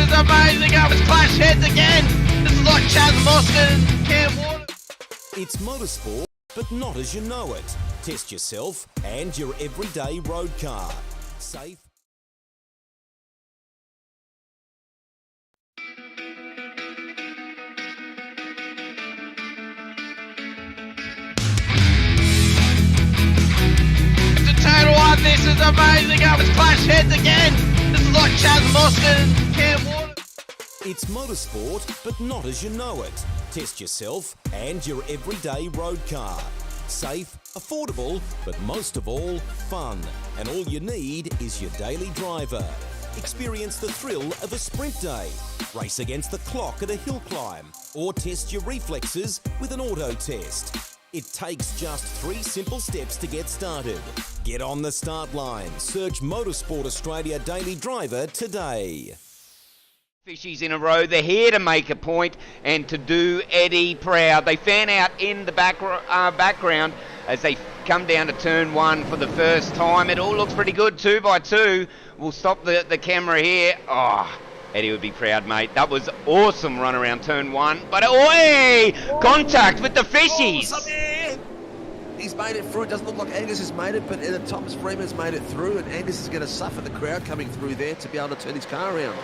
is amazing. I was clash heads again. This is like Chaz Mostert and Cam Water. It's motorsport, but not as you know it. Test yourself and your everyday road car. Safe. This is amazing. I was clash heads again. This is like Chaz Mostert and Cam Water. It's motorsport, but not as you know it. Test yourself and your everyday road car. Safe, affordable, but most of all, fun. And all you need is your daily driver. Experience the thrill of a sprint day. Race against the clock at a hill climb. Or test your reflexes with an auto test. It takes just 3 simple steps to get started. Get on the start line. Search Motorsport Australia Daily Driver today. Fishies in a row. They're here to make a point and to do Eddie proud. They fan out in the background as they come down to turn 1 for the first time. It all looks pretty good, 2 by 2. We'll stop the camera here. Oh, Eddie would be proud, mate. That was awesome run around turn 1. But, oi! Contact with the fishies! He's made it through. It doesn't look like Angus has made it, but Thomas Freeman's made it through, and Angus is going to suffer the crowd coming through there to be able to turn his car around.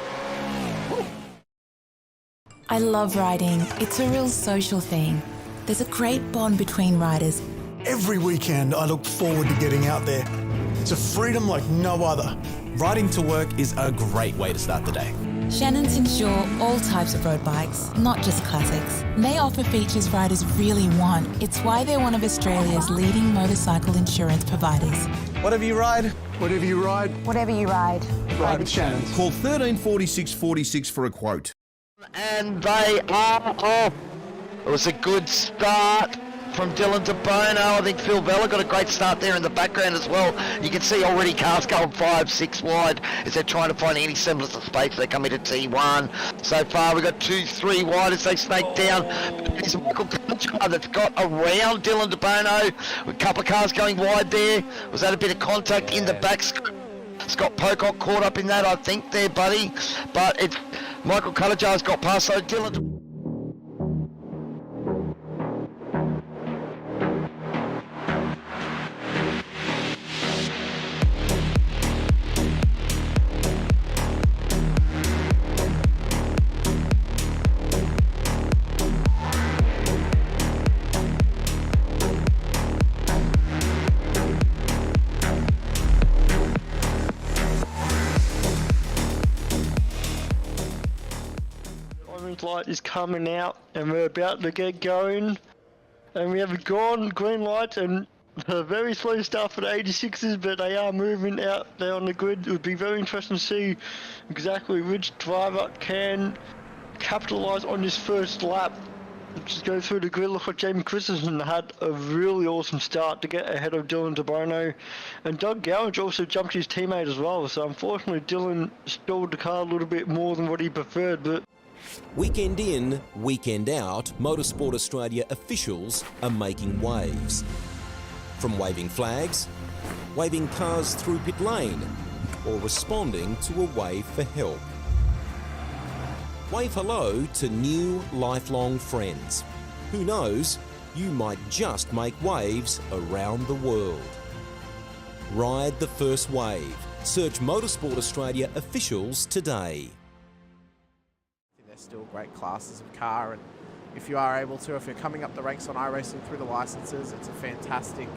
Woo. I love riding. It's a real social thing. There's a great bond between riders. Every weekend I look forward to getting out there. It's a freedom like no other. Riding to work is a great way to start the day. Shannon's insure all types of road bikes, not just classics. They offer features riders really want. It's why they're one of Australia's leading motorcycle insurance providers. Whatever you ride, whatever you ride, whatever you ride, ride with Shannon. Call 134646 for a quote. And they are off. It was a good start from Dylan de Bono. I think Phil Vella got a great start there in the background as well. You can see already cars going 5, 6 wide as they're trying to find any semblance of space. They come into T1. So far we've got 2, 3 wide as they snake down. It's Michael Conchar that's got around Dylan de Bono. A couple of cars going wide there. Was that a bit of contact in the back? Scott Pocock caught up in that, I think, there, buddy. But it's Michael Cutterjar's got past, so Dylan... light is coming out and we're about to get going, and we have a green light and a very slow start for the 86s, but they are moving out there on the grid. It would be very interesting to see exactly which driver can capitalise on this first lap. Just go through the grid. Look like Jamie Christensen had a really awesome start to get ahead of Dylan de Bono, and Doug Gowage also jumped his teammate as well, so unfortunately Dylan stalled the car a little bit more than what he preferred. But Weekend in, weekend out, Motorsport Australia officials are making waves. From waving flags, waving cars through pit lane, or responding to a wave for help. Wave hello to new lifelong friends. Who knows, you might just make waves around the world. Ride the first wave. Search Motorsport Australia officials today. They're still great classes of car, and if you are able to, if you're coming up the ranks on iRacing through the licenses, it's a fantastic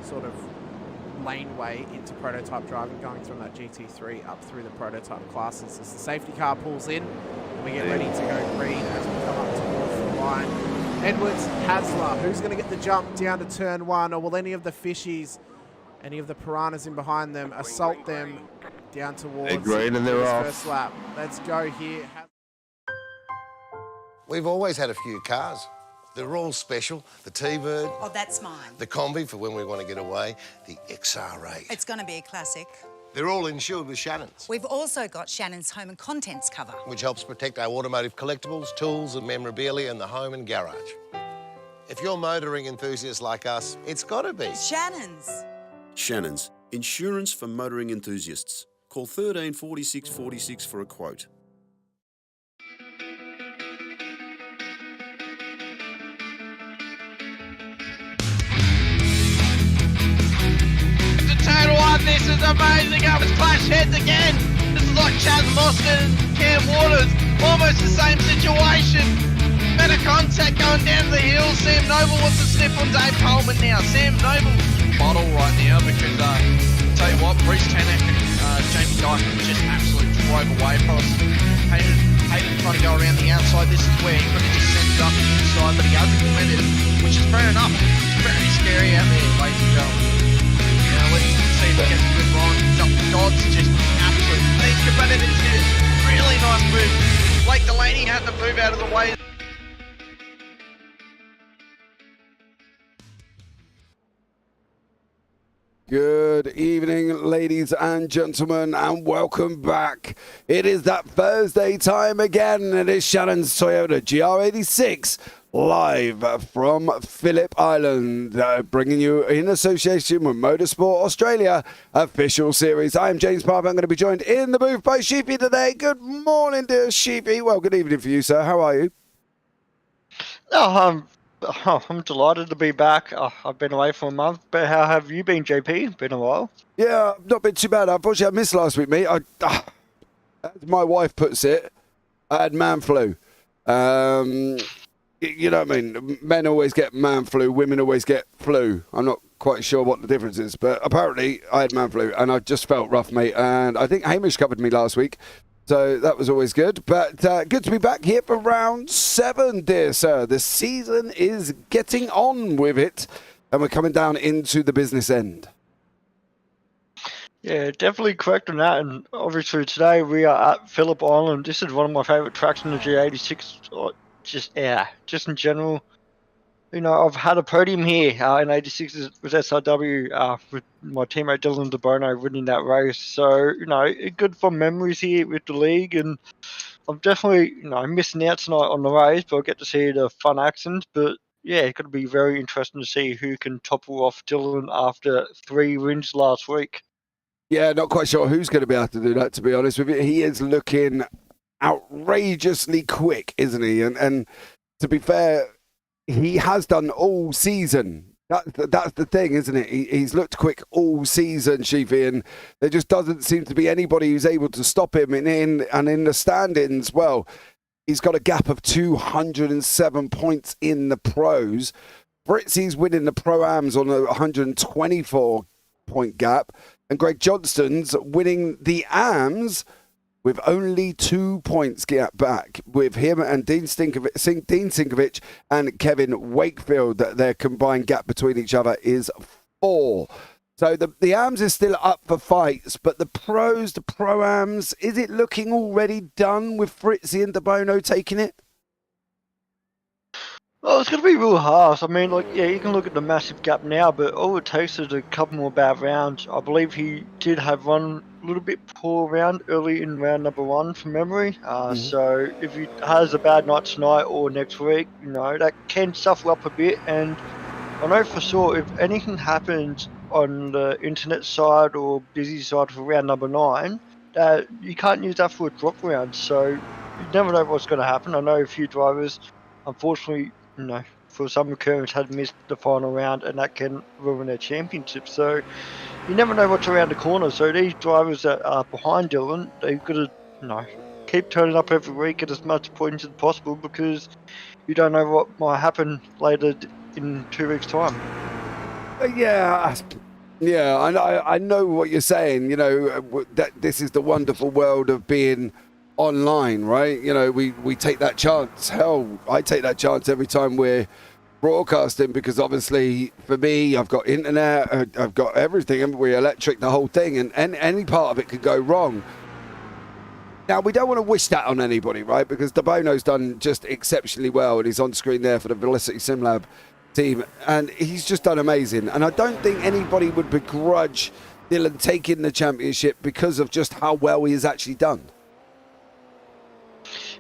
sort of laneway into prototype driving, going from that GT3 up through the prototype classes. As the safety car pulls in, we get ready to go green as we come up towards the line. Edwards, Hasler, who's going to get the jump down to turn 1, or will any of the fishies, any of the piranhas in behind them, assault them down towards they're green and they're off. First lap. Let's go here. We've always had a few cars. They're all special. The T-Bird. Oh, that's mine. The Combi for when we want to get away. The XR8. It's going to be a classic. They're all insured with Shannon's. We've also got Shannon's home and contents cover, which helps protect our automotive collectibles, tools and memorabilia in the home and garage. If you're motoring enthusiasts like us, it's got to be Shannon's. Shannon's, insurance for motoring enthusiasts. Call 134646 for a quote. one, this is amazing. Oh, it's clash heads again. This is like Chaz Mostyn and Cam Waters. Almost the same situation. Better contact going down the hill. Sam Noble wants to snip on Dave Coleman now. Sam Noble bottle right now because, I'll tell you what, Bruce Tanak and Jamie Dyson just absolutely drove away from us. Hayden trying to go around the outside. This is where he could have just sent it up the inside, but he hasn't implemented it, which is fair enough. It's very scary out there, ladies and gentlemen. Now let's see if we get a good run. God's just absolutely think about it. It's a really nice move. Blake Delaney had to move out of the way. Good evening, ladies and gentlemen, and welcome back. It is that Thursday time again. It is Shannon's Toyota GR86 live from Phillip Island, bringing you in association with Motorsport Australia official series. I am James Parker. I'm going to be joined in the booth by Sheepy today. Good morning, dear Sheepy. Well, good evening for you, sir. How are you? I'm delighted to be back. I've been away for a month, but how have you been, JP? Been a while? Yeah, not been too bad. Unfortunately, I missed last week, mate. As my wife puts it, I had man flu. You know what I mean? Men always get man flu, women always get flu. I'm not quite sure what the difference is, but apparently I had man flu, and I just felt rough, mate. And I think Hamish covered me last week. So that was always good. But good to be back here for round 7, dear sir. The season is getting on with it, and we're coming down into the business end. Yeah, definitely correct on that. And obviously today we are at Phillip Island. This is one of my favourite tracks in the G86. Just in general. You know, I've had a podium here in 86 with SRW with my teammate Dylan DeBono winning that race. So, you know, good fun memories here with the league. And I'm definitely, you know, missing out tonight on the race, but I'll get to see the fun accents. But, yeah, it's going to be very interesting to see who can topple off Dylan after 3 wins last week. Yeah, not quite sure who's going to be able to do that, to be honest with you. He is looking outrageously quick, isn't he? And to be fair, he has done all season. That's the thing, isn't it? He's looked quick all season, Sheafy, and there just doesn't seem to be anybody who's able to stop him. And in the standings, well, he's got a gap of 207 points in the pros. Fritzy's winning the Pro-Ams on a 124-point gap, and Greg Johnston's winning the AMs with only 2 points gap back, with him and Dean Sinkovic and Kevin Wakefield. Their combined gap between each other is 4. So the AMs is still up for fights, but the pros, the Pro-Ams, is it looking already done with Fritzy and DeBono taking it? Well, it's going to be real harsh. I mean, you can look at the massive gap now, but all it takes is a couple more bad rounds. I believe he did have one little bit poor round early in round number 1 from memory. So if he has a bad night tonight or next week, you know, that can suffer up a bit. And I know for sure if anything happens on the internet side or busy side for round number 9, that you can't use that for a drop round. So you never know what's going to happen. I know a few drivers, unfortunately, you know, for some occurrence had missed the final round, and that can ruin their championship. So you never know what's around the corner. So these drivers that are behind Dylan, they've got to, you know, keep turning up every week, get as much points as possible, because you don't know what might happen later in 2 weeks' time. Yeah, I know what you're saying. You know, that this is the wonderful world of being online, right? You know, we take that chance. Hell, I take that chance every time we're broadcasting, because obviously for me, I've got internet, I've got everything, and we electric the whole thing, and any part of it could go wrong. Now, we don't want to wish that on anybody, right? Because DeBono's done just exceptionally well, and he's on screen there for the Velocity SimLab team, and he's just done amazing. And I don't think anybody would begrudge Dylan taking the championship because of just how well he has actually done.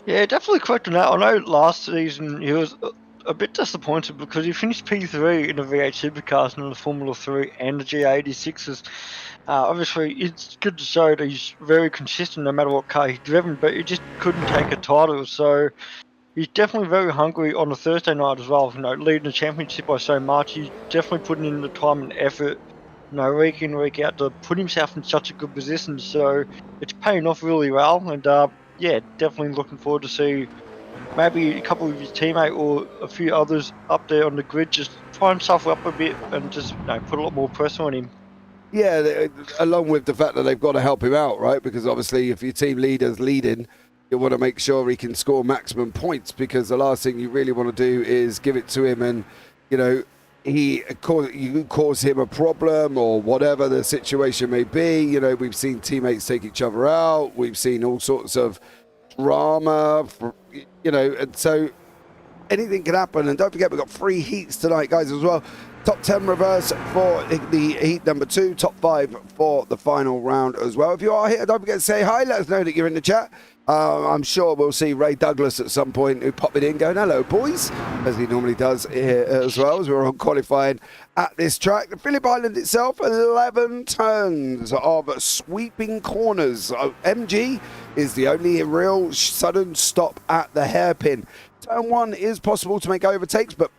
Yeah, definitely correct on that. I know last season he was a bit disappointed because he finished P3 in the V8 Supercars and in the Formula 3 and the G86s. Obviously, it's good to show that he's very consistent no matter what car he's driven, but he just couldn't take a title. So he's definitely very hungry on a Thursday night as well. You know, leading the championship by so much, he's definitely putting in the time and effort week in, week out to put himself in such a good position. So it's paying off really well, and yeah, definitely looking forward to see maybe a couple of his teammates or a few others up there on the grid just try and suffer up a bit and just put a lot more pressure on him. Yeah, along with the fact that they've got to help him out, right? Because obviously if your team leader's leading, you want to make sure he can score maximum points, because the last thing you really want to do is give it to him and, you cause him a problem or whatever the situation may be. We've seen teammates take each other out. We've seen all sorts of drama, and so anything can happen. And don't forget, we've got 3 heats tonight, guys, as well. Top 10 reverse for the heat number 2, top 5 for the final round as well. If you are here, don't forget to say hi. Let us know that you're in the chat. I'm sure we'll see Ray Douglas at some point who popped it in going, hello, boys, as he normally does here as well, as we're on qualifying at this track. The Phillip Island itself, 11 turns of sweeping corners. MG is the only real sudden stop at the hairpin. Turn 1 is possible to make overtakes, but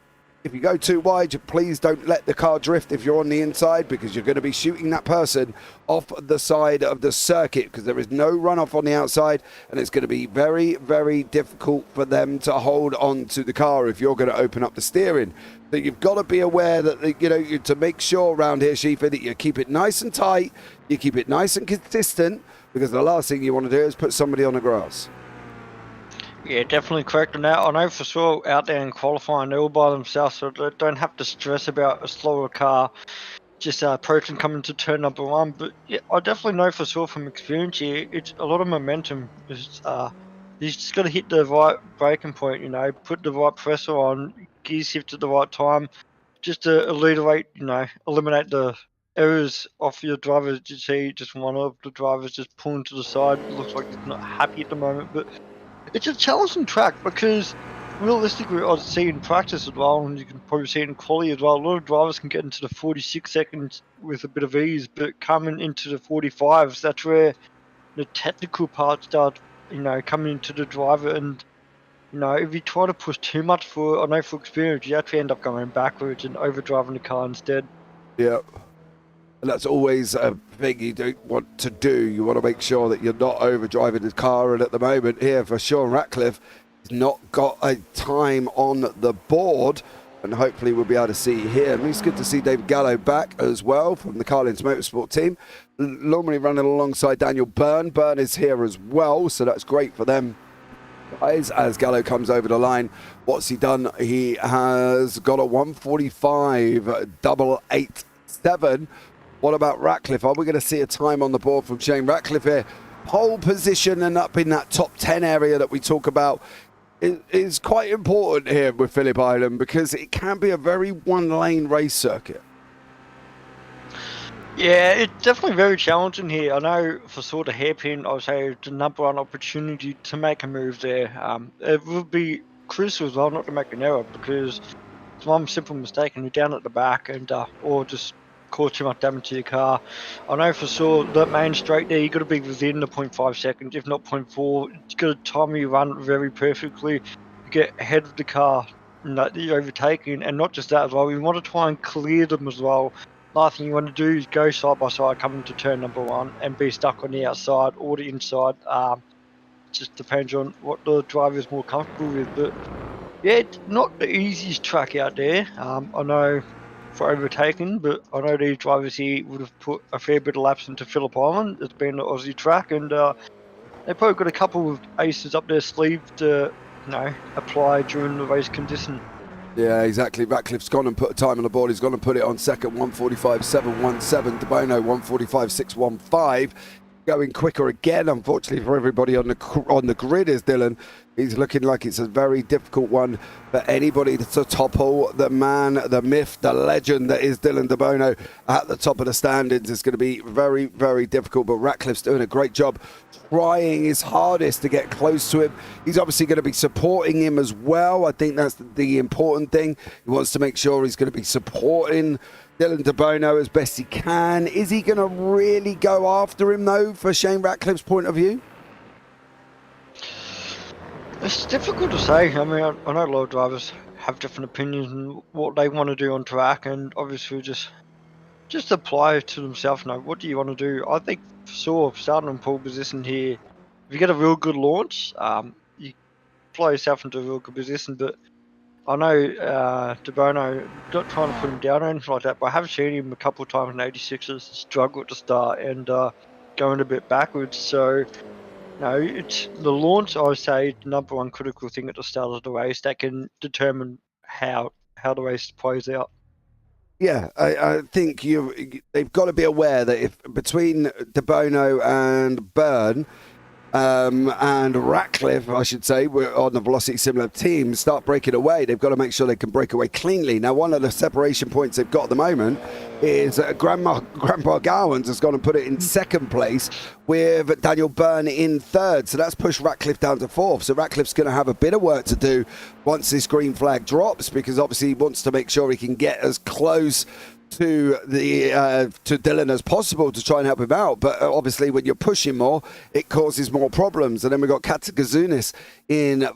if you go too wide, please don't let the car drift if you're on the inside, because you're going to be shooting that person off the side of the circuit, because there is no runoff on the outside, and it's going to be very, very difficult for them to hold on to the car if you're going to open up the steering. So you've got to be aware that, to make sure around here, Shifa, that you keep it nice and tight, you keep it nice and consistent, because the last thing you want to do is put somebody on the grass. Yeah, definitely correct on that. I know for sure out there in qualifying, they're all by themselves, so they don't have to stress about a slower car just approaching coming to turn number 1. But yeah, I definitely know for sure from experience here, it's a lot of momentum. You just got to hit the right braking point, put the right pressure on, gear shift at the right time, just to eliminate the errors off your drivers. You see just one of the drivers just pulling to the side. It looks like he's not happy at the moment, but it's a challenging track because realistically, I see in practice as well, and you can probably see it in quality as well, a lot of drivers can get into the 46 seconds with a bit of ease, but coming into the 45s, that's where the technical part starts, coming into the driver. And, if you try to push too much for experience, you actually end up going backwards and overdriving the car instead. Yeah. And that's always a thing you don't want to do. You want to make sure that you're not overdriving the car. And at the moment here for Sean Ratcliffe, he's not got a time on the board. And hopefully we'll be able to see him. It's good to see David Gallo back as well from the Carlins Motorsport team. Normally running alongside Daniel Byrne. Byrne is here as well, so that's great for them. As Gallo comes over the line, what's he done? He has got a 1:45.887. What about Ratcliffe? Are we going to see a time on the board from Shane Ratcliffe here? Pole position and up in that top 10 area that we talk about is quite important here with Phillip Island, because it can be a very one-lane race circuit. Yeah, it's definitely very challenging here. I know for sort of hairpin, I would say the number 1 opportunity to make a move there. It would be crucial as well not to make an error, because it's one simple mistake and you're down at the back, and or just cause too much damage to your car. I know for sure that main straight there, you've got to be within the 0.5 seconds, if not 0.4. You've got to time your run very perfectly to get ahead of the car that you're overtaking. And not just that as well, you want to try and clear them as well. Last thing you want to do is go side by side coming to turn number 1 and be stuck on the outside or the inside. It just depends on what the driver is more comfortable with. But yeah, it's not the easiest track out there. I know for overtaking, but I know these drivers here would have put a fair bit of laps into Phillip Island. It's been an Aussie track, and they've probably got a couple of aces up their sleeve to apply during the race condition. Yeah, exactly. Ratcliffe's gone and put a time on the board. He's gone and put it on second, 1:45.717. DeBono, 1:45.615. Going quicker again, unfortunately for everybody on the grid is Dylan. He's looking like it's a very difficult one for anybody to topple the man, the myth, the legend that is Dylan DeBono at the top of the standings. It's going to be very, very difficult, but Ratcliffe's doing a great job trying his hardest to get close to him. He's obviously going to be supporting him as well. I think that's the important thing. He wants to make sure he's going to be supporting Dylan DeBono as best he can. Is he going to really go after him, though, for Shane Ratcliffe's point of view? It's difficult to say. I mean, I know a lot of drivers have different opinions on what they want to do on track, and obviously just just apply to themselves. What do you want to do? I think starting in pole position here, if you get a real good launch, you fly yourself into a real good position. But I know De Bono, not trying to put him down or anything like that, but I have seen him a couple of times in 86s struggle to start and going a bit backwards. So, it's the launch, I would say, the number one critical thing at the start of the race that can determine how the race plays out. Yeah, I think they've got to be aware that if between De Bono and Byrne and Ratcliffe, I should say, we're on the velocity similar team, start breaking away, they've got to make sure they can break away cleanly. Now, one of the separation points they've got at the moment is Grandpa Gowans has gone and put it in second place with Daniel Byrne in third. So that's pushed Ratcliffe down to fourth. So Ratcliffe's going to have a bit of work to do once this green flag drops, because obviously he wants to make sure he can get as close to Dylan as possible to try and help him out. But obviously when you're pushing more, it causes more problems. And then we've got Katagazunis in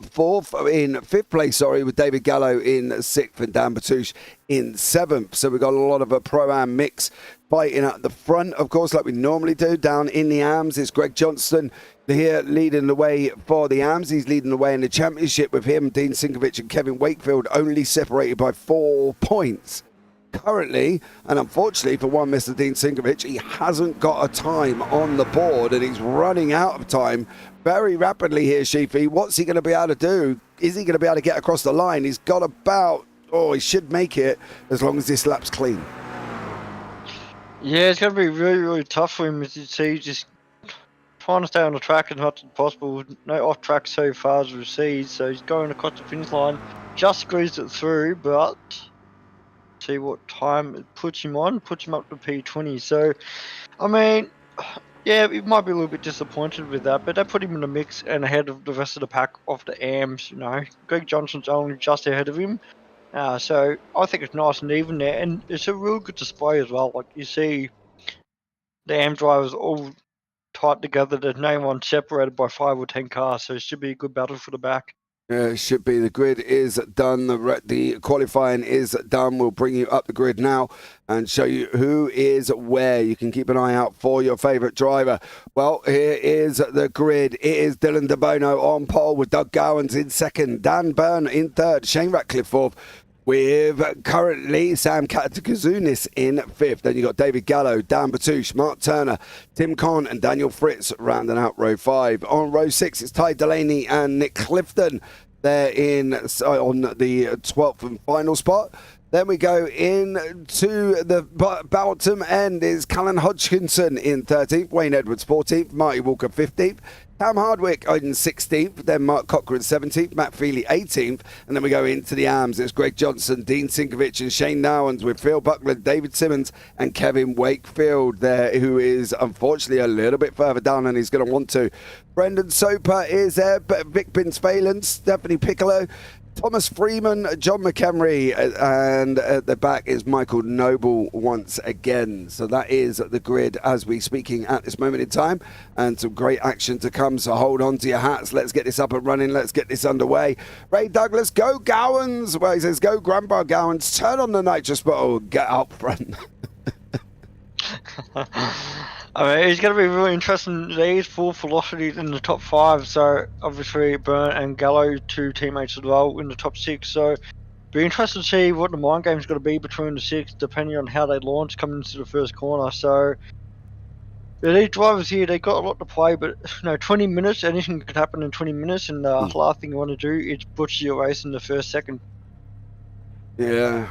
fifth place, with David Gallo in sixth and Dan Batouche in seventh. So we've got a lot of a pro-am mix fighting at the front, of course, like we normally do. Down in the AMS, it's Greg Johnston here leading the way for the AMS. He's leading the way in the championship with him, Dean Sinkovich and Kevin Wakefield, only separated by 4 points. Currently, and unfortunately for one Mr. Dean Sinkovich, he hasn't got a time on the board and he's running out of time very rapidly here, Sheafy. What's he going to be able to do? Is he going to be able to get across the line? He's got he should make it as long as this lap's clean. Yeah, it's going to be really, really tough for him, as you see, just trying to stay on the track as much as possible. No off track so far as we've seen, so he's going across the finish line, just squeezed it through, but see what time it puts him up to P20. So, I mean, yeah, it might be a little bit disappointed with that, but they put him in the mix and ahead of the rest of the pack of the AMs. Greg Johnson's only just ahead of him, so I think it's nice and even there, and it's a real good display as well. Like you see, the AM drivers all tight together. There's no one separated by 5 or 10 cars, so it should be a good battle for the back. It should be. The grid is done. The qualifying is done. We'll bring you up the grid now and show you who is where. You can keep an eye out for your favourite driver. Well, here is the grid. It is Dylan De Bono on pole with Doug Gowans in second, Dan Byrne in third, Shane Ratcliffe fourth, with currently Sam Katagazunis in fifth. Then you got David Gallo, Dan Batouche, Mark Turner, Tim Conn and Daniel Fritz rounding out row 5. On row 6, it's Ty Delaney and Nick Clifton. They're on the 12th and final spot. Then we go into the bottom end is Callan Hodgkinson in 13th, Wayne Edwards 14th, Marty Walker 15th, Cam Hardwick in 16th, then Mark Cochran 17th, Matt Feely 18th, and then we go into the AMS. It's Greg Johnson, Dean Sinkovich and Shane Nowans with Phil Buckland, David Simmons and Kevin Wakefield there, who is unfortunately a little bit further down than he's going to want to. Brendan Soper is there, Vic Binspalen, Stephanie Piccolo, Thomas Freeman, John McHenry, and at the back is Michael Noble once again. So that is the grid as we're speaking at this moment in time, and some great action to come, so hold on to your hats. Let's get this up and running. Let's get this underway. Ray Douglas, go Gowans. Well, he says, go Grandpa Gowans, turn on the nitrous bottle, get out front. I mean, it's going to be really interesting. These 4 velocities in the top 5, so obviously Byrne and Gallo, 2 teammates as well in the top 6. So be interested to see what the mind game's going to be between the 6, depending on how they launch coming into the first corner. So these drivers here, they got a lot to play, but 20 minutes, anything could happen in 20 minutes, and the last thing you want to do is butcher your race in the first second. Yeah,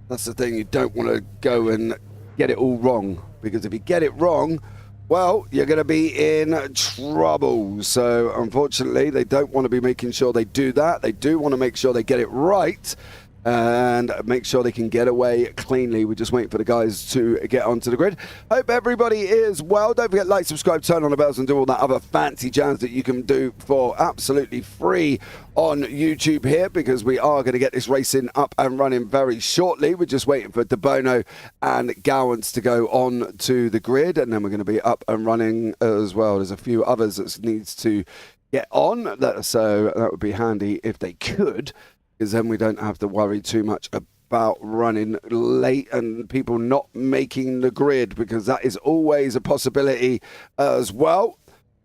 that's the thing. You don't want to go and get it all wrong, because if you get it wrong, well, you're going to be in trouble. So unfortunately, they don't want to be making sure they do that. They do want to make sure they get it right and make sure they can get away cleanly. We're just waiting for the guys to get onto the grid. Hope everybody is well. Don't forget, like, subscribe, turn on the bells and do all that other fancy jazz that you can do for absolutely free on YouTube here, because we are going to get this racing up and running very shortly. We're just waiting for De Bono and Gowans to go on to the grid, and then we're going to be up and running as well. There's a few others that needs to get on, so that would be handy if they could, because then we don't have to worry too much about running late and people not making the grid, because that is always a possibility as well.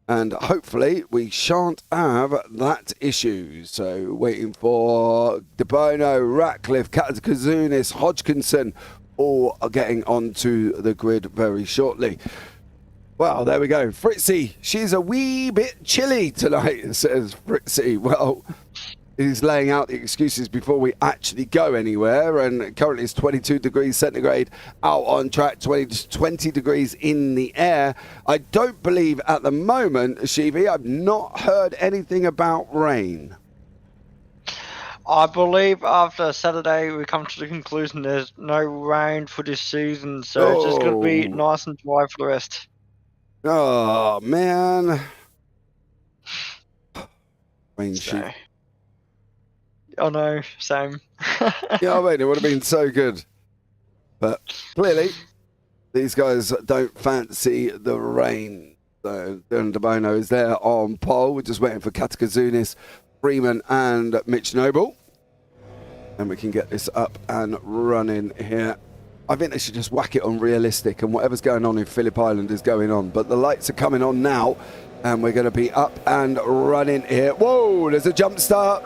And hopefully we shan't have that issue. So waiting for De Bono, Ratcliffe, Kazunis, Hodgkinson, all are getting onto the grid very shortly. Well, there we go. Fritzy, she's a wee bit chilly tonight, says Fritzy. Well, he's laying out the excuses before we actually go anywhere. And currently it's 22 degrees centigrade out on track, 20 degrees in the air. I don't believe at the moment, Shivi, I've not heard anything about rain. I believe after Saturday we come to the conclusion there's no rain for this season, so it's just going to be nice and dry for the rest. Oh, man. Rain shoot. I know, same. Yeah, I mean, it would have been so good. But clearly, these guys don't fancy the rain. So Dylan De Bono is there on pole. We're just waiting for Katakazunis, Freeman and Mitch Noble. And we can get this up and running here. I think they should just whack it on realistic, and whatever's going on in Phillip Island is going on. But the lights are coming on now, and we're going to be up and running here. Whoa, there's a jump start.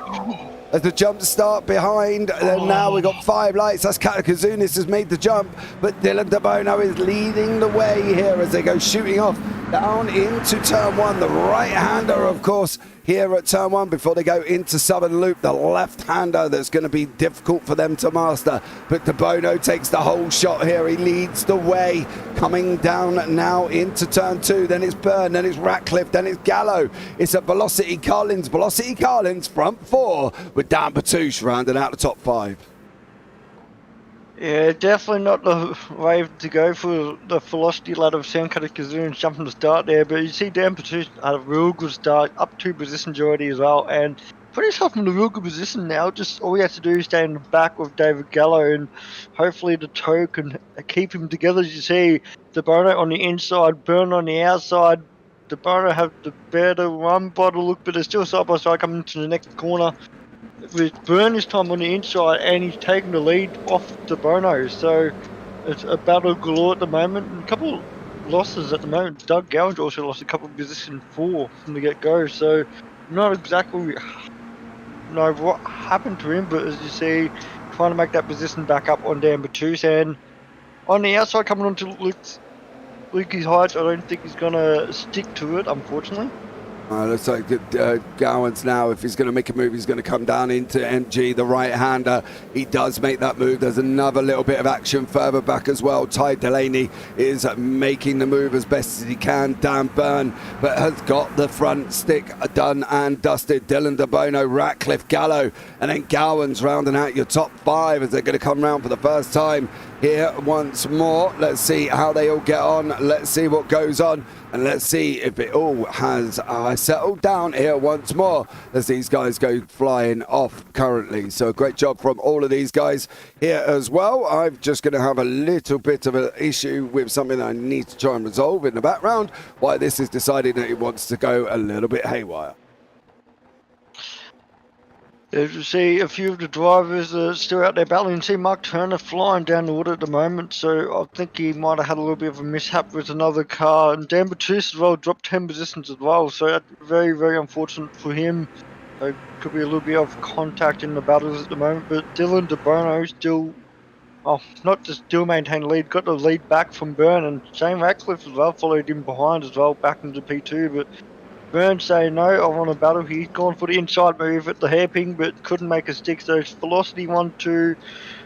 There's a jump start behind. And now we've got 5 lights. That's Katakazunis has made the jump, but Dylan De Bono is leading the way here as they go shooting off down into turn 1. The right-hander, of course, here at turn 1 before they go into Southern Loop. The left-hander that's going to be difficult for them to master. But De Bono takes the whole shot here. He leads the way coming down now into turn 2. Then it's Byrne, then it's Ratcliffe, then it's Gallo. It's at Velocity Collins. Velocity Collins front 4 with Dan Patouche rounding out the top 5. Yeah, definitely not the way to go for the velocity lad of Sam Katakazunis jumping to start there, but you see Dan Patouche had a real good start, up 2 positions already as well, and put himself in a real good position now. Just all we have to do is stay in the back with David Gallo, and hopefully the tow can keep him together. As you see, De Bono on the inside, Byrne on the outside. De Bono have the better run by the look, but they're still side by side coming to the next corner. With Byrne this time on the inside, and he's taking the lead off De Bono, so it's a battle galore at the moment. And a couple losses at the moment. Doug Gouge also lost a couple of position 4 from the get-go, so not exactly know what happened to him, but as you see, trying to make that position back up on Dan Patouche. And on the outside coming onto Lukey's Heights, I don't think he's going to stick to it, unfortunately. Looks like Gowans now, if he's going to make a move, he's going to come down into MG, the right-hander. He does make that move. There's another little bit of action further back as well. Ty Delaney is making the move as best as he can. Dan Byrne, but has got the front stick done and dusted. Dylan De Bono, Ratcliffe, Gallo, and then Gowans rounding out your top 5 as they're going to come round for the first time here once more. Let's see how they all get on. Let's see what goes on. And let's see if it all has settled down here once more as these guys go flying off currently. So great job from all of these guys here as well. I'm just going to have a little bit of an issue with something I need to try and resolve in the background. Why this is deciding that it wants to go a little bit haywire. As you see, a few of the drivers are still out there battling. You see Mark Turner flying down the water at the moment, so I think he might have had a little bit of a mishap with another car. And Dan Patouche as well dropped 10 positions as well, so that's very, very unfortunate for him. There could be a little bit of contact in the battles at the moment, but Dylan De Bono still, not just still maintain the lead, got the lead back from Byrne, and Shane Ratcliffe as well followed him behind as well, back into P2, but Byrne saying no, I want to battle. He's gone for the inside move at the hairpin, but couldn't make a stick. So it's Velocity 1-2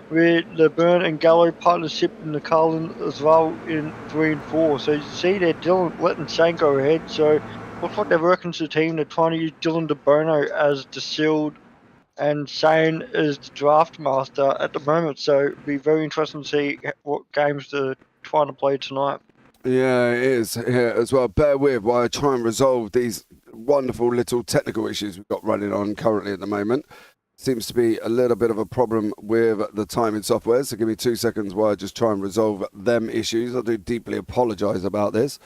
with the Byrne and Gallo partnership in the Carlin as well in 3 and 4. So you see there, Dylan letting Shane go ahead. So looks like they're working as a team. They're trying to use Dylan De Bono as the shield and Shane is the draft master at the moment. So it'll be very interesting to see what games they're trying to play tonight. Yeah, it is here as well. Bear with while I try and resolve these wonderful little technical issues we've got running on currently at the moment. Seems to be a little bit of a problem with the timing software, so give me 2 seconds while I just try and resolve them issues. I do deeply apologise about this,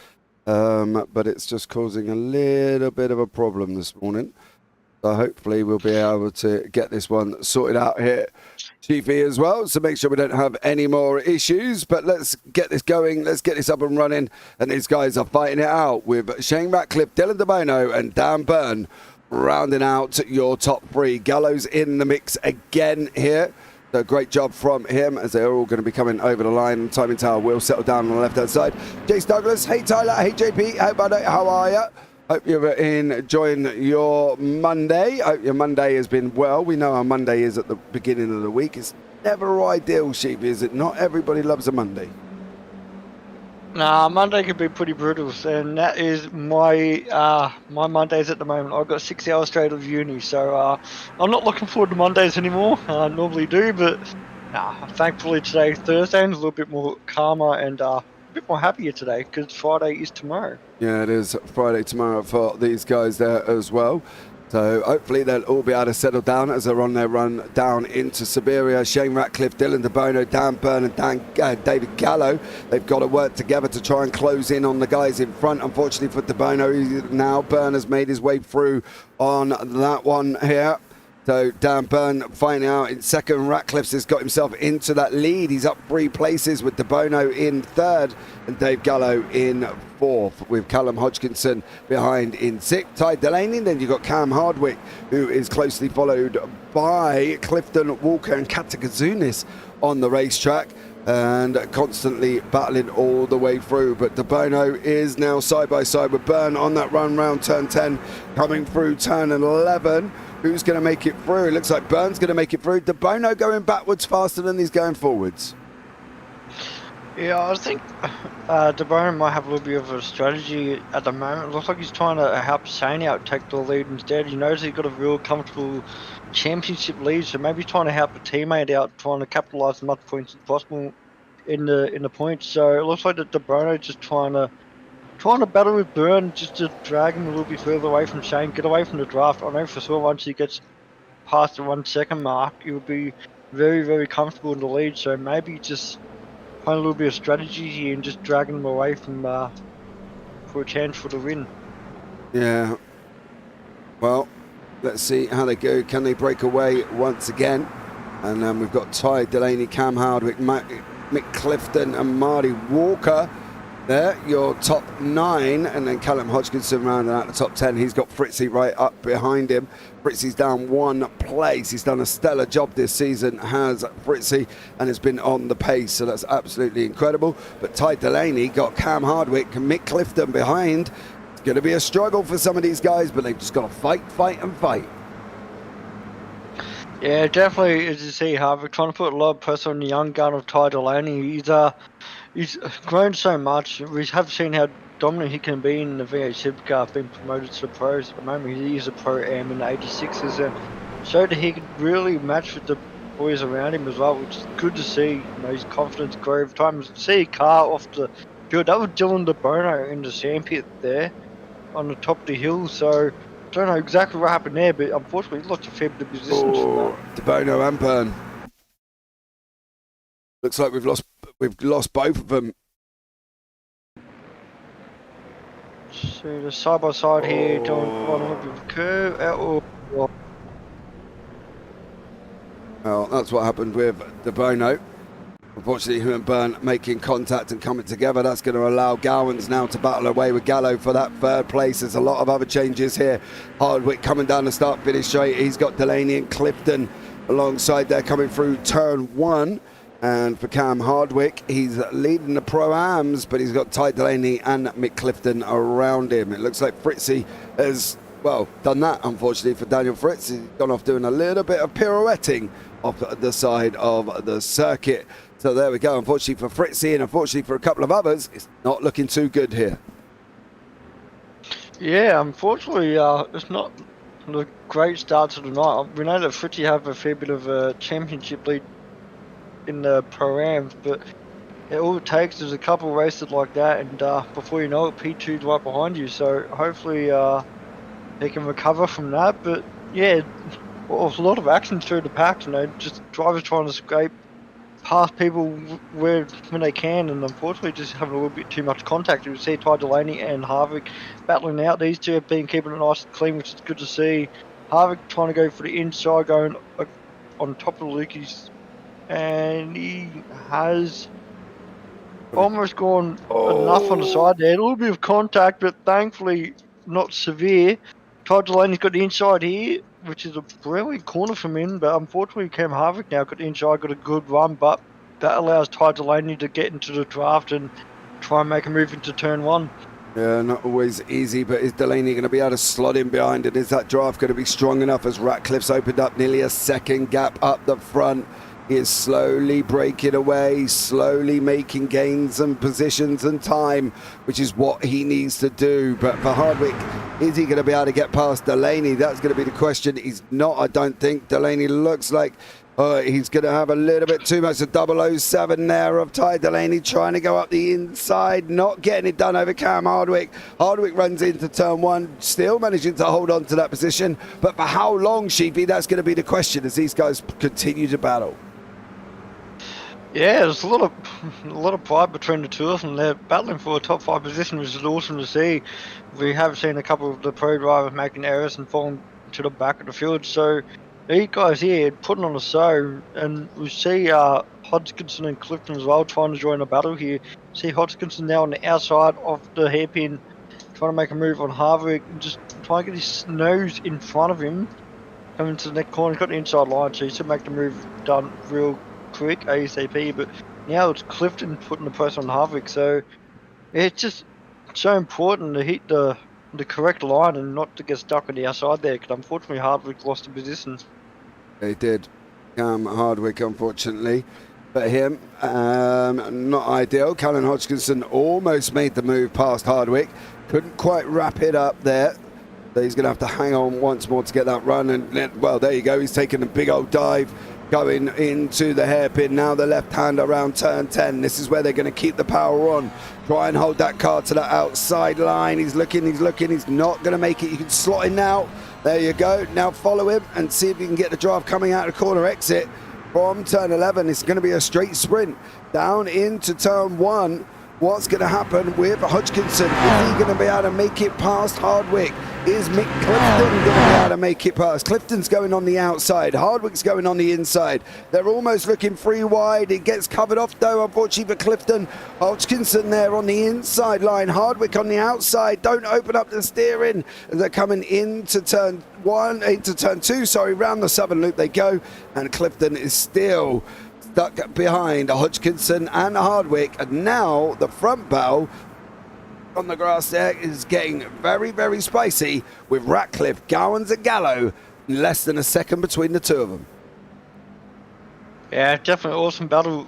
but it's just causing a little bit of a problem this morning. So hopefully we'll be able to get this one sorted out here Chiefy as well, so make sure we don't have any more issues. But let's get this going. Let's get this up and running. And these guys are fighting it out with Shane Ratcliffe, Dylan DeBono, and Dan Byrne rounding out your top three. Gallo's in the mix again here. So great job from him as they're all going to be coming over the line. And Timing Tower will settle down on the left-hand side. Jace Douglas, hey Tyler, hey JP, hey buddy, how are you? Hope you're enjoying your Monday. Hope your Monday has been well. We know how Monday is at the beginning of the week. It's never ideal, Sheep, is it? Not everybody loves a Monday. Nah, Monday can be pretty brutal, and that is my my Mondays at the moment. I've got 6 hours straight of uni, so I'm not looking forward to Mondays anymore. I normally do, but thankfully today, Thursday, is a little bit more calmer and a bit more happier today because Friday is tomorrow. Yeah, it is Friday tomorrow for these guys there as well. So hopefully they'll all be able to settle down as they're on their run down into Siberia. Shane Ratcliffe, Dylan DeBono, Dan Byrne and David Gallo. They've got to work together to try and close in on the guys in front. Unfortunately for DeBono, now Byrne has made his way through on that one here. So Dan Byrne finding out in second. Ratcliffe's has got himself into that lead. He's up 3 places with DeBono in third and Dave Gallo in fourth, with Callum Hodgkinson behind in sixth. Ty Delaney, then you've got Cam Hardwick, who is closely followed by Clifton Walker and Katakazunis on the racetrack and constantly battling all the way through. But DeBono is now side by side with Byrne on that run round turn 10, coming through turn 11. Who's going to make it through? It looks like Byrne's going to make it through. DeBono going backwards faster than he's going forwards. Yeah, I think DeBono might have a little bit of a strategy at the moment. It looks like he's trying to help Shane out take the lead instead. He knows he's got a real comfortable championship lead, so maybe he's trying to help a teammate out, trying to capitalise as much points as possible in the points. So it looks like that DeBono just trying to battle with Byrne just to drag him a little bit further away from Shane, get away from the draft. I know for sure once he gets past the 1 second mark, he will be very, very comfortable in the lead. So maybe just find a little bit of strategy here and just dragging him away from for a chance for the win. Yeah. Well, let's see how they go. Can they break away once again? And then we've got Ty Delaney, Cam Hardwick, Mick Clifton and Marty Walker. There, your top 9, and then Callum Hodgkinson rounding out the top 10. He's got Fritzy right up behind him. Fritzy's down 1 place. He's done a stellar job this season, has Fritzy, and has been on the pace, so that's absolutely incredible. But Ty Delaney got Cam Hardwick and Mick Clifton behind. It's going to be a struggle for some of these guys, but they've just got to fight, and fight. Yeah, definitely, as you see, Harvick trying to put a lot of pressure on the young gun of Ty Delaney. He's grown so much. We have seen how dominant he can be in the V8 Supercar, being promoted to the pros. At the moment, he is a pro-am in the 86s and showed that he could really match with the boys around him as well, which is good to see. You know, his confidence grow over time. See a car off the field. That was Dylan DeBono in the sandpit there on the top of the hill. So I don't know exactly what happened there, but unfortunately, he lost a fair bit of resistance from that. DeBono and Byrne. Looks like we've lost both of them. So the side by side here, doing a little bit of a curve. Well, that's what happened with DeBono. Unfortunately, him and Byrne making contact and coming together. That's going to allow Gowans now to battle away with Gallo for that third place. There's a lot of other changes here. Hardwick coming down the start finish straight. He's got Delaney and Clifton alongside there coming through turn 1. And for Cam Hardwick, he's leading the Pro-Ams, but he's got Ty Delaney and Mick Clifton around him. It looks like Fritzy has, well, done that, unfortunately, for Daniel Fritz. He's gone off doing a little bit of pirouetting off the side of the circuit. So there we go. Unfortunately for Fritzy and unfortunately for a couple of others, it's not looking too good here. Yeah, unfortunately, it's not a great start to the night. We know that Fritzy have a fair bit of a championship lead in the Pro-Ams, but all it takes is a couple of races like that, and before you know it, P2's right behind you. So hopefully they can recover from that. But yeah, well, a lot of action through the pack. You know, just drivers trying to scrape past people when they can, and unfortunately just having a little bit too much contact. You see Ty Delaney and Harvick battling out. These two have been keeping it nice and clean, which is good to see. Harvick trying to go for the inside, going on top of Lukey's and he has almost gone enough on the side there. A little bit of contact, but thankfully not severe. Ty Delaney's got the inside here, which is a brilliant corner from him, but unfortunately Cam Harvick now got the inside, got a good run, but that allows Ty Delaney to get into the draft and try and make a move into turn 1. Yeah, not always easy, but is Delaney going to be able to slot in behind it? Is that draft going to be strong enough as Ratcliffe's opened up nearly a second gap up the front? He is slowly breaking away, slowly making gains and positions and time, which is what he needs to do. But for Hardwick, is he going to be able to get past Delaney? That's going to be the question. He's not, I don't think. Delaney looks like he's going to have a little bit too much of 007 there of Ty Delaney trying to go up the inside, not getting it done over Cam Hardwick. Hardwick runs into turn 1, still managing to hold on to that position. But for how long, Sheepy, that's going to be the question as these guys continue to battle. Yeah, there's a lot of pride between the two of them. They're battling for a top 5 position, which is awesome to see. We have seen a couple of the pro drivers making errors and falling to the back of the field. So these guys here putting on a show, and we see Hodgkinson and Clifton as well trying to join the battle here. See Hodgkinson now on the outside of the hairpin, trying to make a move on Harvick, and just trying to get his nose in front of him. Coming to the next corner, he's got the inside line, so he should make the move done real quick ASAP, but now it's Clifton putting the pressure on Harvick, so it's just so important to hit the correct line and not to get stuck on the outside there, because unfortunately Hardwick lost the position. They did. Hardwick, unfortunately, but him, not ideal. Callan Hodgkinson almost made the move past Hardwick, couldn't quite wrap it up there. So he's going to have to hang on once more to get that run, and well, there you go, he's taking a big old dive going into the hairpin. Now the left hand around turn 10. This is where they're going to keep the power on. Try and hold that car to the outside line. He's looking, he's not going to make it. You can slot in now. There you go. Now follow him and see if you can get the drive coming out of the corner exit from turn 11. It's going to be a straight sprint down into turn 1. What's going to happen with Hodgkinson? Is he going to be able to make it past Hardwick? Is Mick Clifton going to be able to make it past? Clifton's going on the outside. Hardwick's going on the inside. They're almost looking free wide. It gets covered off though, unfortunately for Clifton. Hodgkinson there on the inside line. Hardwick on the outside. Don't open up the steering. They're coming into turn 2, round the southern loop they go. And Clifton is still stuck behind Hodgkinson and Hardwick, and now the front battle on the grass there is getting very, very spicy with Ratcliffe, Gowans and Gallo, less than a second between the two of them. Yeah, definitely awesome battle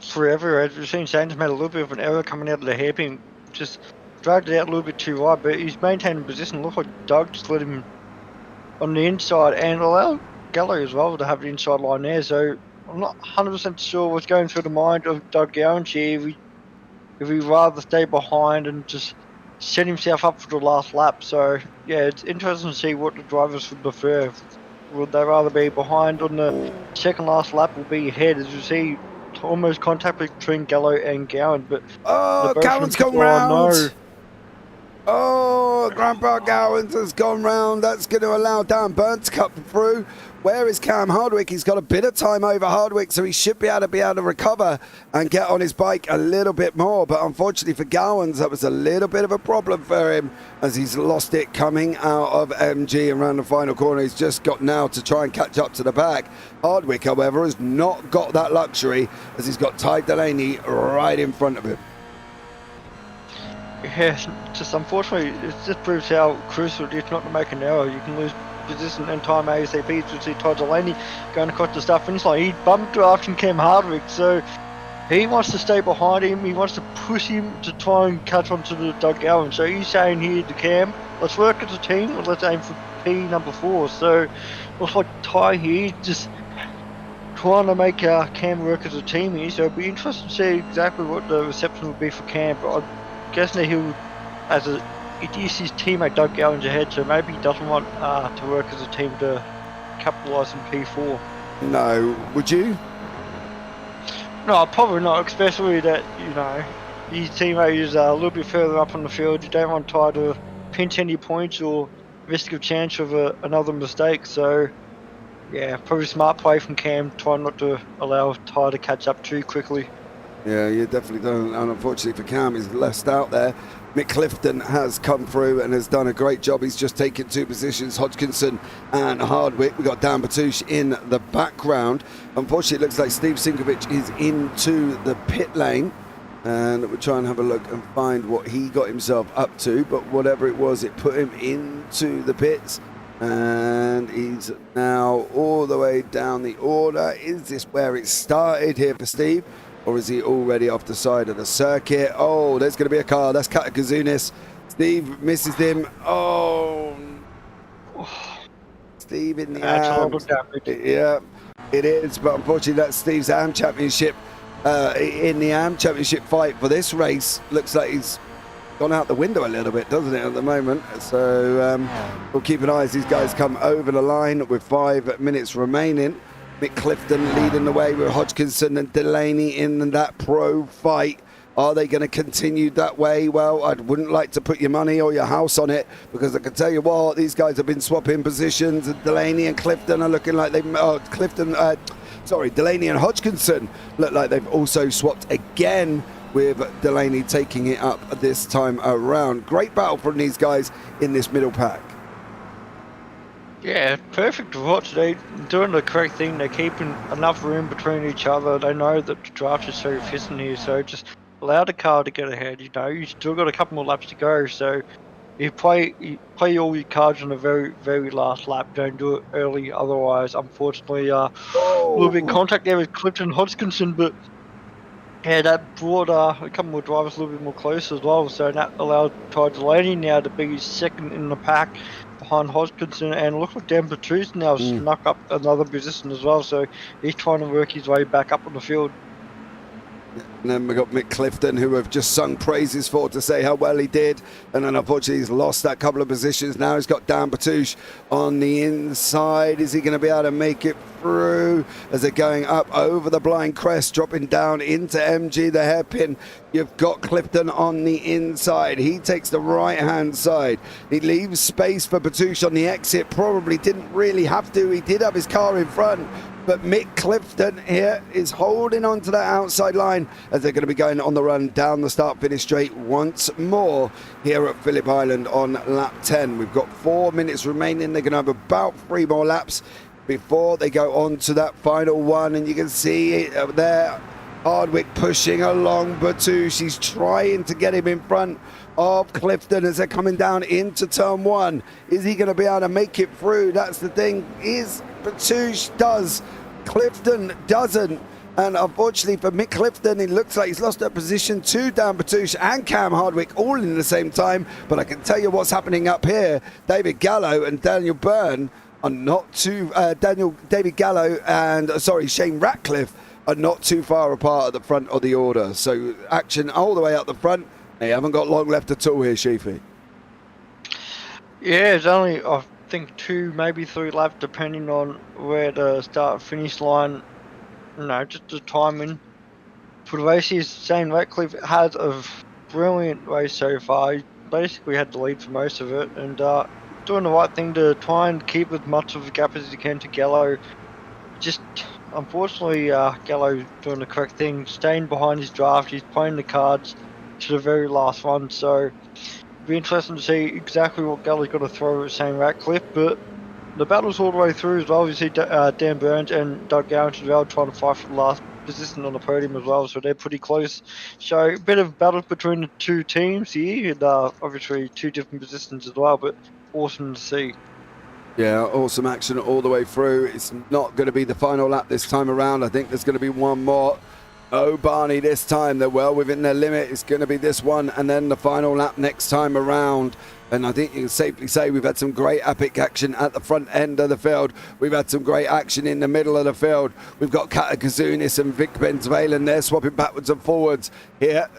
forever. As we've seen, Shannon made a little bit of an error coming out of the hairpin, just dragged it out a little bit too wide, but he's maintaining position. Looks like Doug just let him on the inside and allow Gallo as well to have the inside line there, so I'm not 100% sure what's going through the mind of Doug Gowans here. If he rather stay behind and just set himself up for the last lap. So yeah, it's interesting to see what the drivers would prefer. Would they rather be behind on the second last lap or be ahead? As you see, almost contact between Gallo and Gowans. But Gowans gone round. Oh, Grandpa Gowans has gone round. That's going to allow Dan Burn to cut through. Where is Cam Hardwick? He's got a bit of time over Hardwick, so he should be able to recover and get on his bike a little bit more. But unfortunately for Gowans, that was a little bit of a problem for him as he's lost it coming out of MG and around the final corner. He's just got now to try and catch up to the back. Hardwick, however, has not got that luxury as he's got Ty Delaney right in front of him. Yeah, just unfortunately, it just proves how crucial it is not to make an error. You can lose position and time ASAP. To see Ty Delaney going across the start finish line. He bumped drafting Cam Hardwick, so he wants to stay behind him. He wants to push him to try and catch on to the Doug Gowans. So he's saying here to Cam, let's work as a team and let's aim for P number 4. So looks like Ty here just trying to make Cam work as a team here. So it'll be interesting to see exactly what the reception will be for Cam. But I'm guessing that he'll, it is his teammate Doug Gowans ahead, so maybe he doesn't want to work as a team to capitalise on P4. No, would you? No, probably not, especially that, his teammate is a little bit further up on the field. You don't want Ty to pinch any points or risk of chance of another mistake, so yeah, probably smart play from Cam, trying not to allow Ty to catch up too quickly. Yeah, you definitely don't. And unfortunately for Cam, he's left out there. Mick Clifton has come through and has done a great job. He's just taken 2 positions, Hodgkinson and Hardwick. We've got Dan Batouche in the background. Unfortunately, it looks like Steve Sinkovic is into the pit lane. And we'll try and have a look and find what he got himself up to. But whatever it was, it put him into the pits. And he's now all the way down the order. Is this where it started here for Steve? Or is he already off the side of the circuit? Oh, there's going to be a car. That's Katakazunis. Steve misses him. Oh. Steve in the AM. Yeah, it is. But unfortunately, that's Steve's AM Championship. In the AM Championship fight for this race, looks like he's gone out the window a little bit, doesn't it, at the moment? So we'll keep an eye as these guys come over the line with 5 minutes remaining. Mick Clifton leading the way with Hodgkinson and Delaney in that pro fight. Are they going to continue that way? Well, I wouldn't like to put your money or your house on it, because I can tell you what, these guys have been swapping positions, and Delaney and Clifton are looking like they've... Delaney and Hodgkinson look like they've also swapped again, with Delaney taking it up this time around. Great battle from these guys in this middle pack. Yeah, perfect to watch. They're doing the correct thing. They're keeping enough room between each other. They know that the draft is so efficient here, so just allow the car to get ahead. You know, you still got a couple more laps to go, so you play all your cards on the very, very last lap. Don't do it early, otherwise, unfortunately, a little bit of contact there with Clifton and Hodgkinson, but yeah, that brought a couple more drivers a little bit more close as well, so that allowed Ty Delaney now to be second in the pack behind Hodgkinson, and look like Dan Batouche now snuck up another position as well, so he's trying to work his way back up on the field. And then we got Mick Clifton, who have just sung praises for, to say how well he did. And then unfortunately he's lost that couple of positions. Now he's got Dan Batouche on the inside. Is he going to be able to make it through as they're going up over the blind crest, dropping down into MG, the hairpin? You've got Clifton on the inside. He takes the right-hand side. He leaves space for Batouche on the exit. Probably didn't really have to. He did have his car in front. But Mick Clifton here is holding on to that outside line as they're going to be going on the run down the start-finish straight once more here at Phillip Island on lap 10. We've got 4 minutes remaining. They're going to have about 3 more laps before they go on to that final one. And you can see it there, Hardwick pushing along Batouche. He's trying to get him in front of Clifton as they're coming down into turn 1. Is he going to be able to make it through? That's the thing. Batouche does, Clifton doesn't, and unfortunately for Mick Clifton, it looks like he's lost that position to Dan Batouche and Cam Hardwick all in the same time. But I can tell you what's happening up here. David Gallo and Daniel Byrne are not too Shane Ratcliffe are not too far apart at the front of the order, so action all the way up the front. They haven't got long left at all here, Sheafy. Yeah, it's only, I think, 2, maybe 3 laps, depending on where the start-finish line, just the timing for the race is. Shane Ratcliffe had a brilliant race so far. He basically had the lead for most of it, and doing the right thing to try and keep as much of a gap as he can to Gallo. Just, unfortunately, Gallo doing the correct thing, staying behind his draft. He's playing the cards to the very last one, so it'll be interesting to see exactly what Gallo's got to throw at Shane Ratcliffe, but the battle's all the way through as well. You see Dan Burns and Doug Garrett as well trying to fight for the last position on the podium as well, so they're pretty close. So a bit of battle between the 2 teams here, and obviously 2 different positions as well, but awesome to see. Yeah, awesome action all the way through. It's not going to be the final lap this time around. I think there's going to be one more. Oh, Barney, this time they're well within their limit. It's going to be this one and then the final lap next time around. And I think you can safely say we've had some great epic action at the front end of the field. We've had some great action in the middle of the field. We've got Katakazunis and Vic Benzvalen there swapping backwards and forwards here.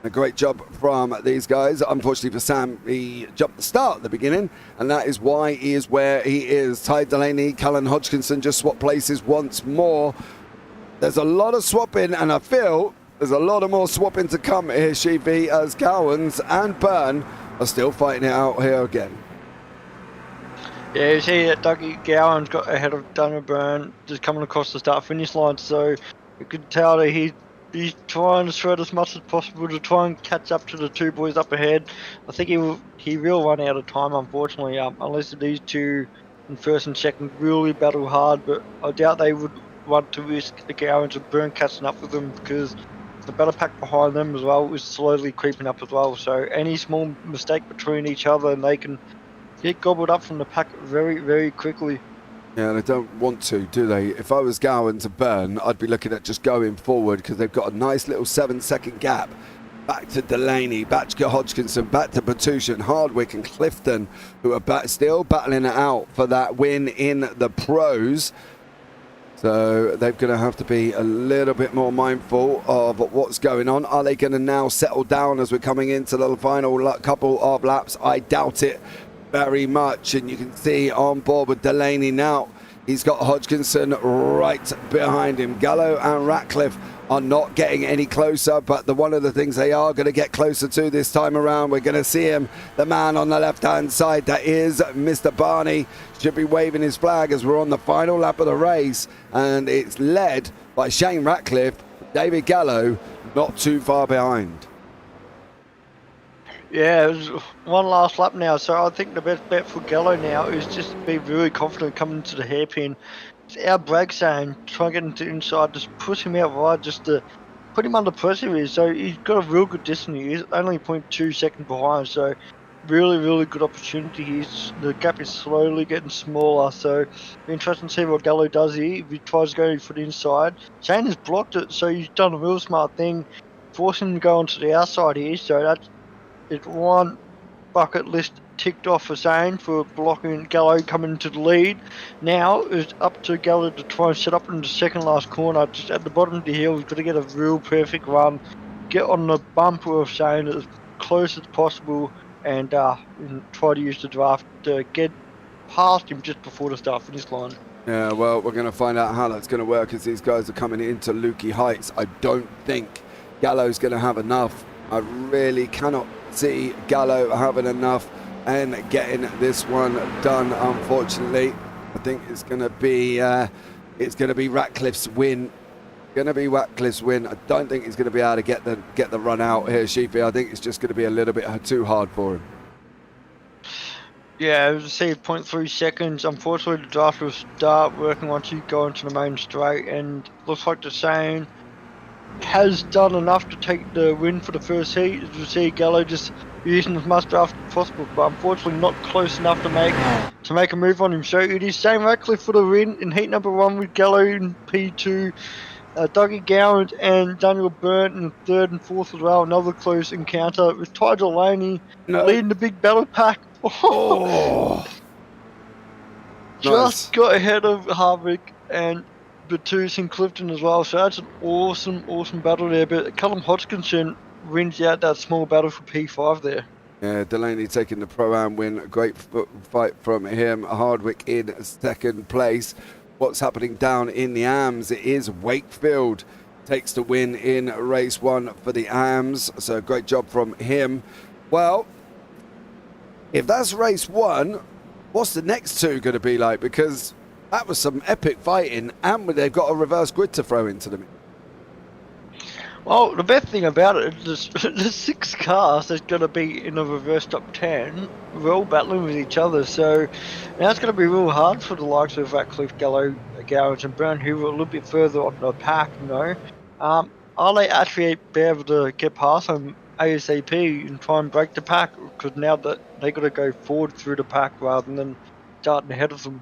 A great job from these guys. Unfortunately for Sam, he jumped the start at the beginning, and that is why he is where he is. Ty Delaney, Callan Hodgkinson just swap places once more. There's a lot of swapping, and I feel there's a lot of more swapping to come here, Sheepy, as Cowans and Byrne are still fighting it out here again. Yeah, you see that Dougie Gowan's got ahead of Daniel Byrne just coming across the start-finish line, so you could tell that he's trying to shred as much as possible to try and catch up to the two boys up ahead. I think he will run out of time, unfortunately, unless these two in first and second really battle hard, but I doubt they would want to risk the Gowans and Byrne catching up with them because the battle pack behind them as well is slowly creeping up as well, so any small mistake between each other and they can get gobbled up from the pack very, very quickly. Yeah, they don't want to, do they? If I was Gowan to Byrne, I'd be looking at just going forward because they've got a nice little 7-second gap. Back to Delaney, back to Hodgkinson, back to Batushin, Hardwick and Clifton, who are still battling it out for that win in the pros. So they're going to have to be a little bit more mindful of what's going on. Are they going to now settle down as we're coming into the final couple of laps? I doubt it very much, and you can see on board with Delaney now. He's got Hodgkinson right behind him. Gallo and Ratcliffe are not getting any closer, but one of the things they are going to get closer to this time around, we're going to see him, the man on the left-hand side, that is Mr. Barney, should be waving his flag as we're on the final lap of the race, and it's led by Shane Ratcliffe, David Gallo, not too far behind. Yeah, it was one last lap now, so I think the best bet for Gallo now is just to be really confident coming into the hairpin. Our brake zone, try and get into inside, just push him out wide, just to put him under pressure here. So he's got a real good distance. He's only 0.2 seconds behind, so really, really good opportunity here. The gap is slowly getting smaller, so interesting to see what Gallo does here. If he tries to go for the inside, Shane has blocked it, so he's done a real smart thing, forcing him to go onto the outside here. So that's one bucket list ticked off for Shane for blocking Gallo coming into the lead. Now it's up to Gallo to try and set up in the second last corner, just at the bottom of the hill. He's got to get a real perfect run, get on the bumper of Shane as close as possible, and try to use the draft to get past him just before the start finish line. Yeah, well, we're going to find out how that's going to work as these guys are coming into Lukey Heights. I don't think Gallo's going to have enough. I really cannot see Gallo having enough and getting this one done, unfortunately. I think it's going to be Ratcliffe's win. I don't think he's going to be able to get the run out here, Sheepy. I think it's just going to be a little bit too hard for him. Yeah, as you see, 0.3 seconds. Unfortunately, the draft will start working once you go into the main straight, and looks like the Shane has done enough to take the win for the first heat. As you see, Gallo just using as much draft as possible, but unfortunately not close enough to make a move on him. So it is Shane Ratcliffe for the win in heat number 1 with Gallo in P2. Dougie Gowan and Daniel Byrne in third and fourth as well. Another close encounter with Ty Delaney leading the big battle pack. Just got ahead of Hardwick and Batus and Clifton as well. So that's an awesome battle there. But Callum Hodgkinson wins out that small battle for P5 there. Yeah, Delaney taking the Pro-Am win. A great fight from him. Hardwick in second place. What's happening down in the AMS? It is Wakefield takes the win in race 1 for the AMS. So great job from him. Well, if that's race 1, what's the next 2 going to be like? Because that was some epic fighting, and they've got a reverse grid to throw into them. Well, the best thing about it is the 6 cars that's going to be in a reverse top 10. We're all battling with each other, so now it's going to be real hard for the likes of Ratcliffe, Gallo, Gowans and Byrne, who are a little bit further on the pack, Are they actually be able to get past them ASAP and try and break the pack? Because now that they got to go forward through the pack rather than starting ahead of them.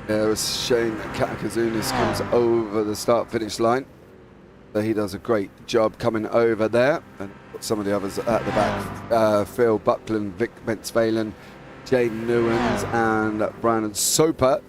Yeah, it was Shane Katakazunis comes over the start-finish line. So he does a great job coming over there. And some of the others at the back, Phil Buckland, Vic Mentzvalen, Jane Newens and Brandon Soper,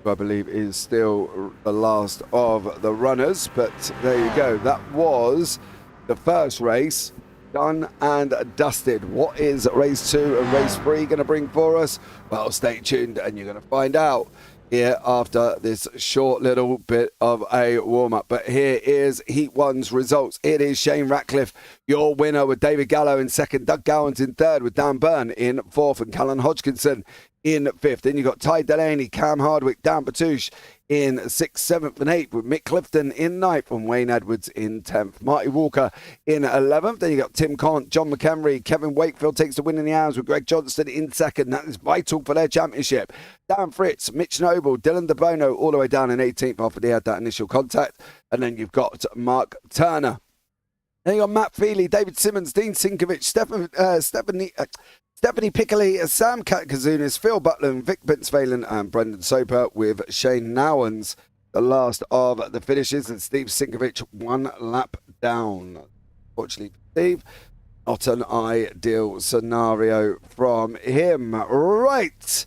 who I believe is still the last of the runners. But there you go. That was the first race done and dusted. What is race 2 and race 3 going to bring for us? Well, stay tuned and you're going to find out here after this short little bit of a warm-up. But here is Heat 1's results. It is Shane Ratcliffe, your winner, with David Gallo in second, Doug Gowans in third, with Dan Byrne in fourth, and Callum Hodgkinson in 5th. Then you've got Ty Delaney, Cam Hardwick, Dan Batouche in 6th, 7th and 8th, with Mick Clifton in 9th and Wayne Edwards in 10th. Marty Walker in 11th. Then you got Tim Cont, John McHenry, Kevin Wakefield takes the win in the hours with Greg Johnston in 2nd. That is vital for their championship. Dan Fritz, Mitch Noble, Dylan DeBono all the way down in 18th after they had that initial contact. And then you've got Mark Turner. Then you got Matt Feely, David Simmons, Dean Sinkovich, Stephanie Piccoli, Sam Katkazunis, Phil Butland, Vic Binsvalen and Brendan Soper with Shane Nowens, the last of the finishes, and Steve Sinkovich 1 lap down. Fortunately for Steve, not an ideal scenario from him. Right,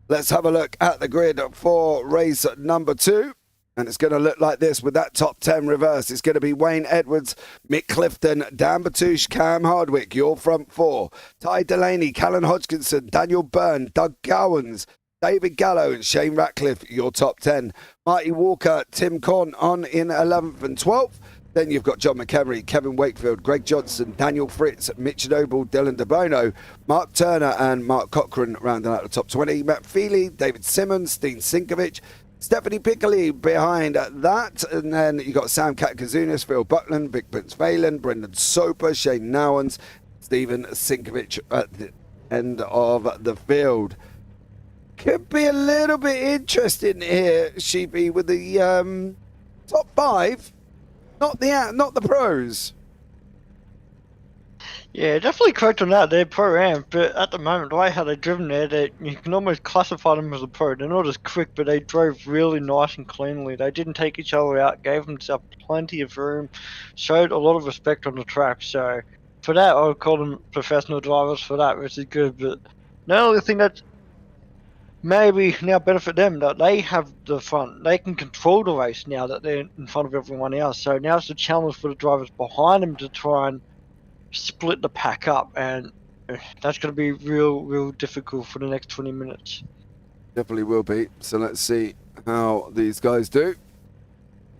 let's have a look at the grid for race number 2. And it's going to look like this with that top 10 reverse. It's going to be Wayne Edwards, Mick Clifton, Dan Batouche, Cam Hardwick, your front 4. Ty Delaney, Callan Hodgkinson, Daniel Byrne, Doug Gowans, David Gallo and Shane Ratcliffe, your top 10. Marty Walker, Tim Corn on in 11th and 12th. Then you've got John McHenry, Kevin Wakefield, Greg Johnson, Daniel Fritz, Mitch Noble, Dylan DeBono, Mark Turner and Mark Cochran rounding out the top 20. Matt Feely, David Simmons, Dean Sinkovich, Stephanie Piccoli behind that, and then you got Sam Katkazunis, Phil Butland, Vic Binsvalen, Brendan Soper, Shane Nowens, Stephen Sinkovich at the end of the field. Could be a little bit interesting here, Sheepy, with the top 5, not the pros. Yeah, definitely correct on that. They're pro-am, but at the moment, the way how they're driven there, you can almost classify them as a pro. They're not as quick, but they drove really nice and cleanly. They didn't take each other out, gave themselves plenty of room, showed a lot of respect on the track. So for that, I would call them professional drivers for that, which is good. But the only thing that maybe now benefit them, that they have the front. They can control the race now that they're in front of everyone else. So now it's the challenge for the drivers behind them to try and split the pack up, and that's going to be real difficult for the next 20 minutes. Definitely will be. So let's see how these guys do,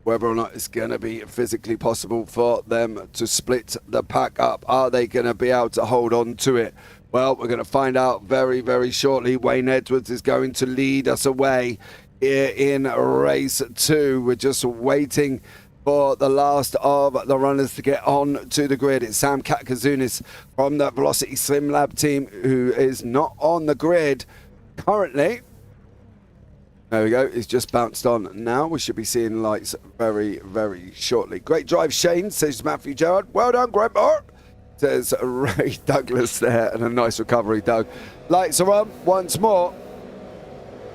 whether or not it's going to be physically possible for them to split the pack up. Are they going to be able to hold on to it? Well, we're going to find out very shortly. Wayne Edwards is going to lead us away here in race 2. We're just waiting for the last of the runners to get on to the grid. It's Sam Katkazunis from the Velocity Slim Lab team who is not on the grid currently. There we go. He's just bounced on now. We should be seeing lights very shortly. Great drive, Shane, says Matthew Gerard. Well done, Grandpa, says Ray Douglas there, and a nice recovery, Doug. Lights are on once more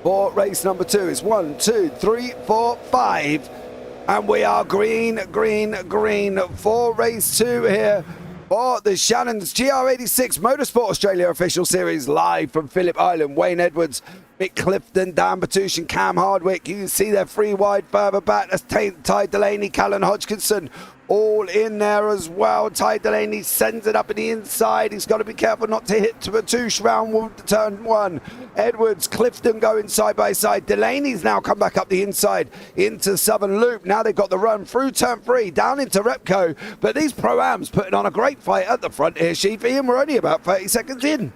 for race number 2. It's 1, 2, 3, 4, 5. And we are green for race 2 here for the Shannon's GR86 Motorsport Australia Official Series, live from Phillip Island. Wayne Edwards, Mick Clifton, Dan Batouche and Cam Hardwick. You can see they're 3 wide further back. That's Ty Delaney, Callan Hodgkinson, all in there as well. Ty Delaney sends it up in the inside. He's got to be careful not to hit to Batouche round turn 1. Edwards, Clifton going side by side. Delaney's now come back up the inside into Southern Loop. Now they've got the run through turn 3 down into Repco. But these Pro-Ams putting on a great fight at the front here, Sheepy, and we're only about 30 seconds in.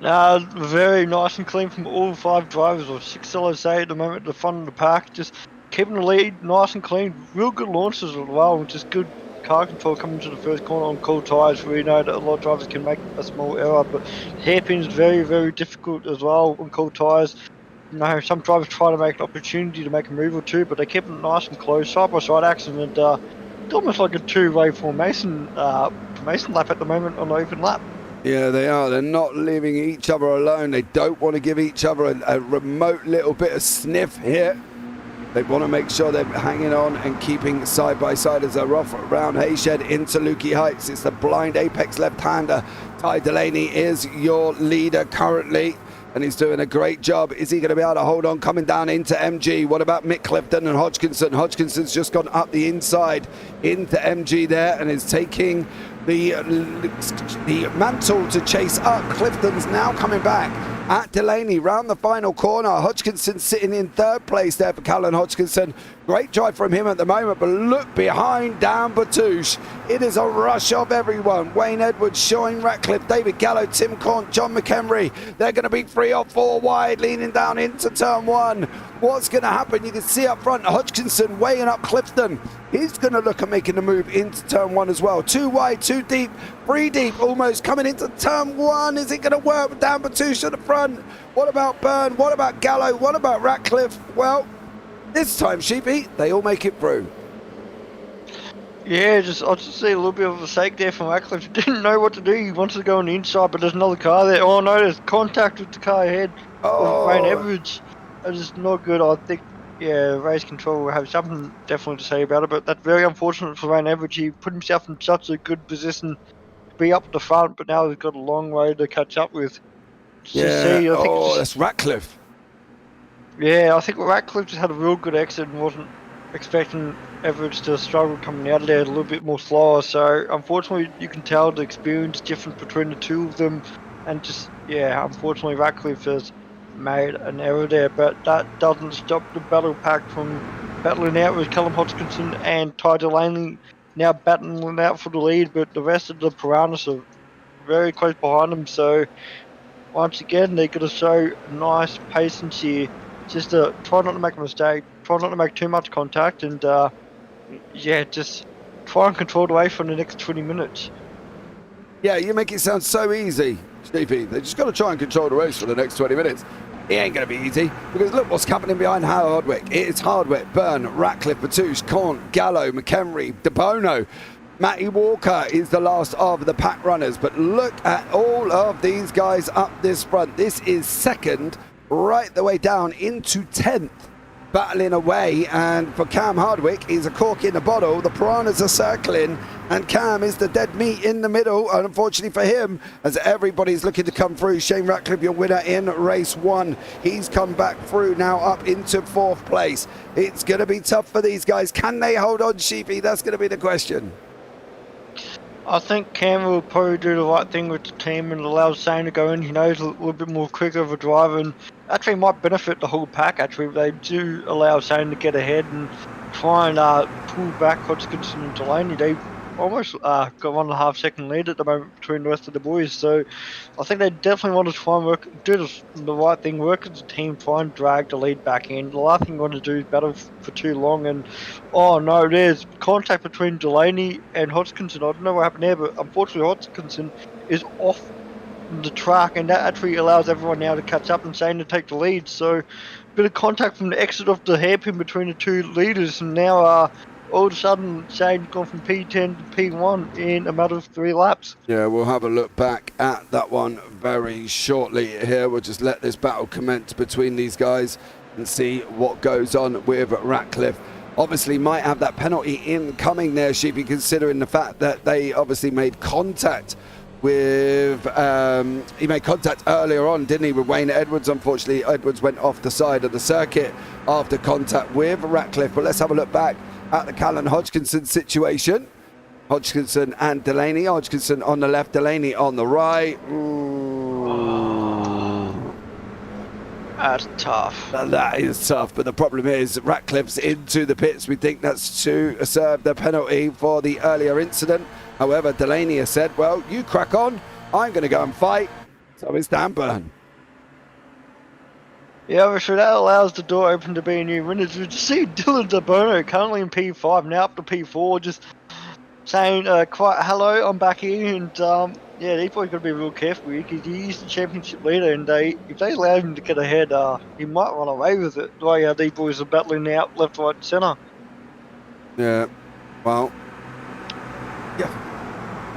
Very nice and clean from all 5 drivers, or 6 LSA at the moment at the front of the pack. Just keeping the lead nice and clean. Real good launches as well, which is good car control coming to the first corner on cold tyres. We know that a lot of drivers can make a small error, but hairpin's very difficult as well on cold tyres. You know, some drivers try to make an opportunity to make a move or two, but they keep it nice and close, side-by-side action, and it's almost like a 2-way formation lap at the moment on the open lap. Yeah, they are. They're not leaving each other alone. They don't want to give each other a remote little bit of sniff here. They want to make sure they're hanging on and keeping side by side as they're off around Hayshed into Lukey Heights. It's the blind apex left-hander. Ty Delaney is your leader currently, and he's doing a great job. Is he going to be able to hold on coming down into MG? What about Mick Clifton and Hodgkinson? Hodgkinson's just gone up the inside into MG there and is taking the mantle to chase up. Clifton's now coming back at Delaney round the final corner. Hodgkinson sitting in third place there for Callan Hodgkinson. Great drive from him at the moment, but look behind Dan Batouche. It is a rush of everyone. Wayne Edwards, Sean Ratcliffe, David Gallo, Tim Cont, John McHenry. They're going to be 3 or 4 wide, leaning down into turn 1. What's going to happen? You can see up front Hodgkinson weighing up Clifton. He's going to look at making the move into turn 1 as well. 2 wide, 2 deep, 3 deep, almost coming into turn 1. Is it going to work with Dan Batouche at the front? What about Byrne? What about Gallo? What about Ratcliffe? Well, this time, Sheepy, they all make it through. Yeah, I'll just see a little bit of a mistake there from Ratcliffe. He didn't know what to do. He wanted to go on the inside, but there's another car there. Oh no, there's contact with the car ahead of Wayne Edwards. That is not good. I think, yeah, race control will have something definitely to say about it, but that's very unfortunate for Wayne Edwards. He put himself in such a good position to be up at the front, but now he's got a long way to catch up with. That's Ratcliffe. Yeah, I think Ratcliffe just had a real good exit and wasn't expecting Edwards to struggle coming out of there a little bit more slower. So unfortunately, you can tell the experience difference between the two of them, and just unfortunately Ratcliffe has made an error there. But that doesn't stop the battle pack from battling out with Callum Hodgkinson and Ty Delaney now battling out for the lead. But the rest of the Piranhas are very close behind them. So once again, they're going to show nice patience here. Just try not to make a mistake, try not to make too much contact, and just try and control the race for the next 20 minutes. Yeah, you make it sound so easy, Stevie. They just got to try and control the race for the next 20 minutes. It ain't going to be easy, because look what's happening behind Hardwick. It's Hardwick, Byrne, Ratcliffe, Batouche, Cont, Gallo, McHenry, De Bono. Matty Walker is the last of the pack runners, but look at all of these guys up this front. This is second, right the way down into 10th, battling away, and for Cam Hardwick, he's a cork in the bottle. The Piranhas are circling, and Cam is the dead meat in the middle, and unfortunately for him, as everybody's looking to come through. Shane Ratcliffe, your winner in race 1. He's come back through now up into 4th place. It's going to be tough for these guys. Can they hold on, Sheepy? That's going to be the question. I think Cam will probably do the right thing with the team and allow Shane to go in. He knows a little bit more quicker of a driver, and actually might benefit the whole pack. Actually, they do allow Shane to get ahead and try and pull back Hodgkinson and Delaney. They almost got 1.5 second lead at the moment between the rest of the boys. So I think they definitely want to try and do the right thing, work as a team, try and drag the lead back in. The last thing you want to do is battle for too long. And oh no, there's contact between Delaney and Hodgkinson. I don't know what happened there, but unfortunately Hodgkinson is off the track, and that actually allows everyone now to catch up and Shane to take the lead. So a bit of contact from the exit of the hairpin between the two leaders, and now all of a sudden Shane's gone from P10 to P1 in a matter of 3 laps. Yeah, we'll have a look back at that one very shortly here. We'll just let this battle commence between these guys and see what goes on with Ratcliffe. Obviously might have that penalty incoming there, Sheepy, considering the fact that they obviously made contact with he made contact earlier on, didn't he, with Wayne Edwards. Unfortunately, Edwards went off the side of the circuit after contact with Ratcliffe. But let's have a look back at the Callan Hodgkinson situation. Hodgkinson and Delaney. Hodgkinson on the left, Delaney on the right. That's tough. That is tough, but the problem is Ratcliffe's into the pits. We think that's to serve the penalty for the earlier incident. However, Delaney has said, well, you crack on, I'm going to go and fight. So it's Dan Byrne. Yeah, obviously that allows the door open to be a new winner. We just see Dylan De Bono currently in P5, now up to P4, just saying, quite hello, I'm back here, and these boys got to be real careful because he's the championship leader, and if they allow him to get ahead, he might run away with it. The way these boys are battling out left, right, and centre. Yeah, well, yeah.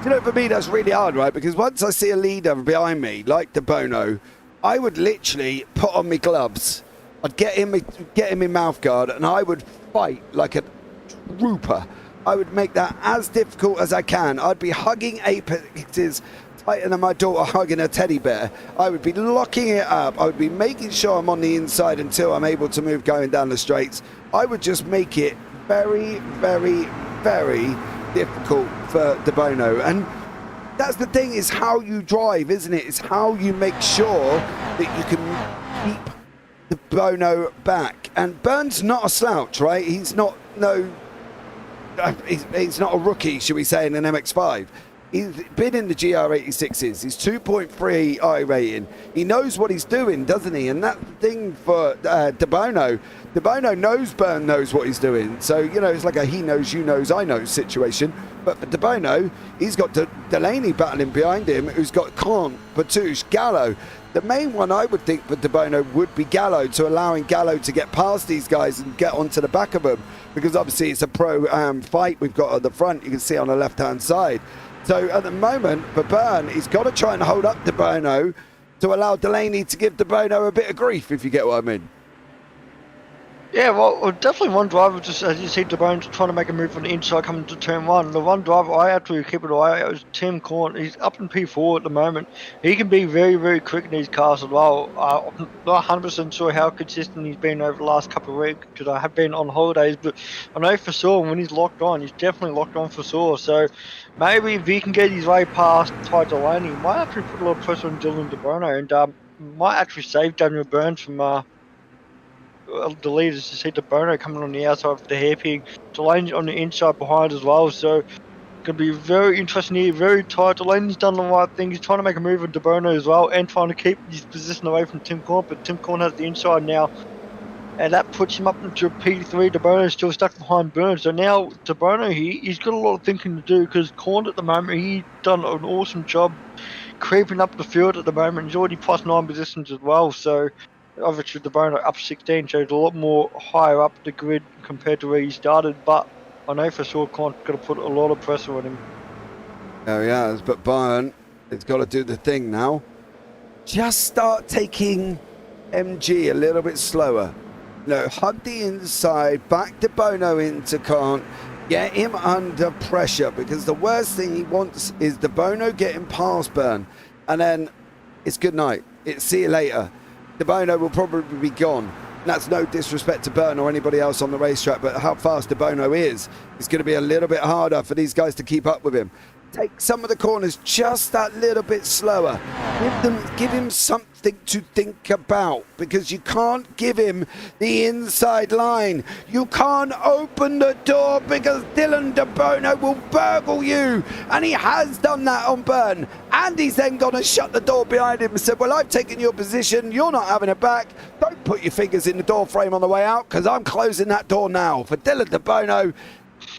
You know, for me, that's really hard, right? Because once I see a leader behind me, like De Bono, I would literally put on my gloves, I'd get in my mouth guard, and I would fight like a trooper. I would make that as difficult as I can. I'd be hugging apexes tighter than my daughter hugging a teddy bear. I would be locking it up. I would be making sure I'm on the inside until I'm able to move going down the straights. I would just make it very, very, very difficult for De Bono. And that's the thing, is how you drive, isn't it? It's how you make sure that you can keep the Bono back. And Byrne's not a slouch, right? He's not he's not a rookie, should we say, in an MX-5. He's been in the GR86s. He's 2.3 I rating. He knows what he's doing, doesn't he? And that's the thing for De Bono. De Bono knows Byrne knows what he's doing. So, you know, it's like a he knows, you knows, I know situation. But for De Bono, he's got Delaney battling behind him, who's got Kant, Batouche, Gallo. The main one I would think for De Bono would be Gallo, to allowing Gallo to get past these guys and get onto the back of them. Because obviously it's a pro fight we've got at the front, you can see on the left-hand side. So at the moment, for Byrne, he's got to try and hold up De Bono to allow Delaney to give De Bono a bit of grief, if you get what I mean. Yeah, well, definitely one driver, just as you see, De Bono's trying to make a move on the inside coming to turn one. The one driver I actually keep an eye out is Tim Corn. He's up in P4 at the moment. He can be very, very quick in these cars as well. I'm not 100% sure how consistent he's been over the last couple of weeks, because I have been on holidays, but I know for sure when he's locked on, he's definitely locked on for sure. So maybe if he can get his way past Ty Delaney, he might actually put a lot of pressure on Dylan De Bono, and might actually save Daniel Burns from the leaders. To see De Bono coming on the outside of the hairpin, Delaney on the inside behind as well. So going to be very interesting here, very tight. Delaney's done the right thing. He's trying to make a move on De Bono as well, and trying to keep his position away from Tim Corn, but Tim Corn has the inside now, and that puts him up into P3. De Bono's still stuck behind Burns. So now De Bono, he's got a lot of thinking to do, because Corn at the moment, he's done an awesome job creeping up the field at the moment. He's already plus 9 positions as well. So obviously De Bono up 16, so he's a lot more higher up the grid compared to where he started. But I know for sure Corn's got to put a lot of pressure on him. Oh, he has, but Byrne has got to do the thing now. Just start taking MG a little bit slower. No, hug the inside, back De Bono into Kant, get him under pressure, because the worst thing he wants is De Bono getting past Byrne, and then it's good night. It's see you later. De Bono will probably be gone. And that's no disrespect to Byrne or anybody else on the racetrack, but how fast De Bono is, it's going to be a little bit harder for these guys to keep up with him. Take some of the corners just that little bit slower. Give him something to think about, because you can't give him the inside line. You can't open the door, because Dylan De Bono will burgle you, and he has done that on Byrne. And he's then gone and shut the door behind him and said, well, I've taken your position, you're not having it back. Don't put your fingers in the door frame on the way out, because I'm closing that door now. For Dylan De Bono,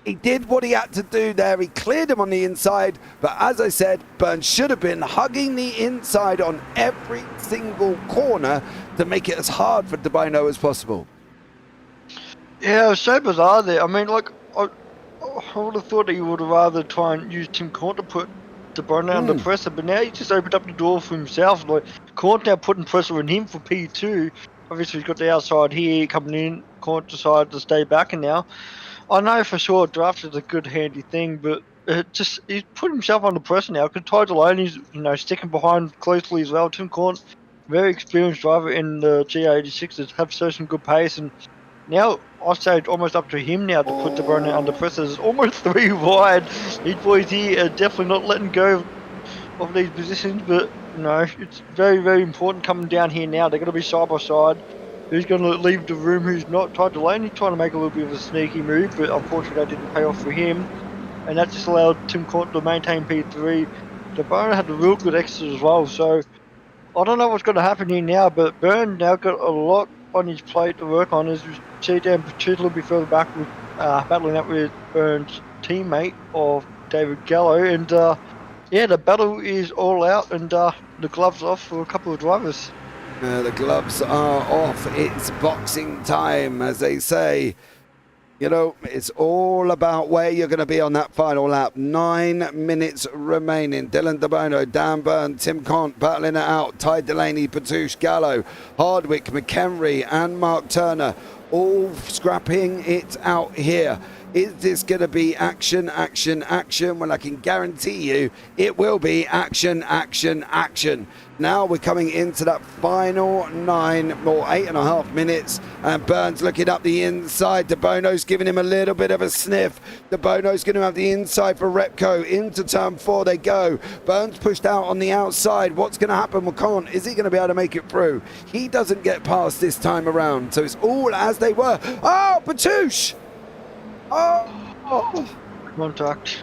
he did what he had to do there. He cleared him on the inside, but as I said, Byrne should have been hugging the inside on every single corner to make it as hard for De Bono as possible. Yeah, it was so bizarre there. I mean, like, I would have thought that he would have rather try and use Tim Corn to put De Bono under pressure, but now he just opened up the door for himself. Like, Corn now putting pressure on him for P2. Obviously, he's got the outside here coming in. Corn decided to stay back, and now I know for sure draft is a good handy thing, but he's put himself under pressure now, because Ty Delaney's, sticking behind closely as well. Tim Corn, very experienced driver in the GR86s, have some good pace, and now I'd say it's almost up to him now to put De Bono under pressure. It's almost 3 wide. These boys here are definitely not letting go of these positions, but it's very, very important coming down here now. They're going to be side by side. Who's going to leave the room, who's not? Ty Delaney trying to make a little bit of a sneaky move, but unfortunately that didn't pay off for him. And that just allowed Tim Corn to maintain P3. De Bono had a real good exit as well, so I don't know what's going to happen here now, but Byrne now got a lot on his plate to work on, as we see down a little bit further back with battling up with Byrne's teammate of David Gallo. And the battle is all out, and the gloves off for a couple of drivers. The gloves are off. It's boxing time, as they say. It's all about where you're going to be on that final lap. 9 minutes remaining. Dylan De Bono, Dan Byrne, Tim Cont battling it out. Ty Delaney, Patouche, Gallo, Hardwick, McHenry and Mark Turner all scrapping it out here. Is this going to be action, action, action? Well, I can guarantee you it will be action, action, action. Now we're coming into that final 8.5 minutes, and Burns looking up the inside. De Bono's giving him a little bit of a sniff. De Bono's going to have the inside for Repco. Into turn 4 they go. Burns pushed out on the outside. What's going to happen with Con? Is he going to be able to make it through? He doesn't get past this time around, so it's all as they were. Oh, Batouche! Oh! Contact.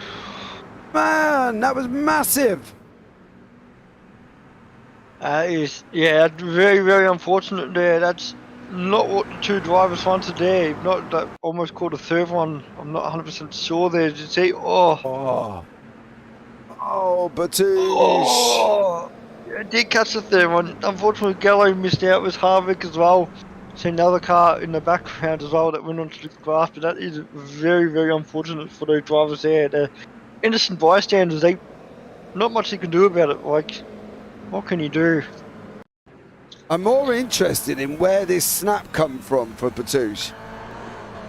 Man, that was massive. Yeah, very, very unfortunate there. That's not what the two drivers wanted there. If not, that almost caught a third one. I'm not 100% sure there. Did you see? Oh, Batouche. Oh, yeah, did catch the third one. Unfortunately, Gallo missed out with Harvick as well. See another car in the background as well that went onto the grass, but that is very, very unfortunate for those drivers there. They're innocent bystanders. Not much they can do about it. Like, what can you do? I'm more interested in where this snap come from for Batouche.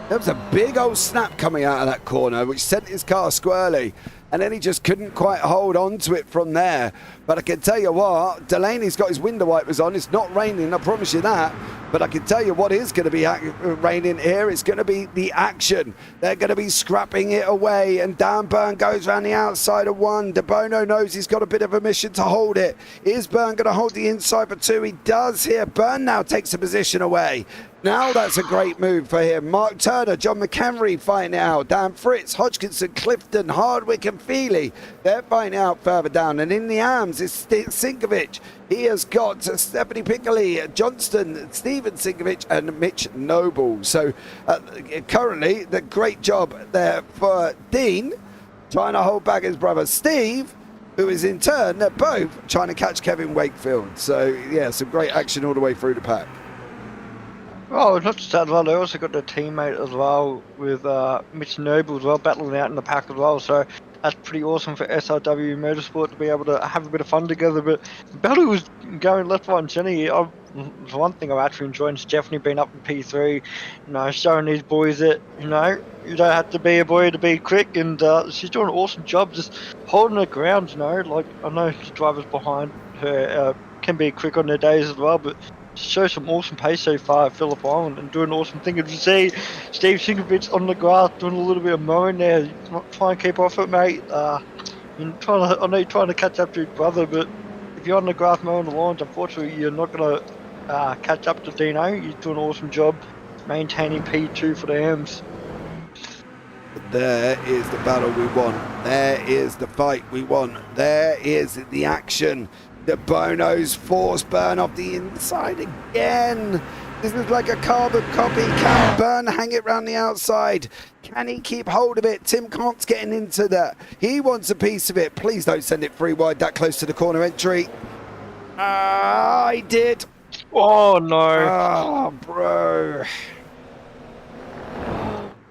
There was a big old snap coming out of that corner which sent his car squarely, and then he just couldn't quite hold on to it from there. But I can tell you what, Delaney's got his window wipers on. It's not raining, I promise you that. But I can tell you what is going to be raining here. It's going to be the action. They're going to be scrapping it away. And Dan Byrne goes around the outside of 1. De Bono knows he's got a bit of a mission to hold it. Is Byrne going to hold the inside for 2? He does here. Byrne now takes a position away. Now that's a great move for him. Mark Turner, John McHenry fighting it out. Dan Fritz, Hodgkinson, Clifton, Hardwick and Feely. They're fighting out further down. And in the arms is Sinkovic. He has got Stephanie Piccoli, Johnston, Steven Sinkovic and Mitch Noble. So currently the great job there for Dean, trying to hold back his brother Steve, who is in turn, they're both trying to catch Kevin Wakefield. So yeah, some great action all the way through the pack. Oh, not just that as well, they also got their teammate as well with Mitch Noble as well, battling out in the pack as well, so that's pretty awesome for SRW Motorsport to be able to have a bit of fun together. But the battle was going left, right and centre. One thing I'm actually enjoying is Stephanie being up in P3, showing these boys that, you don't have to be a boy to be quick, and she's doing an awesome job just holding her ground, like I know the drivers behind her can be quick on their days as well, but show some awesome pace so far at Phillip Island and doing an awesome thing. If you see Steve Sinkovic on the grass doing a little bit of mowing there, not trying to keep off it, mate. I know you're trying to catch up to your brother, but if you're on the grass mowing the lawns, unfortunately you're not going to catch up to Dino. He's doing an awesome job maintaining P2 for the Hams. There is the battle we want. There is the fight we want. There is the action. De Bono's force Byrne off the inside again. This is like a carbon copy. Can Byrne hang it round the outside? Can he keep hold of it? Tim Cont's getting into that. He wants a piece of it. Please don't send it free wide that close to the corner entry. He did. Oh no. Oh, bro.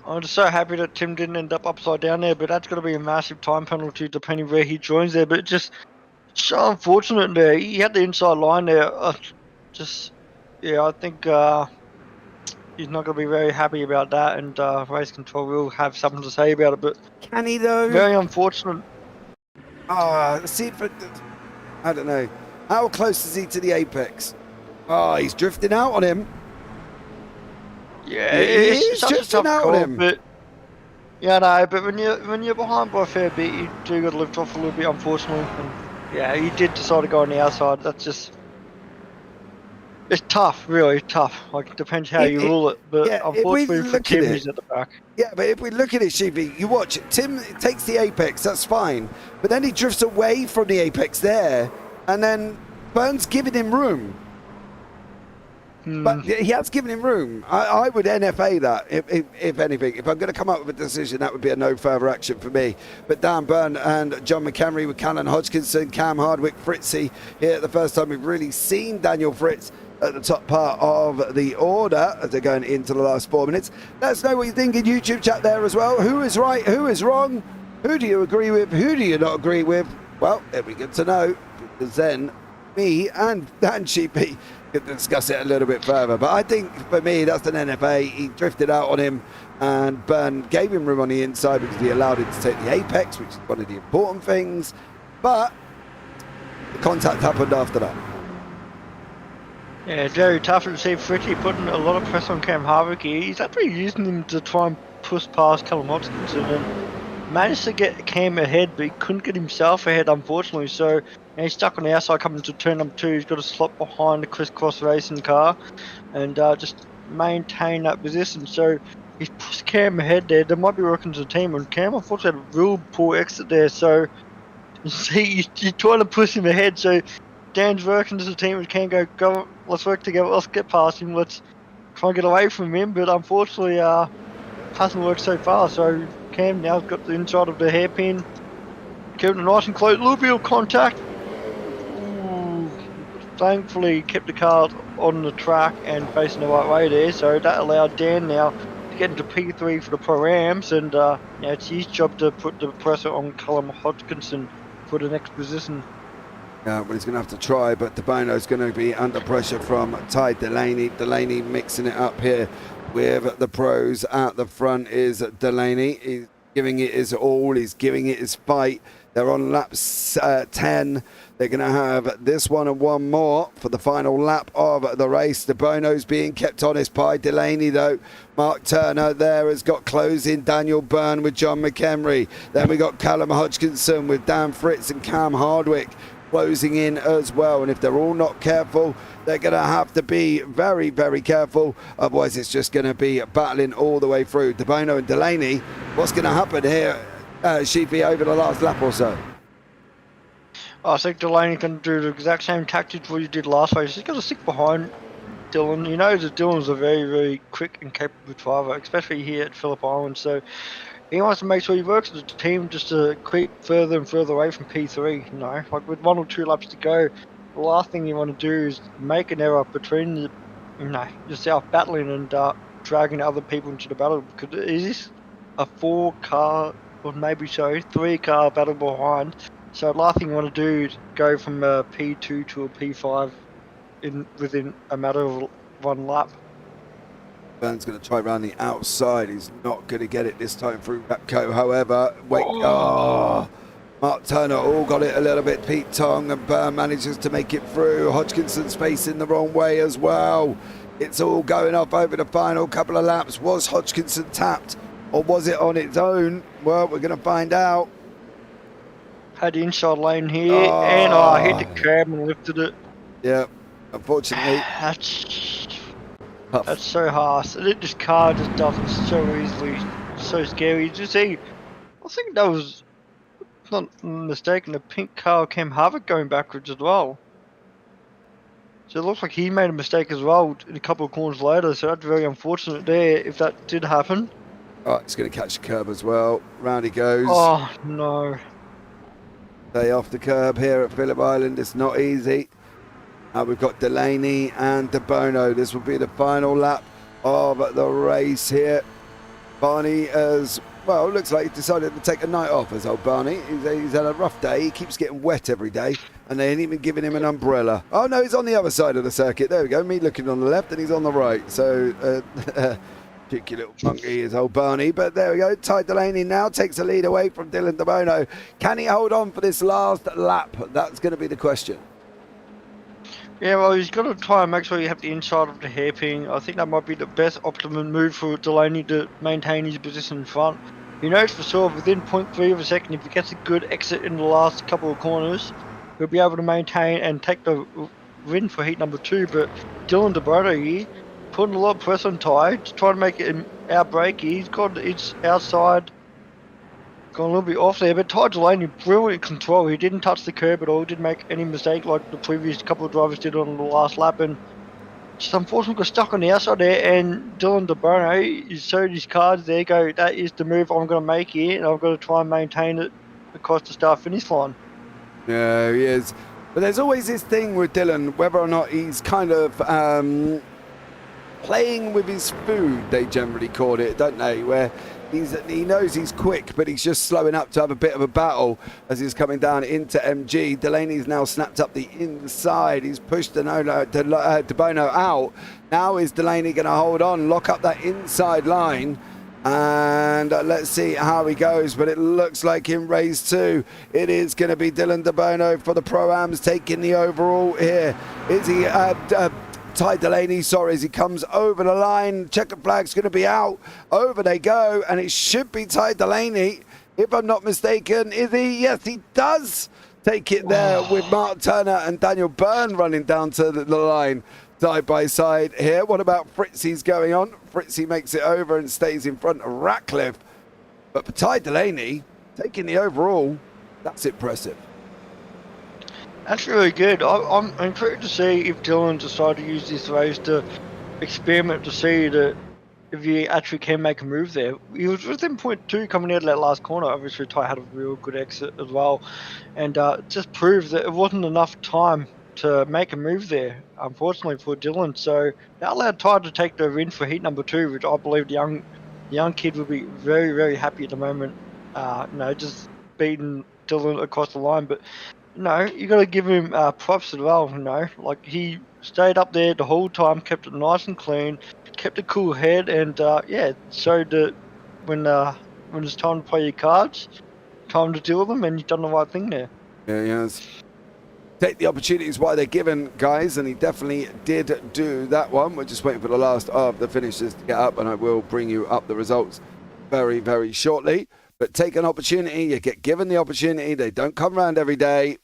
I'm just so happy that Tim didn't end up upside down there, but that's going to be a massive time penalty depending where he joins there. But just so unfortunate there. He had the inside line there. I think he's not going to be very happy about that, and race control will have something to say about it. But can he though? Very unfortunate. I don't know. How close is he to the apex? He's drifting out on him. Yeah, it's drifting out on him. But but when you're behind by a fair bit, you do got to lift off a little bit, unfortunately. And yeah, he did decide to go on the outside. That's just, it's tough, really tough. Like, it depends how you rule it. But unfortunately for Tim, he's at the back. Yeah, but if we look at it, Sheepy, you watch it. Tim takes the apex, that's fine. But then he drifts away from the apex there, and then Byrne's giving him room. But he has given him room. I would NFA that, if anything. If I'm going to come up with a decision, that would be a no further action for me. But Dan Byrne and John McHenry with Callan Hodgkinson, Cam Hardwick, Fritzy here the first time we've really seen Daniel Fritz at the top part of the order as they're going into the last 4 minutes. Let us know what you think in YouTube chat there as well. Who is right? Who is wrong? Who do you agree with? Who do you not agree with? Well, it'd be good to know, because then me and Dan Sheepy could discuss it a little bit further. But I think for me, that's an NFA. He drifted out on him, and Byrne gave him room on the inside because he allowed him to take the apex, which is one of the important things. But The contact happened after that. Yeah, it's very tough to see Fritchie putting a lot of pressure on Cam Harvick here. He's actually using him to try and push past Callum Hodgkinson and managed to get Cam ahead, but he couldn't get himself ahead, unfortunately. So he's stuck on the outside coming to turn number 2. He's got to slot behind the crisscross racing car and just maintain that position. So he's pushed Cam ahead there. They might be working as a team, and Cam unfortunately had a real poor exit there. So you see, you're trying to push him ahead. So Dan's working as a team and Cam go, let's work together, let's get past him, let's try and get away from him. But unfortunately, hasn't worked so far. So Cam now's got the inside of the hairpin, keeping it nice and close, a little bit of contact. Ooh, thankfully kept the car on the track and facing the right way there, so that allowed Dan now to get into P3 for the Pro-Ams, and it's his job to put the pressure on Callum Hodgkinson for the next position. Yeah, well, he's going to have to try, but De Bono's going to be under pressure from Ty Delaney. Delaney mixing it up here with the pros. At the front is Delaney. He's giving it his all. He's giving it his fight. They're on lap 10. They're going to have this one and one more for the final lap of the race. De Bono's being kept honest by Delaney, though. Mark Turner there has got closing. Daniel Byrne with John McHenry. Then we got Callum Hodgkinson with Dan Fritz and Cam Hardwick closing in as well. And if they're all not careful, they're going to have to be very, very careful. Otherwise, it's just going to be battling all the way through. De Bono and Delaney, what's going to happen here, Sheepy, over the last lap or so? I think Delaney can do the exact same tactics what he did last race. He's got to stick behind Dylan. He knows that Dylan's a very, very quick and capable driver, especially here at Phillip Island. So he wants to make sure he works with the team just to creep further and further away from P3. You know, like with 1 or 2 laps to go, the last thing you want to do is make an error between yourself battling and dragging other people into the battle. Because is this a 4-car or maybe 3-car battle behind? So the last thing you want to do is go from a P2 to a P5 within a matter of 1 lap. Byrne's going to try around the outside. He's not going to get it this time through Rapco. However, Mark Turner all got it a little bit. Pete Tong and Byrne manages to make it through. Hodgkinson's facing the wrong way as well. It's all going off over the final couple of laps. Was Hodgkinson tapped or was it on its own? Well, we're going to find out. Had the inside lane here and hit the curb and lifted it. Yeah, unfortunately. That's so harsh. This car just does it so easily, so scary. You see, I think that was not mistaken. The pink car Cam Harvick going backwards as well. So it looks like he made a mistake as well in a couple of corners later. So that's very unfortunate there if that did happen. Oh, he's going to catch the curb as well. Round he goes. Oh no. Stay off the curb here at Phillip Island. It's not easy. We've got Delaney and De Bono. This will be the final lap of the race here. Barney has, well, looks like he decided to take a night off, as old Barney. He's had a rough day. He keeps getting wet every day, and they ain't even giving him an umbrella. Oh, no, he's on the other side of the circuit. There we go. Me looking on the left, and he's on the right. So, cheeky little monkey is old Barney. But there we go. Ty Delaney now takes the lead away from Dylan De Bono. Can he hold on for this last lap? That's going to be the question. Yeah, well, he's got to try and make sure you have the inside of the hairpin. I think that might be the best optimum move for Delaney to maintain his position in front. He knows for sure within 0.3 of a second, if he gets a good exit in the last couple of corners, he'll be able to maintain and take the win for heat number 2. But Dylan De Bono here, putting a lot of pressure on Ty, to try to make it outbreak. He's got its outside, gone a little bit off there, but Ty Delaney, brilliant control. He didn't touch the curb at all, didn't make any mistake like the previous couple of drivers did on the last lap, and just unfortunately got stuck on the outside there. And Dylan De Bono, he showed his cards there, go, that is the move I'm going to make here, and I've got to try and maintain it across the start-finish line. Yeah, he is. But there's always this thing with Dylan, whether or not he's kind of playing with his food, they generally call it, don't they, where he knows he's quick, but he's just slowing up to have a bit of a battle as he's coming down into MG. Delaney's now snapped up the inside. He's pushed De Bono out. Now is Delaney going to hold on, lock up that inside line, And let's see how he goes. But it looks like in race 2, it is going to be Dylan De Bono for the Pro-Ams taking the overall here. Is he... Ty Delaney, sorry, as he comes over the line. Checkered flag's going to be out. Over they go, and it should be Ty Delaney, if I'm not mistaken. Is he? Yes, he does take it there with Mark Turner and Daniel Byrne running down to the line side by side here. What about Fritzy's going on? Fritzy makes it over and stays in front of Ratcliffe. But for Ty Delaney, taking the overall, that's impressive. That's really good. I'm intrigued to see if Dylan decided to use this race to experiment to see that if he actually can make a move there. He was within 0.2 coming out of that last corner. Obviously, Ty had a real good exit as well, and just proved that it wasn't enough time to make a move there, unfortunately for Dylan. So that allowed Ty to take the win for heat number 2, which I believe the young kid will be very, very happy at the moment. Just beating Dylan across the line, but. No, you got to give him props as well. Like he stayed up there the whole time, kept it nice and clean, kept a cool head, and showed that when it's time to play your cards, time to deal with them, and you've done the right thing there. Yeah, he has. Take the opportunities while they're given, guys, and he definitely did do that one. We're just waiting for the last of the finishers to get up, and I will bring you up the results very, very shortly. But take an opportunity, you get given the opportunity, they don't come around every day.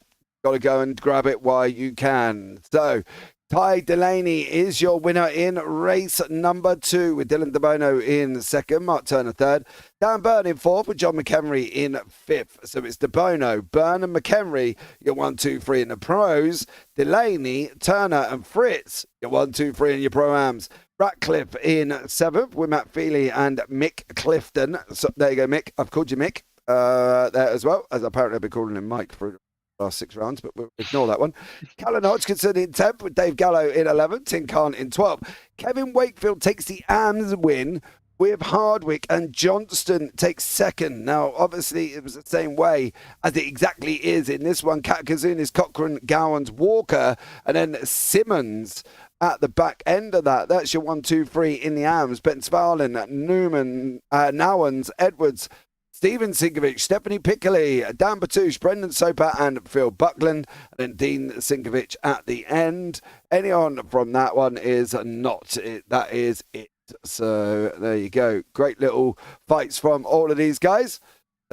Got to go and grab it while you can. So, Ty Delaney is your winner in race number 2 with Dylan De Bono in second, Mark Turner third, Dan Byrne in fourth with John McHenry in fifth. So it's De Bono, Byrne and McHenry, your 1, 2, 3 in the pros. Delaney, Turner and Fritz, your 1, 2, 3 in your pro-ams. Ratcliffe in seventh with Matt Feely and Mick Clifton. So there you go, Mick. I've called you Mick there as well, as apparently I've been calling him Mike for last 6 rounds, but we'll ignore that one. Callan Hodgkinson in 10th with Dave Gallo in 11th, Tin Khan in 12th. Kevin Wakefield takes the AMS win with Hardwick, and Johnston takes second. Now, obviously, it was the same way as it exactly is in this one. Kazunis, Cochran, Gowans, Walker, and then Simmons at the back end of that. That's your 1, 2, 3 in the AMS. Ben Svalin, Newman, Nowans, Edwards, Stephen Sinkovich, Stephanie Piccoli, Dan Batouche, Brendan Soper, and Phil Buckland, and then Dean Sinkovich at the end. Anyone from that one is not it. That is it. So there you go. Great little fights from all of these guys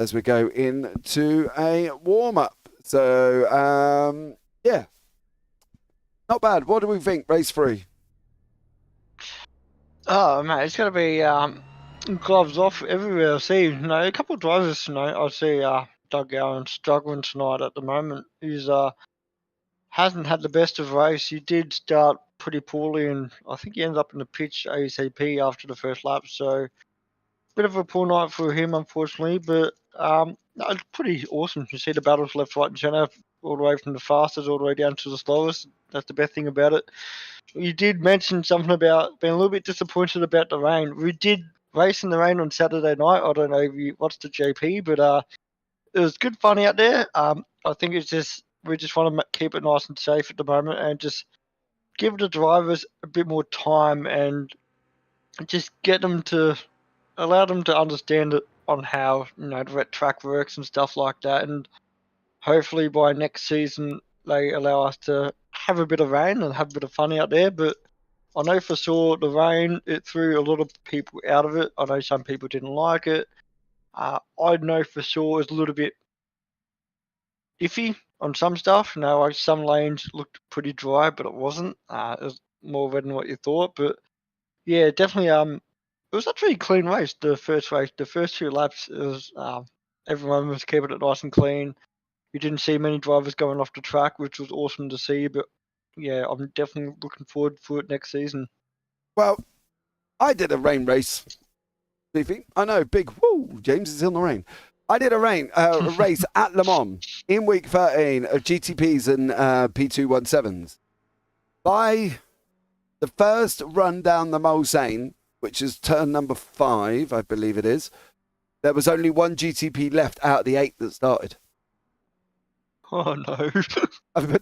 as we go into a warm-up. So, yeah. Not bad. What do we think, race 3? Oh, man, it's going to be... gloves off everywhere I see. A couple of drivers, I see Doug Allen struggling tonight at the moment. He's hasn't had the best of race. He did start pretty poorly, and I think he ends up in the pitch ACP after the first lap. So, bit of a poor night for him, unfortunately. But it's pretty awesome to see the battles left, right, and centre, all the way from the fastest all the way down to the slowest. That's the best thing about it. You did mention something about being a little bit disappointed about the rain. We did race in the rain on Saturday night. I don't know if you watched the GP, but it was good fun out there. I think it's just we just want to keep it nice and safe at the moment, and just give the drivers a bit more time and just allow them to understand it on how the wet track works and stuff like that. And hopefully by next season they allow us to have a bit of rain and have a bit of fun out there. But I know for sure the rain, it threw a lot of people out of it. I know some people didn't like it. I know for sure it's a little bit iffy on some stuff. Like some lanes looked pretty dry, but it wasn't. It was more wet than what you thought. But yeah, definitely. It was actually a clean race. The first 2 laps, it was everyone was keeping it nice and clean. You didn't see many drivers going off the track, which was awesome to see. But yeah, I'm definitely looking forward for it next season. Well, I did a rain race. Beefy. I know, big woo, James is in the rain. I did a race at Le Mans in week 13 of GTPs and P217s. By the first run down the Mulsanne, which is turn number 5, I believe it is, there was only one GTP left out of the 8 that started. Oh, no.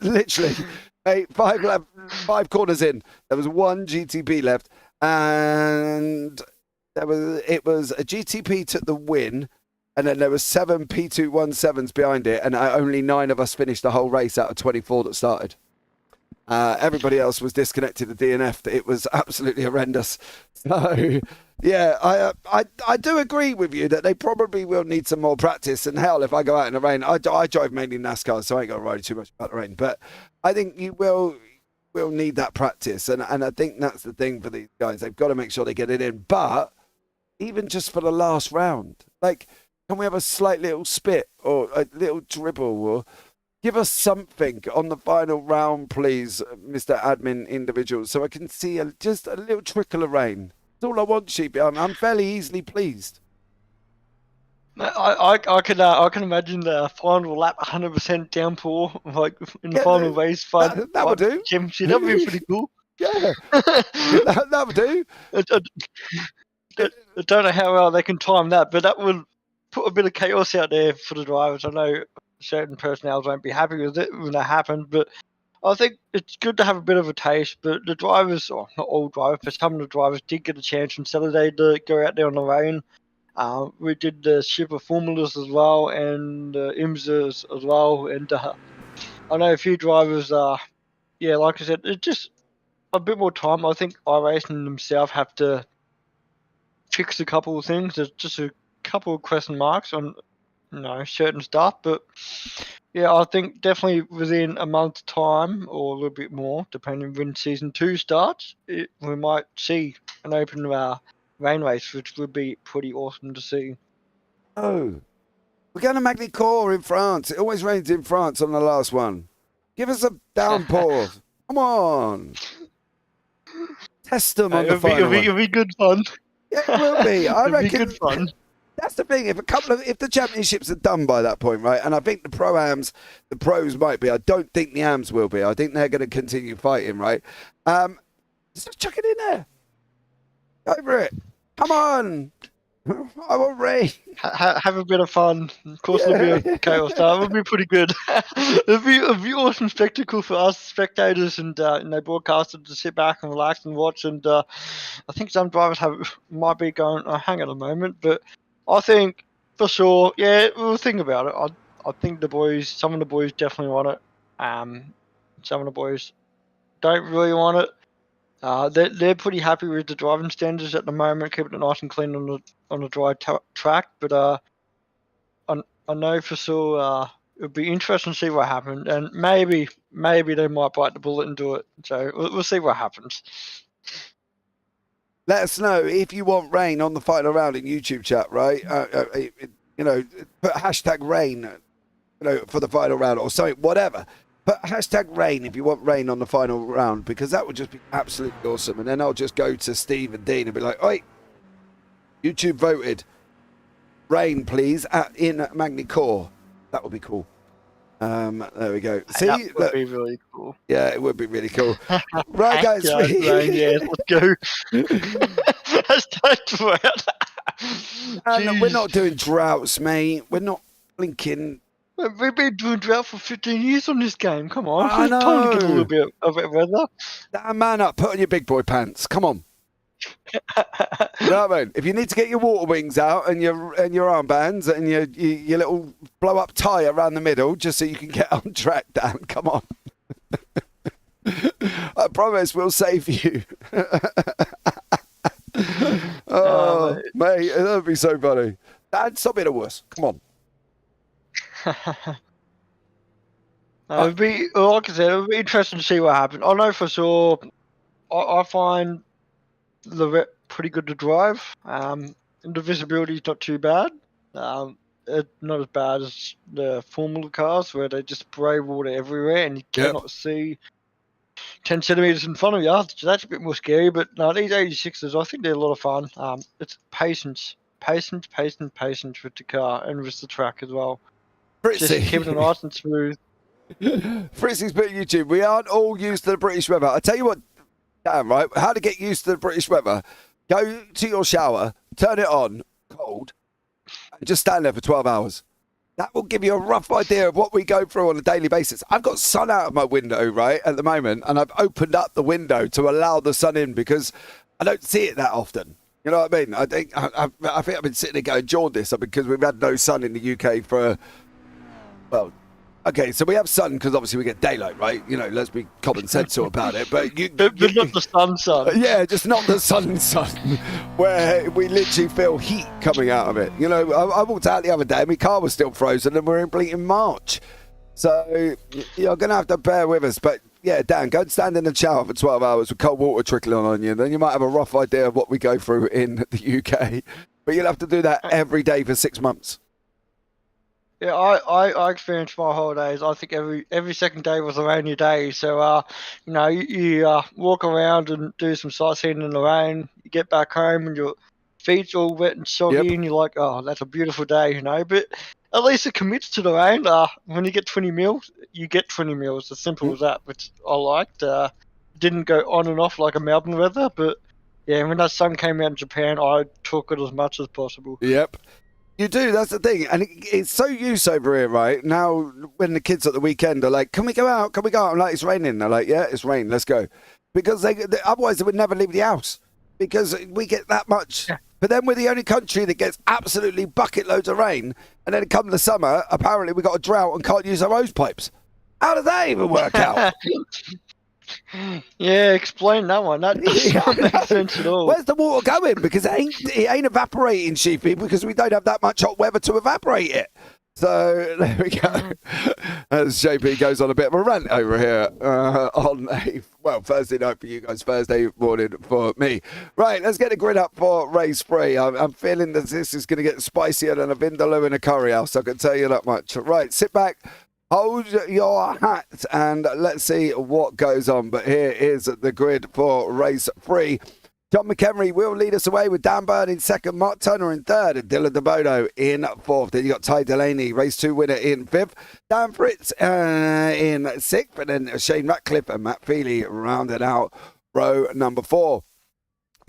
Literally, 5 corners in, there was one GTP left, and it was a GTP took the win, and then there was 7 P217s behind it, and only 9 of us finished the whole race out of 24 that started. Everybody else was disconnected, the DNF. It was absolutely horrendous. So, yeah, I do agree with you that they probably will need some more practice. And hell, if I go out in the rain, I drive mainly NASCAR, so I ain't got to worry too much about the rain. But I think you will need that practice. And I think that's the thing for these guys. They've got to make sure they get it in. But even just for the last round, like, can we have a slight little spit or a little dribble or give us something on the final round, please, Mr. Admin individual, so I can see just a little trickle of rain. That's all I want, Sheepy. I'm fairly easily pleased. I can imagine the final lap 100% downpour, like in the final race. That would do. Championship. That would be pretty cool. Yeah, that would do. I don't know how well they can time that, but that would put a bit of chaos out there for the drivers. I know certain personnel won't be happy with it when that happens, but I think it's good to have a bit of a taste. But the drivers, or not all drivers, but some of the drivers did get a chance on Saturday to go out there on the rain. We did the Shipper Formulas as well, and IMSAs as well, and I know a few drivers, like I said, it's just a bit more time. I think iRacing themselves have to fix a couple of things. There's just a couple of question marks on certain stuff, but yeah, I think definitely within a month's time or a little bit more, depending when season 2 starts, we might see an open rain race, which would be pretty awesome to see. Oh, we're going to Magny-Cours in France. It always rains in France on the last one. Give us a downpour. Come on, test them on the final. It'll be good fun. Yeah, it will be. I reckon. Be good fun. That's the thing. If the championships are done by that point, right? And I think the pros might be. I don't think the AMs will be. I think they're going to continue fighting, right? Just chuck it in there. Over it. Come on. I want rain. Have a bit of fun. Of course, there'll be a chaos. That would be pretty good. It'll be awesome spectacle for us spectators and broadcasters to sit back and relax and watch. And I think some drivers might be going, hang on a moment, but I think for sure, we'll think about it. I think some of the boys definitely want it. Some of the boys don't really want it. They're pretty happy with the driving standards at the moment, keeping it nice and clean on the dry track. But I know for sure it'll be interesting to see what happens, and maybe they might bite the bullet and do it. So we'll see what happens. Let us know if you want rain on the final round in YouTube chat, right? Put hashtag rain, for the final round or something, whatever. Put hashtag rain if you want rain on the final round, because that would just be absolutely awesome. And then I'll just go to Steve and Dean and be like, oi, YouTube voted rain, please, in Magny-Cours. That would be cool. There we go. See, that would be really cool. Yeah, it would be really cool. Right, guys. Let's go. And we're not doing droughts, mate. We're not blinking. We've been doing drought for 15 years on this game. Come on. I know. Time to get a little bit of weather. Man up. Put on your big boy pants. Come on. You know what I mean? If you need to get your water wings out and your armbands and your little blow up tie around the middle, just so you can get on track, Dan, come on. I promise we'll save you. Mate, that'd be so funny. Dan, stop being a wuss. Come on. It'd be, like I said, it'll be interesting to see what happens. I know for sure. I find the pretty good to drive. And the visibility is not too bad. It's not as bad as the Formula cars where they just spray water everywhere and you cannot see 10 centimeters in front of you. So that's a bit more scary. But no, these 86s, I think they're a lot of fun. It's patience with the car and with the track as well. Just keeping it nice and smooth. Fritzy's put YouTube. We aren't all used to the British weather. I tell you what, damn right, how to get used to the British weather. Go to your shower, turn it on, cold, and just stand there for 12 hours. That will give you a rough idea of what we go through on a daily basis. I've got sun out of my window, right, at the moment, and I've opened up the window to allow the sun in because I don't see it that often. You know what I mean? I think I've been sitting there going jaundice because we've had no sun in the UK for, well, okay, so we have sun because obviously we get daylight, right? You know, let's be common sensical about it. But but not the sun. Yeah, just not the sun, where we literally feel heat coming out of it. You know, I walked out the other day and my car was still frozen and we're in bleeding March. So you're going to have to bear with us. But yeah, Dan, go and stand in the shower for 12 hours with cold water trickling on you. Then you might have a rough idea of what we go through in the UK. But you'll have to do that every day for 6 months. Yeah, I experienced my holidays. I think every second day was a rainy day. So, you know, you walk around and do some sightseeing in the rain. You get back home and your feet's all wet and soggy, and you're like, oh, that's a beautiful day, you know. But at least it commits to the rain. When you get 20 mils, you get 20 mils. As simple as that, which I liked. Didn't go on and off like a Melbourne weather, but yeah, when that sun came out in Japan, I took it as much as possible. Yep. You do, that's the thing. And it's so used over here, right? Now, when the kids at the weekend are like, can we go out? Can we go out? I'm like, it's raining. They're like, yeah, it's rain. Let's go. Because otherwise they would never leave the house. Because we get that much. Yeah. But then we're the only country that gets absolutely bucket loads of rain. And then come the summer, apparently we got a drought and can't use our hose pipes. How does that even work out? Yeah, explain that one. That doesn't make sense at all. Where's the water going? Because it ain't evaporating, Sheepy, because we don't have that much hot weather to evaporate it. So there we go. As JP goes on a bit of a rant over here on Thursday night for you guys, Thursday morning for me. Right, let's get the grid up for race 3. I'm feeling that this is going to get spicier than a vindaloo in a curry house, I can tell you that much. Right, sit back. Hold your hat and let's see what goes on. But here is the grid for race 3. John McHenry will lead us away with Dan Byrne in second, Mark Turner in third, and Dylan DeBono in fourth. Then you got Ty Delaney, race 2 winner, in fifth. Dan Fritz in sixth, and then Shane Ratcliffe and Matt Feely rounded out row number 4.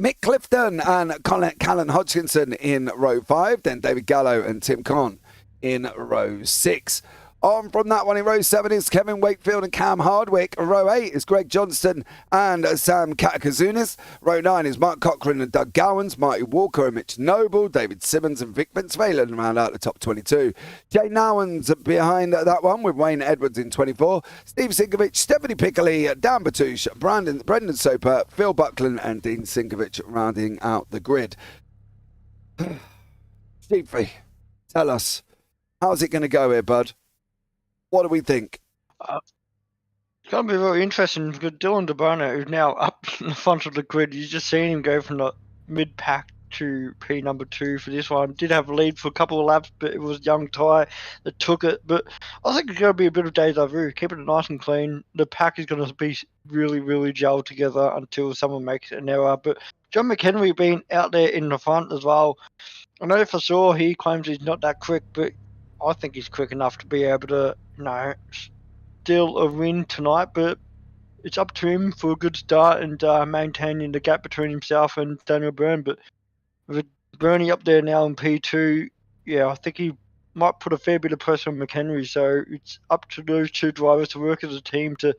Mick Clifton and Callan Hodgkinson in row 5. Then David Gallo and Tim Conn in row 6. On from that one in row 7 is Kevin Wakefield and Cam Hardwick. Row 8 is Greg Johnston and Sam Katakazunis. Row 9 is Mark Cochran and Doug Gowans, Marty Walker and Mitch Noble, David Simmons and Vic Vince Phelan round out the top 22. Jay Nowens behind that one with Wayne Edwards in 24. Steve Sinkovich, Stephanie Piccoli, Dan Batouche, Brendan Soper, Phil Buckland and Dean Sinkovich rounding out the grid. Stevie, tell us, how's it going to go here, bud? What do we think? It's going to be very interesting because Dylan DeBono, who's now up in the front of the grid, you've just seen him go from the mid-pack to P number 2 for this one. Did have a lead for a couple of laps, but it was young Ty that took it. But I think it's going to be a bit of deja vu. Keeping it nice and clean. The pack is going to be really, really gelled together until someone makes an error. But John McHenry being out there in the front as well. I know for sure he claims he's not that quick, but I think he's quick enough to be able to, steal a win tonight, but it's up to him for a good start and maintaining the gap between himself and Daniel Byrne. But with Bernie up there now in P2, I think he might put a fair bit of pressure on McHenry, so it's up to those two drivers to work as a team to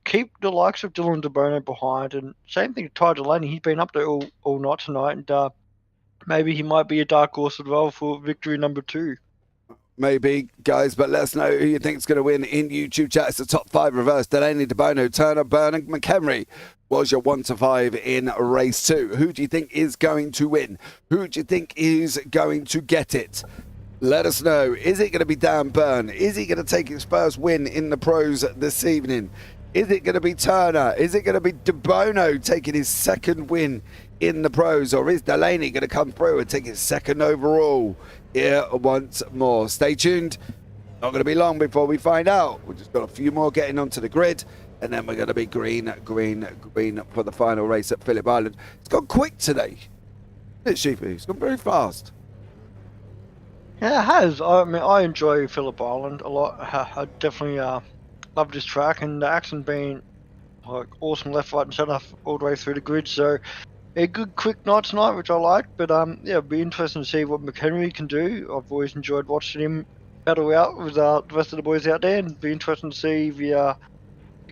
keep the likes of Dylan DeBono behind. And same thing with Ty Delaney, he's been up there all night tonight, and maybe he might be a dark horse as well for victory number 2. Maybe, guys, but let us know who you think is going to win in YouTube chat. It's the top 5 reverse. Delaney, DeBono, Turner, Byrne and McHenry was your 1 to 5 in race 2. Who do you think is going to win? Who do you think is going to get it? Let us know. Is it going to be Dan Byrne? Is he going to take his first win in the pros this evening? Is it going to be Turner? Is it going to be DeBono taking his second win in the pros? Or is Delaney going to come through and take his second overall here once more? Stay tuned. Not going to be long before we find out. We've just got a few more getting onto the grid. And then we're going to be green for the final race at Phillip Island. It's gone quick today. It's Sheepy. It's gone very fast. Yeah, it has. I mean, I enjoy Phillip Island a lot. I definitely love this track, and the action being like awesome left, right and centre all the way through the grid. So a good quick night tonight, which I like. But it'll be interesting to see what McHenry can do. I've always enjoyed watching him battle out with the rest of the boys out there, and be interesting to see if he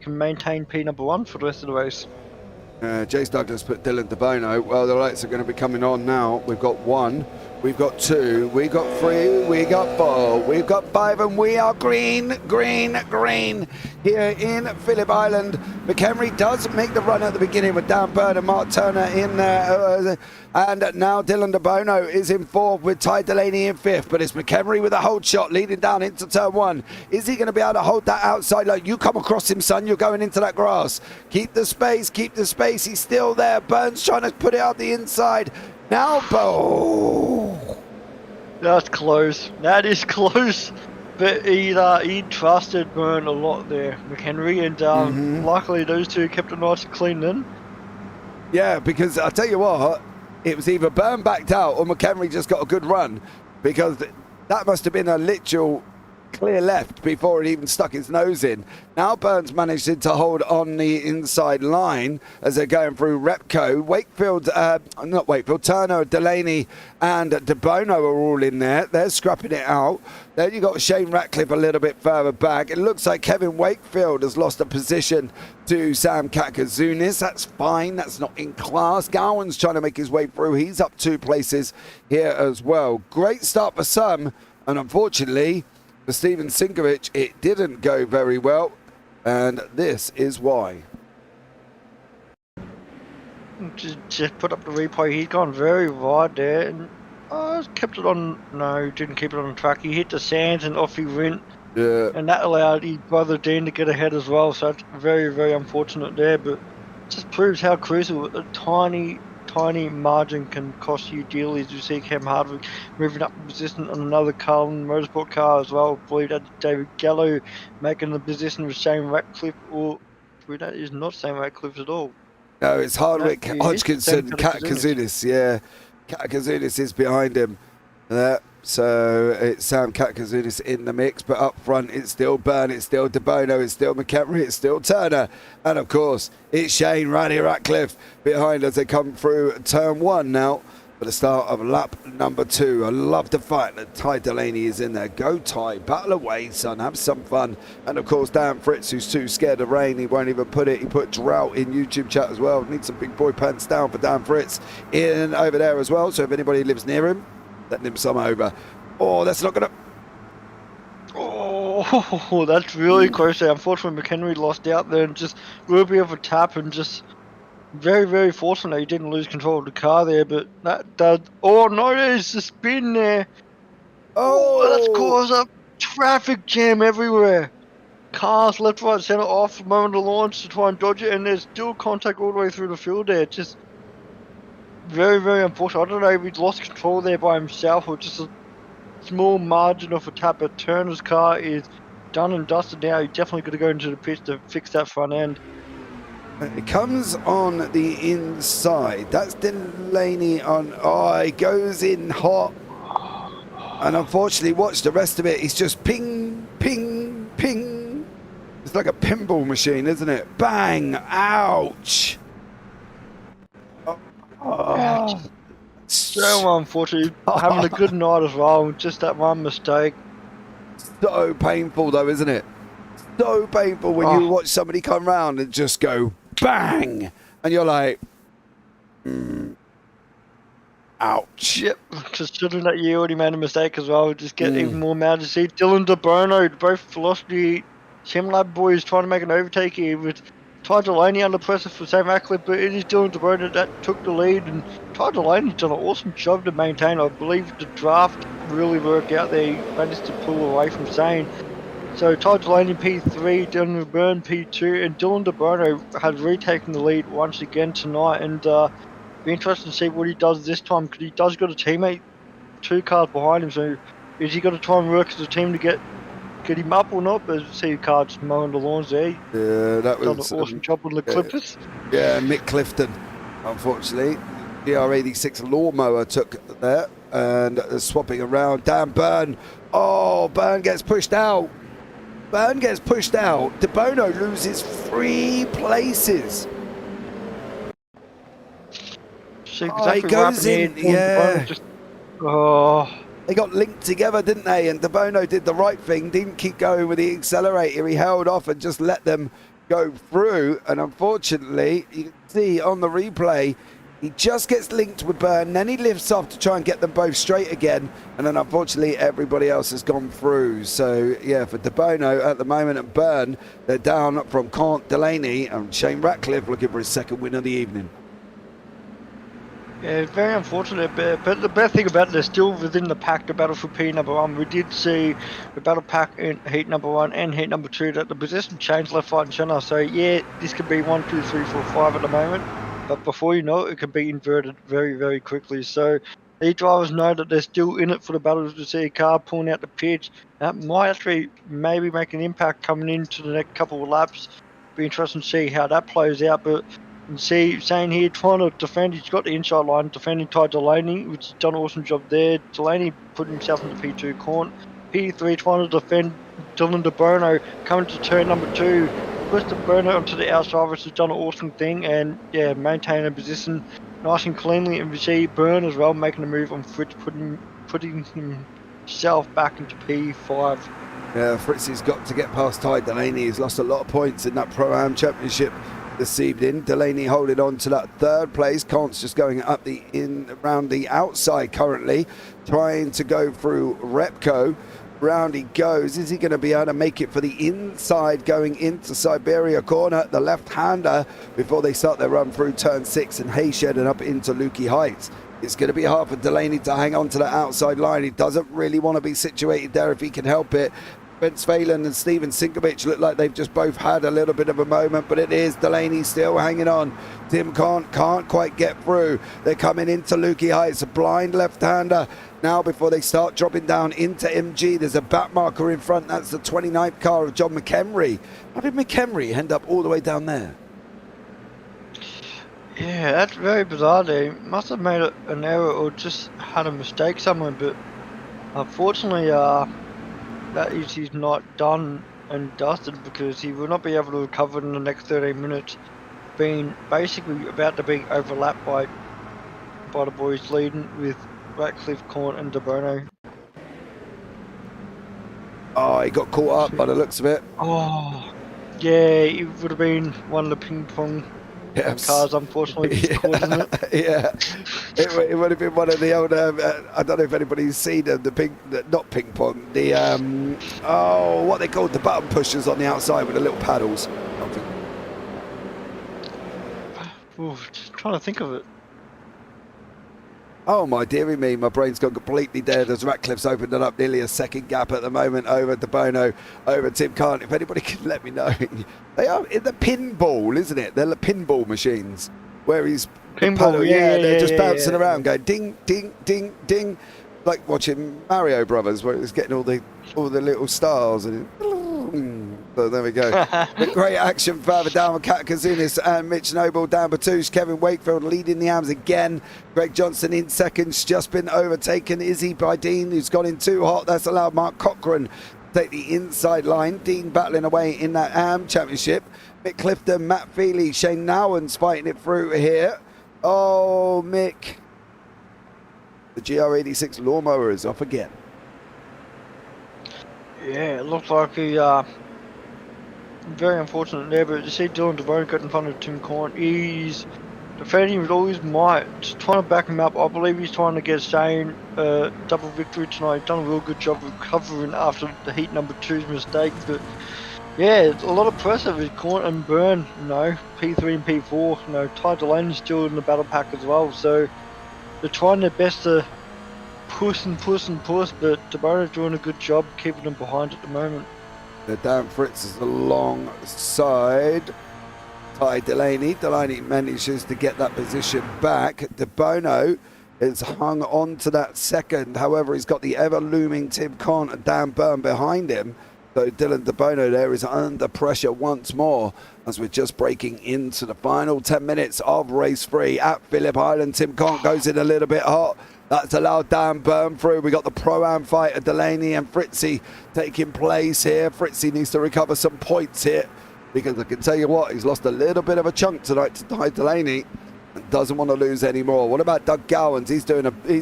can maintain P number 1 for the rest of the race. Jace Douglas put Dylan DeBono. Well, the lights are going to be coming on now. We've got 1, we've got 2, we got 3, we got 4, we've got 5, and we are green here in Phillip Island. McHenry does make the run at the beginning with Dan Byrne and Mark Turner in there. And now Dylan DeBono is in 4th with Ty Delaney in 5th. But it's McHenry with a hold shot leading down into turn 1. Is he going to be able to hold that outside? Like, you come across him, son. You're going into that grass. Keep the space. Keep the space. He's still there. Burns trying to put it out the inside. Now, That's close. That is close. But he trusted Byrne a lot there, McHenry, and luckily those two kept it nice and clean then. Yeah, because I'll tell you what, it was either Byrne backed out or McHenry just got a good run, because that must have been a literal clear left before it even stuck his nose in. Now Burns managed to hold on the inside line as they're going through Repco. Turner, Delaney and DeBono are all in there. They're scrapping it out. Then you got Shane Ratcliffe a little bit further back. It looks like Kevin Wakefield has lost a position to Sam Katkazunis. That's fine. That's not in class. Gowan's trying to make his way through. He's up 2 places here as well. Great start for some, and unfortunately for Steven Sinkovich, it didn't go very well, and this is why. Just put up the replay. He's gone very wide there, and kept it on. No, didn't keep it on the track. He hit the sands and off he went. Yeah. And that allowed his brother Dean to get ahead as well. So it's very, very unfortunate there. But it just proves how crucial a tiny margin can cost you dearly. As you see Cam Hardwick moving up the position on another Carlin Motorsport car as well. I believe that's David Gallo making the position with Shane Ratcliffe, or that is not Shane Ratcliffe at all. No, it's Hardwick, Hodgkinson, Katkazunis. Yeah, Katkazunis is behind him. So it's Sam Katkazunis in the mix, but up front it's still Byrne, it's still DeBono, it's still McHenry, it's still Turner, and of course it's Shane Ratcliffe behind as they come through turn 1 now for the start of lap number 2. I love the fact that Ty Delaney is in there. Go Ty, battle away, son, have some fun. And of course Dan Fritz, who's too scared of rain, he won't even put it. He put drought in YouTube chat as well. Need some big boy pants down for Dan Fritz in over there as well. So if anybody lives near him, let him some over. Oh, that's not gonna. Oh, that's really close there. Unfortunately, McHenry lost out there and just a little bit of a tap, and just very, very fortunate he didn't lose control of the car there. But that does. Oh no, there's a spin there. Oh, that's caused a traffic jam everywhere. Cars left, right, centre off the moment of launch to try and dodge it, and there's still contact all the way through the field there. Just very, very unfortunate. I don't know if he lost control there by himself or just a small margin of a tap, but Turner's car is done and dusted now. He's definitely going to go into the pits to fix that front end. It comes on the inside. That's Delaney on. Oh, he goes in hot. And unfortunately, watch the rest of it. He's just ping, ping, ping. It's like a pinball machine, isn't it? Bang! Ouch! Oh. So unfortunately, having a good night as well, just that one mistake. So painful though, isn't it? So painful when you watch somebody come round and just go bang, and you're like, ouch. Yep, considering that you already made a mistake as well, just get even more mad to see Dylan DeBono, both Velocity SimLab boys trying to make an overtake here with Ty Delaney under pressure for Sam Ratcliffe, but it is Dylan DeBono that took the lead, and Ty Delaney's done an awesome job to maintain. I believe the draft really worked out there. He managed to pull away from Shane. So Ty Delaney P3, Dylan Byrne P2, and Dylan DeBono has retaken the lead once again tonight, and be interested to see what he does this time, because he does got a teammate 2 cars behind him, so is he got to try and work as a team to get him up or not? But see a car just mowing the lawns there. Yeah, that was an awesome job on the Clippers. Yeah, Mick Clifton, unfortunately. GR86 lawnmower took there and swapping around. Dan Byrne. Oh, Byrne gets pushed out. Byrne gets pushed out. DeBono loses 3 places. See exactly he goes in. Yeah. They got linked together, didn't they? And DeBono did the right thing, didn't keep going with the accelerator. He held off and just let them go through. And unfortunately, you can see on the replay, he just gets linked with Byrne, then he lifts off to try and get them both straight again, and then unfortunately everybody else has gone through. So yeah, for De Bono at the moment and Byrne, they're down from Kant, Delaney, and Shane Ratcliffe looking for his second win of the evening. Yeah, it's very unfortunate, but the best thing about it, they're still within the pack, the battle for P number 1. We did see the battle pack in heat number 1 and heat number 2 that the position changed left, right and centre. So yeah, this could be 1, 2, 3, 4, 5 at the moment. But before you know it, it can be inverted very, very quickly. So these drivers know that they're still in it for the battle to see a car pulling out the pitch. That might actually maybe make an impact coming into the next couple of laps. Be interesting to see how that plays out. But you see, Shane here trying to defend. He's got the inside line, defending Ty Delaney, which has done an awesome job there. Delaney put himself into P2 corner. P3 trying to defend Dylan De Bono coming to turn number 2. Push the burner onto the outside, which has done an awesome thing, and yeah, maintain a position nice and cleanly. And we see Byrne as well making a move on Fritz, putting himself back into P5. Yeah, Fritzy's got to get past Ty Delaney. He's lost a lot of points in that Pro-Am Championship this evening. Delaney holding on to that third place. Kant's just going up around the outside currently, trying to go through Repco. Round he goes. Is he going to be able to make it for the inside going into Siberia corner? The left-hander before they start their run through turn 6 and Hayshed and up into Lukey Heights. It's going to be hard for Delaney to hang on to the outside line. He doesn't really want to be situated there if he can help it. Vince Phelan and Steven Sinkovich look like they've just both had a little bit of a moment, but it is Delaney still hanging on. Tim can't quite get through. They're coming into Lukey Heights, a blind left-hander. Now before they start dropping down into MG, there's a back marker in front. That's the 29th car of John McHenry. How did McHenry end up all the way down there? Yeah, that's very bizarre. They must have made an error or just had a mistake somewhere, but unfortunately that is not done and dusted, because he will not be able to recover in the next 13 minutes, being basically about to be overlapped by the boys leading with Ratcliffe, Corn and De Bono. Oh, he got caught up by the looks of it. Oh, yeah, it would have been one of the ping pong cars, unfortunately, causing it. Yeah, it would have been one of the old, I don't know if anybody's seen them, not ping pong, the, what they called the button pushers on the outside with the little paddles. Just trying to think of it. Oh my dearie me, my brain's gone completely dead as Ratcliffe's opened it up nearly a second gap at the moment over De Bono, over Tim Kant. If anybody can let me know. They are in the pinball, isn't it? They're the pinball machines where he's pinball, they're just bouncing around going ding, ding, ding, ding, like watching Mario Brothers where it's getting all the little stars and so there we go. The great action further down with Kat Kazunis and Mitch Noble down Batouche. Kevin Wakefield leading the AMS again. Greg Johnson in seconds, just been overtaken. Izzy by Dean, who's gone in too hot. That's allowed Mark Cochran to take the inside line. Dean battling away in that AM Championship. Mick Clifton, Matt Feely, Shane Nowan's fighting it through here. Oh, Mick. The GR86 lawnmower is off again. Yeah, it looks like he very unfortunate there, but you see Dylan De Bono got in front of Tim Corn. He's defending with all his might, just trying to back him up. I believe he's trying to get Shane double victory tonight. He's done a real good job recovering after the heat number 2's mistake. But yeah, it's a lot of pressure with Corn and Byrne, P3 and P4. Ty Delaney's still in the battle pack as well, so they're trying their best to push, but De Bono's doing a good job keeping them behind at the moment. Dan Fritz is alongside Ty Delaney. Delaney manages to get that position back. De Bono is hung on to that second. However, he's got the ever-looming Tim Kant and Dan Byrne behind him. So Dylan De Bono there is under pressure once more as we're just breaking into the final 10 minutes of race 3 at Phillip Island. Tim Kant goes in a little bit hot. That's allowed Dan Byrne through. We got the Pro-Am fight of Delaney and Fritzy taking place here. Fritzy needs to recover some points here because I can tell you what, he's lost a little bit of a chunk tonight to Ty Delaney. doesn't want to lose anymore. What about Doug Gowans? He's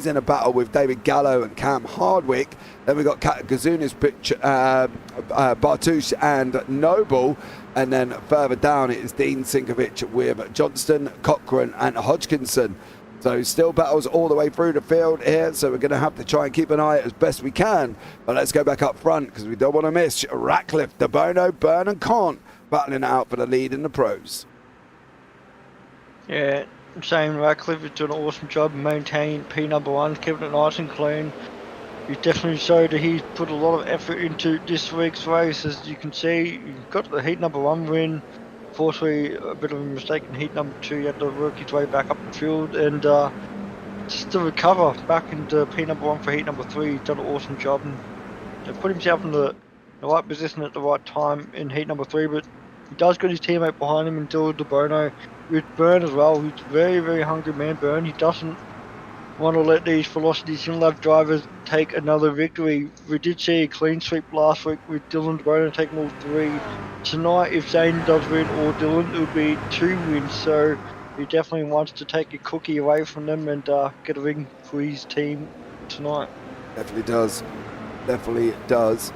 in a battle with David Gallo and Cam Hardwick. Then we've got Gazunis, Bartush and Noble. And then further down it is Dean Sinkovic with Johnston, Cochrane and Hodgkinson. So still battles all the way through the field here. So we're going to have to try and keep an eye as best we can. But let's go back up front because we don't want to miss Ratcliffe, De Bono, Byrne and Cant battling it out for the lead in the pros. Yeah, Shane Ratcliffe has done an awesome job maintaining P1, keeping it nice and clean. He definitely showed that he's put a lot of effort into this week's race. As you can see, he got the heat number 1 win. Fortunately, a bit of a mistake in heat number 2. He had to work his way back up the field and just to recover back into P1 for heat number 3. He's done an awesome job and put himself in the right position at the right time in heat number 3. But he does got his teammate behind him in Dylan De Bono. With Byrne as well, he's a very, very hungry man, Byrne. He doesn't want to let these Velocity SimLab drivers take another victory. We did see a clean sweep last week with Dylan De Bono taking all 3. Tonight, if Zane does win or Dylan, it would be 2 wins. So he definitely wants to take a cookie away from them and get a ring for his team tonight. Definitely does. Definitely does.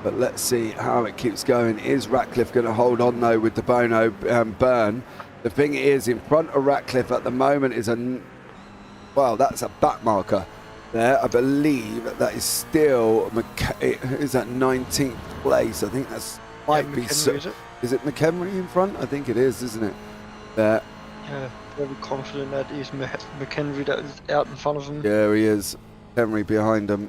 But let's see how it keeps going. Is Ratcliffe going to hold on though with De Bono and Byrne? The thing is, in front of Ratcliffe at the moment is that's a back marker there. I believe that is still, is that 19th place? I think that's might be so. Is it McHenry in front? I think it is, isn't it? There. Yeah, very confident that is McHenry that is out in front of him. Yeah, he is. Henry behind him,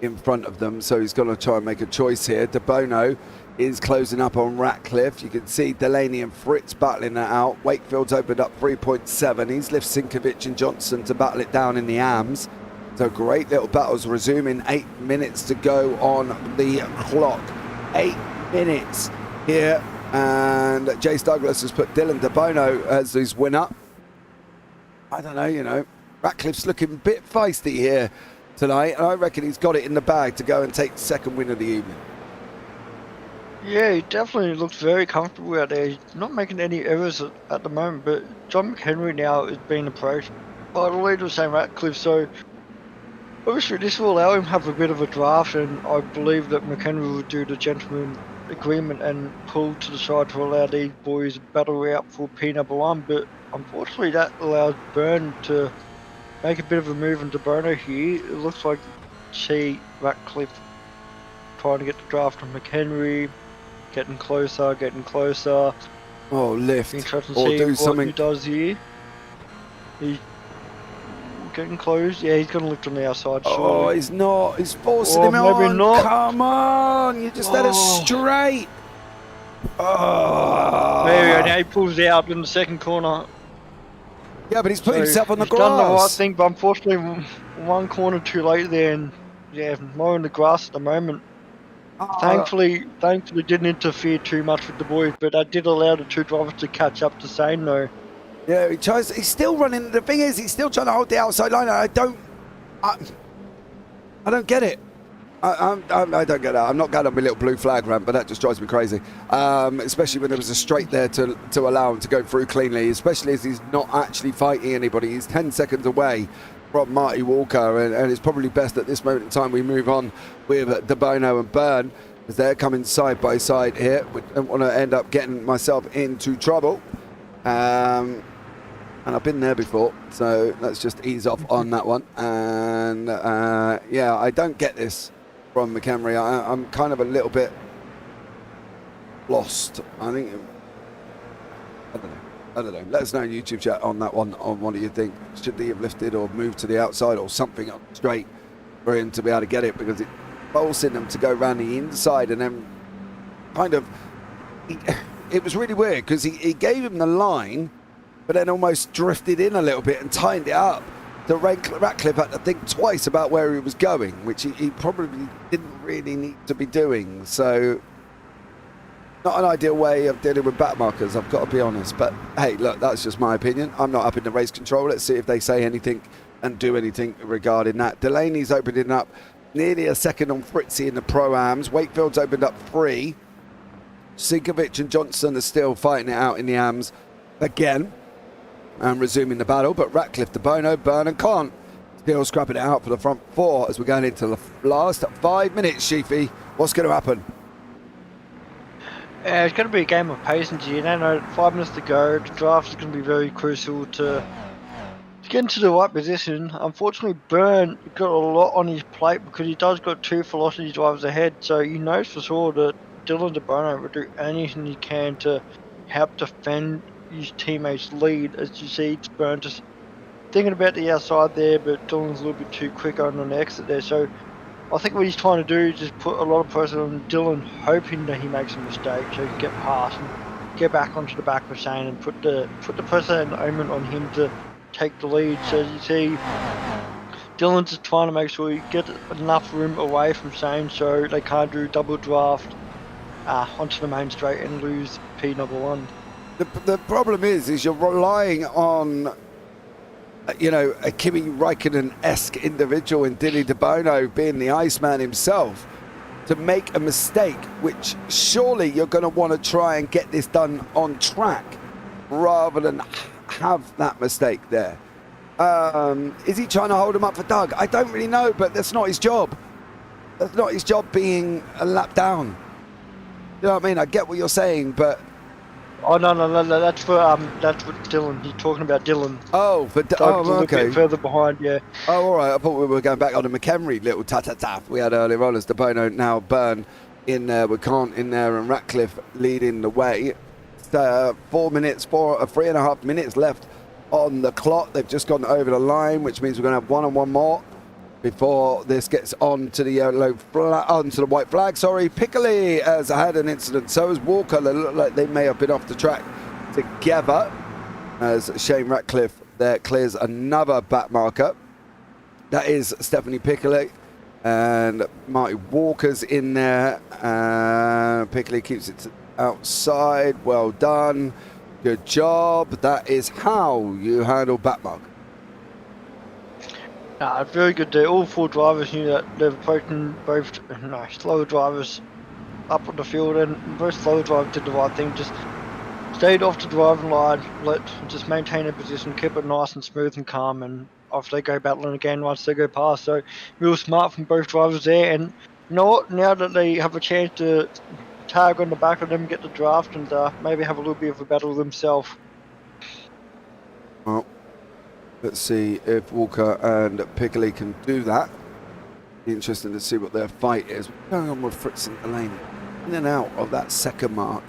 in front of them. So he's going to try and make a choice here. De Bono is closing up on Ratcliffe. You can see Delaney and Fritz battling that out. Wakefield's opened up 3.7. He's left Sinkovic and Johnson to battle it down in the AMS. So great little battles resuming. 8 minutes to go on the clock. 8 minutes here. And Jace Douglas has put Dylan De Bono as his winner. I don't know, Ratcliffe's looking a bit feisty here tonight. And I reckon he's got it in the bag to go and take the second win of the evening. Yeah, he definitely looks very comfortable out there. He's not making any errors at the moment, but John McHenry now is being approached by the leader of St. Ratcliffe, so obviously this will allow him to have a bit of a draft, and I believe that McHenry will do the gentleman agreement and pull to the side to allow these boys to battle out for P1, but unfortunately that allows Byrne to make a bit of a move into Bono here. It looks like Ratcliffe trying to get the draft from McHenry. Getting closer. Oh, lift. Interesting to or see do what something. he does here. He's getting close. Yeah, he's going to lift on the outside. Oh, he's not. He's forcing him maybe on. not. Come on. You just let it straight. Oh. There we go. Now he pulls out in the second corner. Yeah, but he's put himself on the he's grass. Done the right thing, but unfortunately, one corner too late there, and yeah, mowing the grass at the moment. Thankfully didn't interfere too much with the boys, but that did allow the 2 drivers to catch up to Zane though. Yeah, he's still running. The thing is, he's still trying to hold the outside line. I don't get it. I don't get that. I'm not going on my little blue flag rant, but that just drives me crazy. Especially when there was a straight there to allow him to go through cleanly, especially as he's not actually fighting anybody. He's 10 seconds away from Marty Walker, and it's probably best at this moment in time we move on with De Bono and Byrne, as they're coming side by side here. We don't want to end up getting myself into trouble. And I've been there before, so let's just ease off on that one. And yeah, I don't get this from McHenry. I'm kind of a little bit lost. I don't know. Let us know in YouTube chat on that one, on what do you think. Should he have lifted or moved to the outside or something up straight for him to be able to get it, because it forcing him to go around the inside, and then kind of, it was really weird because he gave him the line, but then almost drifted in a little bit and tightened it up. The Ratcliffe had to think twice about where he was going, which he probably didn't really need to be doing. So not an ideal way of dealing with back markers, I've got to be honest. But hey, look, that's just my opinion. I'm not up in the race control. Let's see if they say anything and do anything regarding that. Delaney's opening up nearly a second on Fritzy in the Pro-Ams. Wakefield's opened up 3. Sinkovic and Johnson are still fighting it out in the AMS again. and resuming the battle, but Ratcliffe, De Bono, Byrne and can't. Still scrapping it out for the front four as we're going into the last 5 minutes, Sheafy. What's going to happen? It's going to be a game of patience here. You know, 5 minutes to go. The draft is going to be very crucial to get into the right position. Unfortunately, Byrne got a lot on his plate because he does got 2 velocity drivers ahead. So he knows for sure that Dylan De Bono will do anything he can to help defend his teammates' lead. As you see, it's Byrne just thinking about the outside there, but Dylan's a little bit too quick on the exit there. So I think what he's trying to do is just put a lot of pressure on Dylan, hoping that he makes a mistake so he can get past and get back onto the back of Shane and put the pressure and omen on him to take the lead. So as you see, Dylan's just trying to make sure he gets enough room away from Shane so they can't do double draft onto the main straight and lose P1. The problem is you're relying on, you know, a Kimi Räikkönen-esque individual in Dilly De Bono being the Iceman himself to make a mistake, which surely you're going to want to try and get this done on track rather than have that mistake there. Is he trying to hold him up for Doug? I don't really know, but that's not his job. That's not his job being a lap down. You know what I mean? I get what you're saying, but... Oh no, that's for Dylan. He's talking about Dylan. Oh, for okay. A little bit further behind, yeah. Oh, all right. I thought we were going back on the McHenry little ta-ta-ta we had earlier on as De Bono now Byrne in there with Kant in there and Ratcliffe leading the way. 3.5 minutes left on the clock. They've just gone over the line, which means we're going to have one and one more before this gets on to the yellow flag, onto the white flag. Sorry, Piccoli has had an incident. So has Walker. They look like they may have been off the track together. As Shane Ratcliffe there clears another back marker. That is Stephanie Piccoli and Marty Walker's in there. Piccoli keeps it outside. Well done. Good job. That is how you handle back marker. Very good day. All 4 drivers knew that they're approaching both slower drivers up on the field, and both slower drivers did the right thing. Just stayed off the driving line, just maintain their position, keep it nice and smooth and calm, and off they go battling again once they go past. So real smart from both drivers there. And you know what? Now that they have a chance to tag on the back of them, get the draft, and maybe have a little bit of a battle themselves. Well, let's see if Walker and Piccoli can do that. Be interesting to see what their fight is. What's going on with Fritz and Delaney? In and out of that second mark.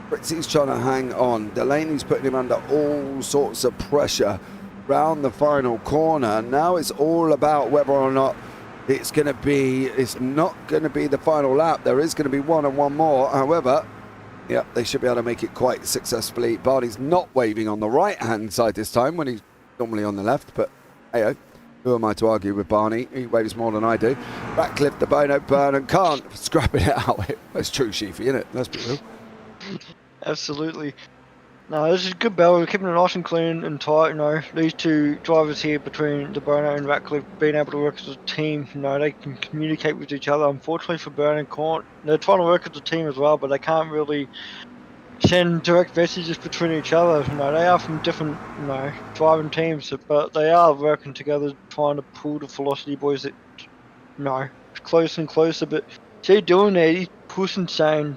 Fritzy's trying to hang on. Delaney's putting him under all sorts of pressure round the final corner. Now it's all about whether or not it's not going to be the final lap. There is going to be one and one more. However, yeah, they should be able to make it quite successfully. Barney's not waving on the right-hand side this time when he's normally on the left, but hey, who am I to argue with Barney? He waves more than I do. Ratcliffe, De Bono, Byrne and can't scrapping it out. That's true, Sheafy, isn't it? Let's be real. Absolutely. No, this is a good battle. We're keeping it nice and clean and tight. You know, these 2 drivers here between De Bono and Ratcliffe being able to work as a team. You know, they can communicate with each other. Unfortunately for Byrne and Kant, they're trying to work as a team as well, but they can't really send direct messages between each other. You know, they are from different, driving teams, but they are working together, trying to pull the Velocity boys, closer and closer. But see, doing that, he's pushing Shane,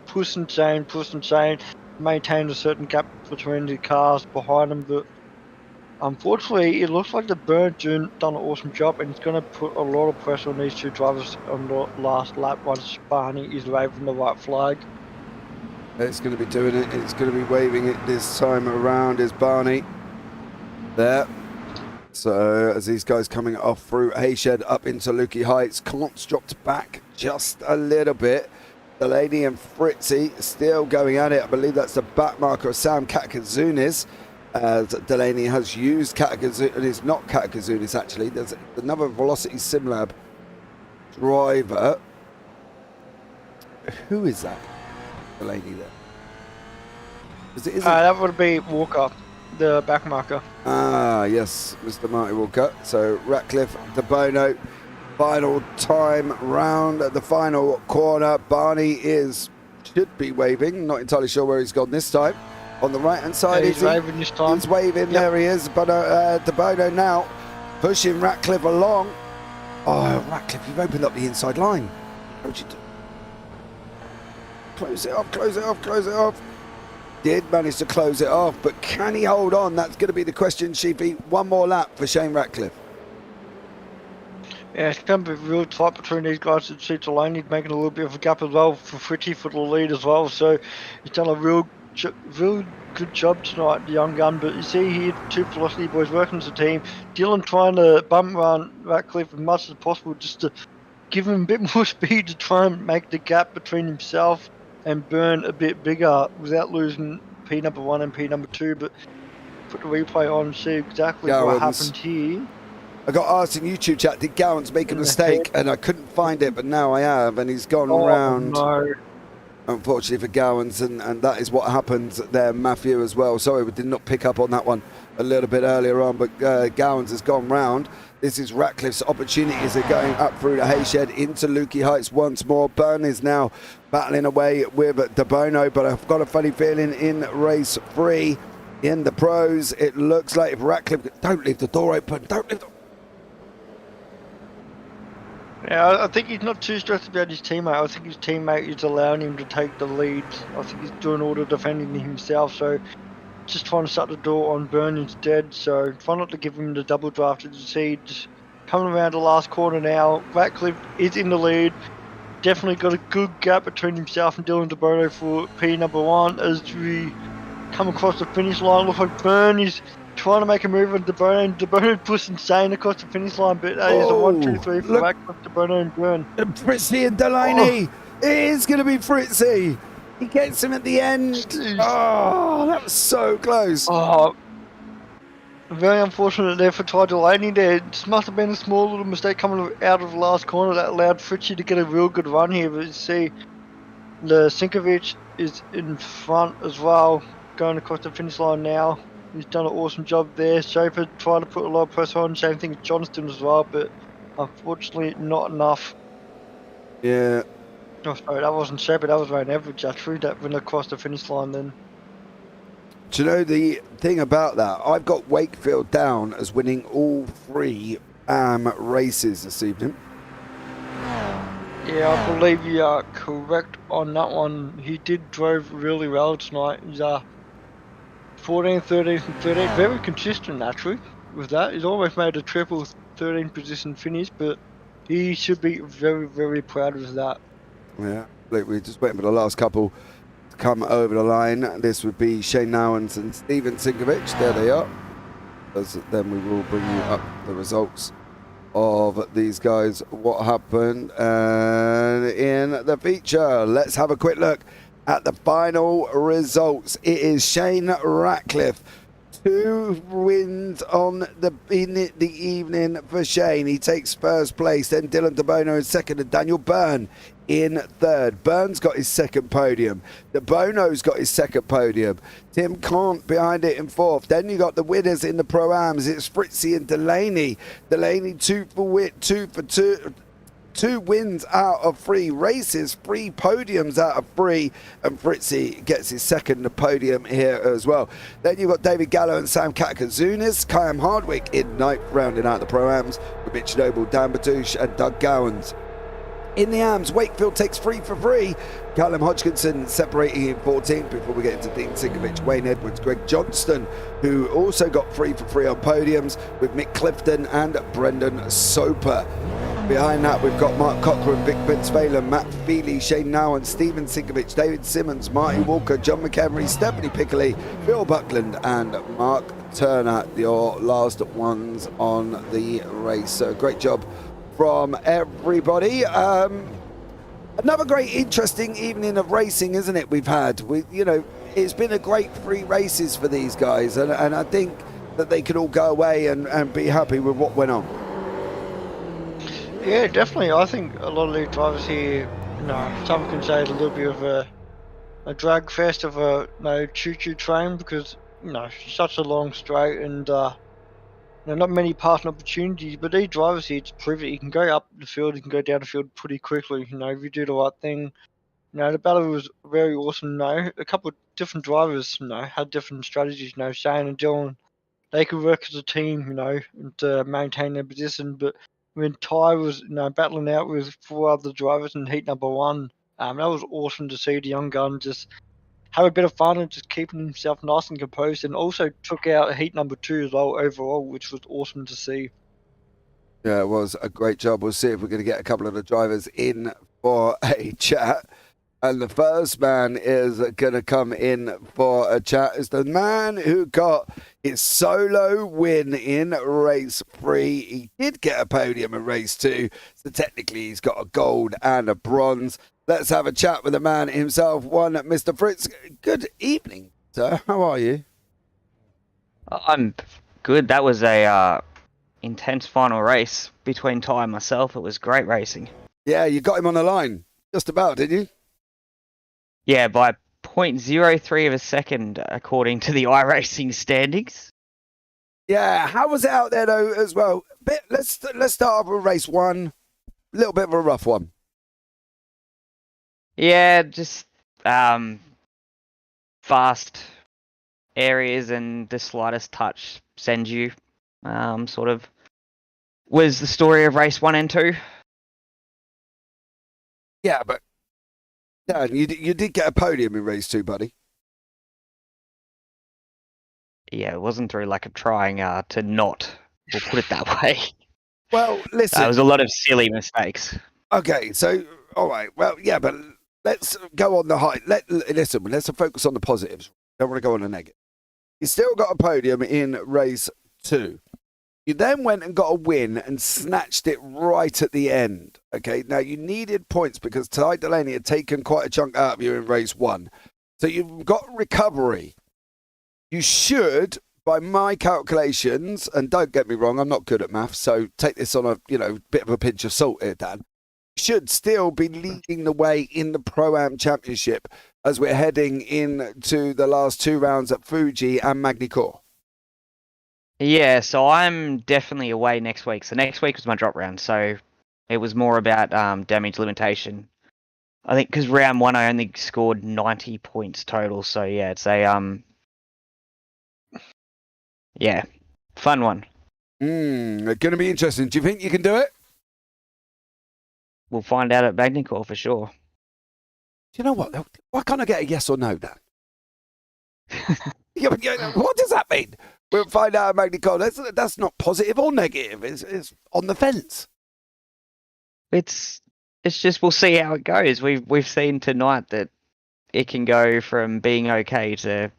maintain a certain gap between the cars behind him. But unfortunately, it looks like the Byrne done an awesome job, and it's going to put a lot of pressure on these 2 drivers on the last lap once Barney is waving the white flag. It's going to be doing it. It's going to be waving it this time around is Barney. There. So as these guys coming off through Hayshed up into Lukey Heights, Kant's dropped back just a little bit. Delaney and Fritzy still going at it. I believe that's the back marker of Sam Katakazunis. As Delaney has used Katakazunis. It's not Katakazunis actually. There's another Velocity SimLab driver. Who is that? Delaney there. That would be Walker, the back marker. Ah, yes, Mr. Marty Walker. So Ratcliffe, De Bono, final time round at the final corner. Barney should be waving. Not entirely sure where he's gone this time. On the right-hand side, he's waving this time. He's waving, there he is. But De Bono now pushing Ratcliffe along. Oh, Ratcliffe, you've opened up the inside line. How would you do? Close it off, close it off, close it off. Did manage to close it off, but can he hold on? That's going to be the question, Sheepy. One more lap for Shane Ratcliffe. Yeah, it's going to be real tight between these guys. And CH31 making a little bit of a gap as well for Fritchie for the lead as well. So he's done a real good job tonight, the young gun. But you see here, two Velocity boys working as a team. Dylan trying to bump around Ratcliffe as much as possible just to give him a bit more speed to try and make the gap between himself and Burn a bit bigger without losing P number 1 and P number 2. But put the replay on and see exactly what happened here. I got asked in YouTube chat, did Gowans make a mistake? And I couldn't find it, but now I have, and he's gone round. No. Unfortunately for Gowans, and that is what happens there, Matthew, as well. Sorry, we did not pick up on that one a little bit earlier on, but Gowans has gone round. This is Ratcliffe's opportunities are going up through the Hayshed into Lukey Heights once more. Byrne is now battling away with De Bono, but I've got a funny feeling in race 3 in the pros, it looks like if Ratcliffe, don't leave the door open, don't leave the... Yeah, I think he's not too stressed about his teammate. I think his teammate is allowing him to take the lead. I think he's doing all the defending himself, so just trying to shut the door on Byrne instead. So try not to give him the double draft. As you see, just coming around the last corner now. Ratcliffe is in the lead. Definitely got a good gap between himself and Dylan De Bono for P number 1 as we come across the finish line. Looks like Byrne is trying to make a move on De Bono, and De Bono pushed insane across the finish line, but that is a 1-2-3 for Ratcliffe, De Bono and Byrne. Fritzy and Delaney. It is going to be Fritzy. He gets him at the end. Oh, that was so close. Oh, very unfortunate there for Ty Delaney there. This must have been a small little mistake coming out of the last corner that allowed Fritzy to get a real good run here. But you see, the Sinkovic is in front as well, going across the finish line now. He's done an awesome job there. Schaefer tried to put a lot of pressure on. Same thing with Johnston as well, but unfortunately not enough. Yeah. Oh, sorry, that wasn't Schaefer. That was Ryan Everidge actually that went across the finish line then. Do you know the thing about that? I've got Wakefield down as winning all 3 races this evening. Yeah, I believe you are correct on that one. He did drive really well tonight. He's 14, 13, and 13. Very consistent, actually, with that. He's almost made a triple 13 position finish, but he should be very, very proud of that. Yeah, look, we're just waiting for the last couple to come over the line. This would be Shane Nowens and Steven Sinkovic. There they are. Then we will bring you up the results of these guys, what happened in the feature. Let's have a quick look at the final results. It is Shane Ratcliffe. 2 wins in the evening for Shane. He takes first place. Then Dylan De Bono in second and Daniel Byrne in third. Byrne's got his second podium. De Bono's got his second podium. Tim Cant behind it in fourth. Then you got the winners in the Pro-Ams. It's Fritzy and Delaney. Delaney 2 for 2. 2 wins out of 3 races, 3 podiums out of 3, and Fritzy gets his second podium here as well. Then you've got David Gallo and Sam Katakazunis, Kayam Hardwick in ninth, rounding out the Pro-Ams, with Mitch Noble, Dan Batouche and Doug Gowans. In the AMs, Wakefield takes 3 for 3. Callum Hodgkinson separating in 14th before we get into Dean Sinkovic, Wayne Edwards, Greg Johnston, who also got 3 for 3 on podiums with Mick Clifton and Brendan Soper. Behind that, we've got Mark Cochran, Vic Bensvalen, Matt Feely, Shane Nowen, Steven Sinkovic, David Simmons, Marty Walker, John McHenry, Stephanie Pickley, Phil Buckland and Mark Turner, your last ones on the race. So great job from everybody. Another great interesting evening of racing, isn't it, we've had? It's been a great 3 races for these guys, and I think that they could all go away and be happy with what went on. Yeah, definitely. I think a lot of the drivers here, some can say it's a little bit of a drag fest of a choo-choo train because, it's such a long straight and not many passing opportunities, but these drivers here just prove it. You can go up the field, you can go down the field pretty quickly, if you do the right thing. The battle was very awesome, A couple of different drivers, had different strategies. Shane and Dylan, they could work as a team, to maintain their position. But when Ty was, battling out with 4 other drivers in heat number 1, that was awesome to see the young gun just have a bit of fun and just keeping himself nice and composed, and also took out heat number 2 as well overall, which was awesome to see. Yeah, it was a great job. We'll see if we're going to get a couple of the drivers in for a chat. And the first man is going to come in for a chat is the man who got his solo win in race 3. He did get a podium in race 2, so technically he's got a gold and a bronze. Let's have a chat with the man himself, Mr. Fritz. Good evening, sir. How are you? I'm good. That was a intense final race between Ty and myself. It was great racing. Yeah, you got him on the line. Just about, did you? Yeah, by 0.03 of a second, according to the iRacing standings. Yeah, how was it out there though as well? Let's start off with race 1. A little bit of a rough one. Yeah, just fast areas and the slightest touch sends you. Sort of was the story of race 1 and 2. Yeah, but Dan, you did get a podium in race 2, buddy. Yeah, it wasn't through lack of trying to not. We'll put it that way. Well, listen. There was a lot of silly mistakes. Okay, so all right. Well, yeah, but let's go on the high. Listen, let's focus on the positives. Don't want to go on the negative. You still got a podium in race 2. You then went and got a win and snatched it right at the end. Okay, now you needed points because Ty Delaney had taken quite a chunk out of you in race 1. So you've got recovery. You should, by my calculations, and don't get me wrong, I'm not good at maths, so take this on a bit of a pinch of salt here, Dan. Should still be leading the way in the Pro-Am Championship as we're heading into the last 2 rounds at Fuji and Magny-Cours. Yeah, so I'm definitely away next week. So next week was my drop round. So it was more about damage limitation. I think because round 1 I only scored 90 points total. So yeah, it's a fun one. Going to be interesting. Do you think you can do it? We'll find out at Magny-Cours for sure. Do you know what? Why can't I get a yes or no, Dan? What does that mean? We'll find out at Magny-Cours. That's not positive or negative. It's on the fence. It's just we'll see how it goes. We've seen tonight that it can go from being okay to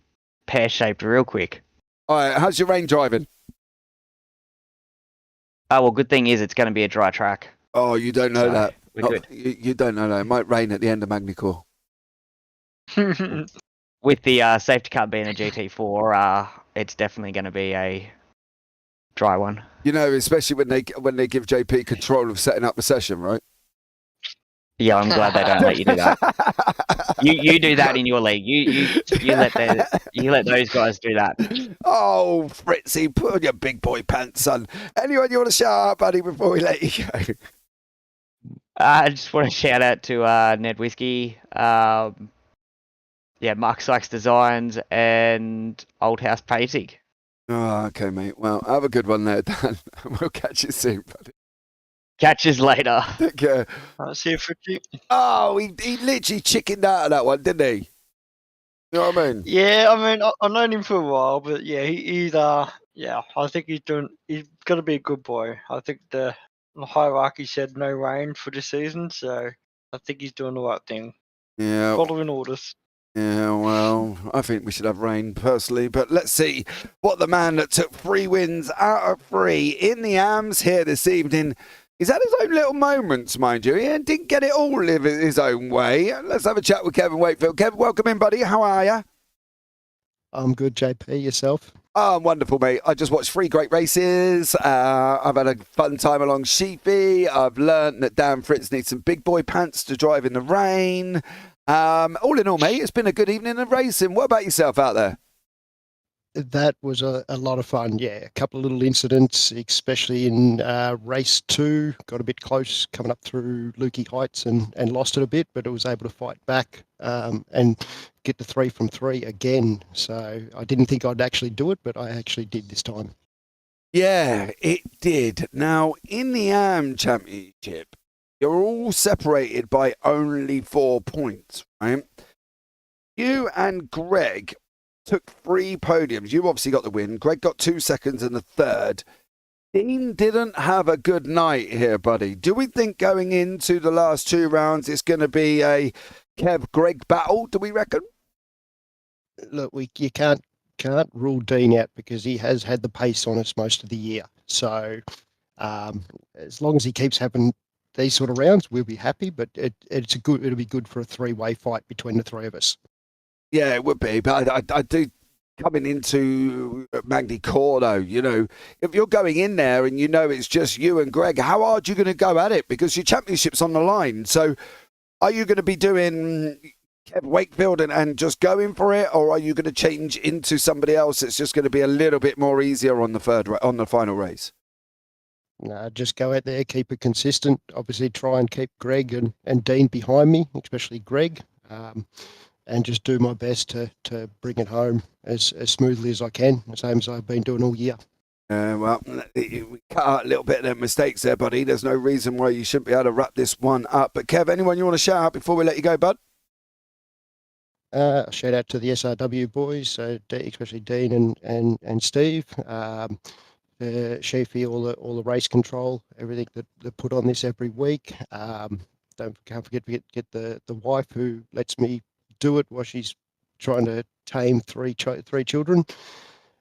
pear-shaped real quick. All right, how's your rain driving? Oh, well, good thing is it's going to be a dry track. Oh, you don't know that. We're good. You don't know that. It might rain at the end of Magny-Cours. With the safety car being a GT4, it's definitely going to be a dry one. Especially when they give JP control of setting up the session, right? Yeah, I'm glad they don't let you do that. You do that in your league. You let those guys do that. Oh, Fritzy, put on your big boy pants, son. Anyone you want to shout out, buddy, before we let you go? I just want to shout out to Ned Whiskey, Mark Sykes Designs, and Old House Painting. Oh, okay, mate. Well, have a good one there, Dan. We'll catch you soon, buddy. Catch us later. Take care. I'll see you for you. Oh, he literally chickened out of that one, didn't he? You know what I mean? Yeah, I mean, I've known him for a while, but yeah, he's I think he's going to be a good boy. I think the hierarchy said no rain for this season, so I think he's doing the right thing. Yeah. Following orders. Yeah, well, I think we should have rain personally, but let's see what the man that took 3 wins out of 3 in the AMs here this evening. He's had his own little moments, mind you. He didn't get it all live his own way. Let's have a chat with Kevin Wakefield. Kevin, welcome in, buddy. How are you? I'm good, JP. Yourself? Oh, I'm wonderful, mate. I just watched 3 great races. I've had a fun time along Sheepy. I've learned that Dan Fritz needs some big boy pants to drive in the rain. All in all, mate, it's been a good evening of racing. What about yourself out there? That was a lot of fun. Yeah, a couple of little incidents, especially in race 2. Got a bit close coming up through Lukey Heights and lost it a bit, but it was able to fight back and get the 3 from 3 again. So I didn't think I'd actually do it, but I actually did this time. Yeah, it did. Now, in the AM Championship, you're all separated by only 4 points, right? You and Greg took 3 podiums. You obviously got the win. Greg got 2 seconds and the third. Dean didn't have a good night here, buddy. Do we think going into the last 2 rounds it's going to be a Kev-Greg battle, do we reckon? Look, you can't rule Dean out because he has had the pace on us most of the year. So as long as he keeps having these sort of rounds, we'll be happy. But it'll be good for a 3-way fight between the 3 of us. Yeah, it would be. But I do, coming into Magny Core, though, you know, if you're going in there and you know it's just you and Greg, how hard are you going to go at it? Because your championship's on the line. So are you going to be doing Kev Wakefield and just going for it, or are you going to change into somebody else that's just going to be a little bit more easier on the final race? No, just go out there, keep it consistent. Obviously, try and keep Greg and Dean behind me, especially Greg, and just do my best to bring it home as smoothly as I can, the same as I've been doing all year. Well, we cut out a little bit of their mistakes there, buddy. There's no reason why you shouldn't be able to wrap this one up. But Kev, anyone you want to shout out before we let you go, bud? Shout out to the SRW boys, especially Dean and Steve. Sheafy, all the race control, everything that put on this every week. Can't forget to get the wife who lets me do it while she's trying to tame three children.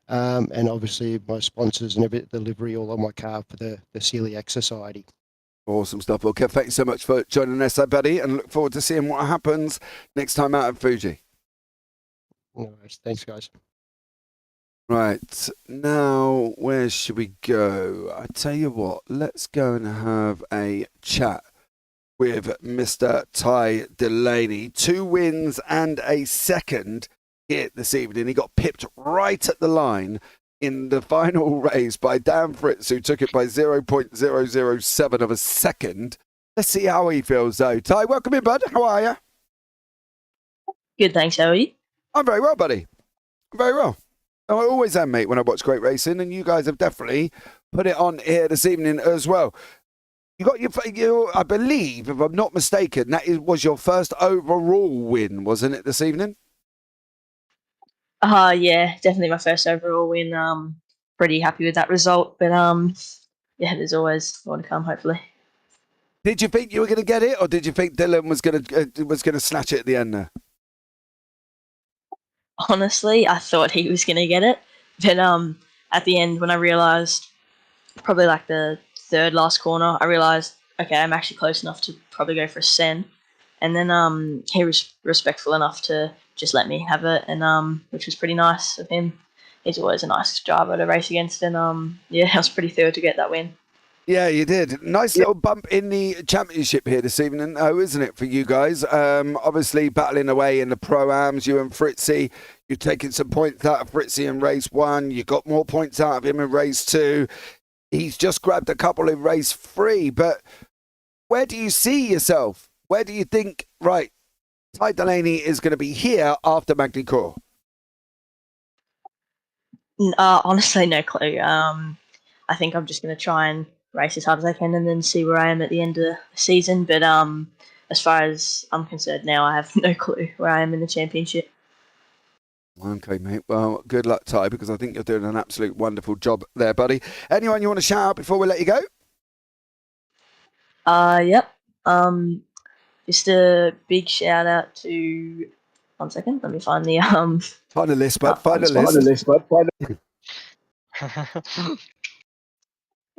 And obviously my sponsors and every delivery all on my car for the Celiac Society. Awesome stuff. Well, Kev, thank you so much for joining us, buddy, and look forward to seeing what happens next time out at Fuji. No worries. Thanks, guys. Right, now, where should we go? I tell you what, let's go and have a chat with Mr. Ty Delaney. 2 wins and a second here this evening. He got pipped right at the line in the final race by Dan Fritz, who took it by 0.007 of a second. Let's see how he feels, though. Ty, welcome in, bud. How are you? Good, thanks. How are you? I'm very well, buddy. Very well. I always am, mate, when I watch great racing, and you guys have definitely put it on here this evening as well. You got your I believe, if I'm not mistaken, was your first overall win, wasn't it, this evening? Yeah, definitely my first overall win. Pretty happy with that result, but yeah, there's always more to come, hopefully. Did you think you were going to get it, or did you think Dylan was going to snatch it at the end there? Honestly, I thought he was going to get it, but at the end, when I realised, probably like the third last corner, I realised, okay, I'm actually close enough to probably go for a sen, and then he was respectful enough to just let me have it, and which was pretty nice of him. He's always a nice driver to race against, and yeah, I was pretty thrilled to get that win. Yeah, you did. Nice little bump in the championship here this evening, isn't it, for you guys? Obviously, battling away in the Pro-Ams, you and Fritzy. You're taking some points out of Fritzy in race 1. You got more points out of him in race 2. He's just grabbed a couple in race 3. But where do you see yourself? Where do you think, right, Ty Delaney is going to be here after Magny Core? Honestly, no clue. I think I'm just going to try and race as hard as I can and then see where I am at the end of the season. But as far as I'm concerned now, I have no clue where I am in the championship. Okay, mate. Well, good luck, Ty, because I think you're doing an absolute wonderful job there, buddy. Anyone you want to shout out before we let you go? Yep. Just a big shout out to... One second, let me find the... Find the list, bud. Find the list.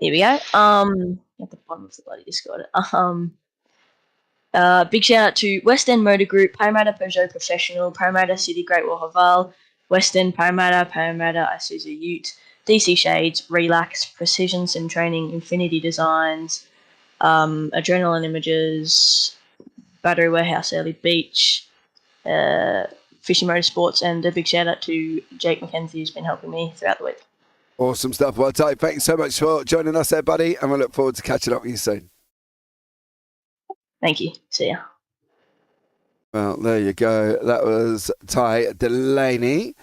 Here we go. At the bottom of the bloody Discord. Big shout out to West End Motor Group, Parramatta Peugeot Professional, Parramatta City Great Wall Haval, West End Parramatta, Parramatta Isuzu Ute, DC Shades, Relax, Precision Sim Training, Infinity Designs, Adrenaline Images, Battery Warehouse Early Beach, Fishing Motorsports, and a big shout out to Jake McKenzie, who's been helping me throughout the week. Awesome stuff. Well, Ty, thanks so much for joining us there, buddy, and we look forward to catching up with you soon. Thank you. See ya. Well, there you go. That was Ty Delaney.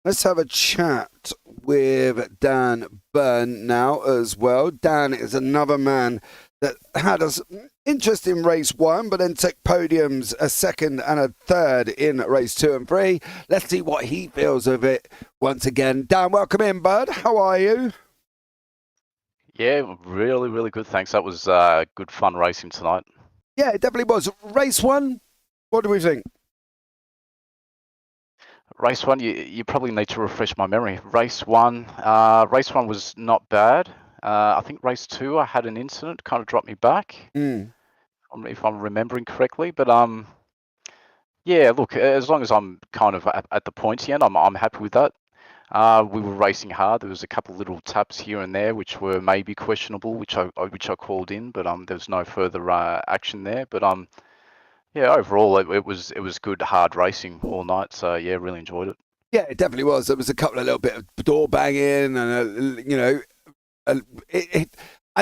Let's have a chat with Dan Byrne now as well. Dan is another man that had an interesting race 1, but then took podiums a second and a third in race 2 and 3. Let's see what he feels of it once again. Dan, welcome in, bud. How are you? Yeah, really, really good. Thanks. That was good fun racing tonight. Yeah, it definitely was. Race 1, what do we think? Race 1, you probably need to refresh my memory. Race 1 was not bad. I think race 2, I had an incident, kind of dropped me back, if I'm remembering correctly. But yeah, look, as long as I'm kind of at the pointy end, I'm happy with that. We were racing hard. There was a couple little taps here and there which were maybe questionable, which I called in, but there was no further action there. But yeah, overall it was good hard racing all night. So yeah, really enjoyed it. Yeah, it definitely was. There was a couple of little bit of door banging, and I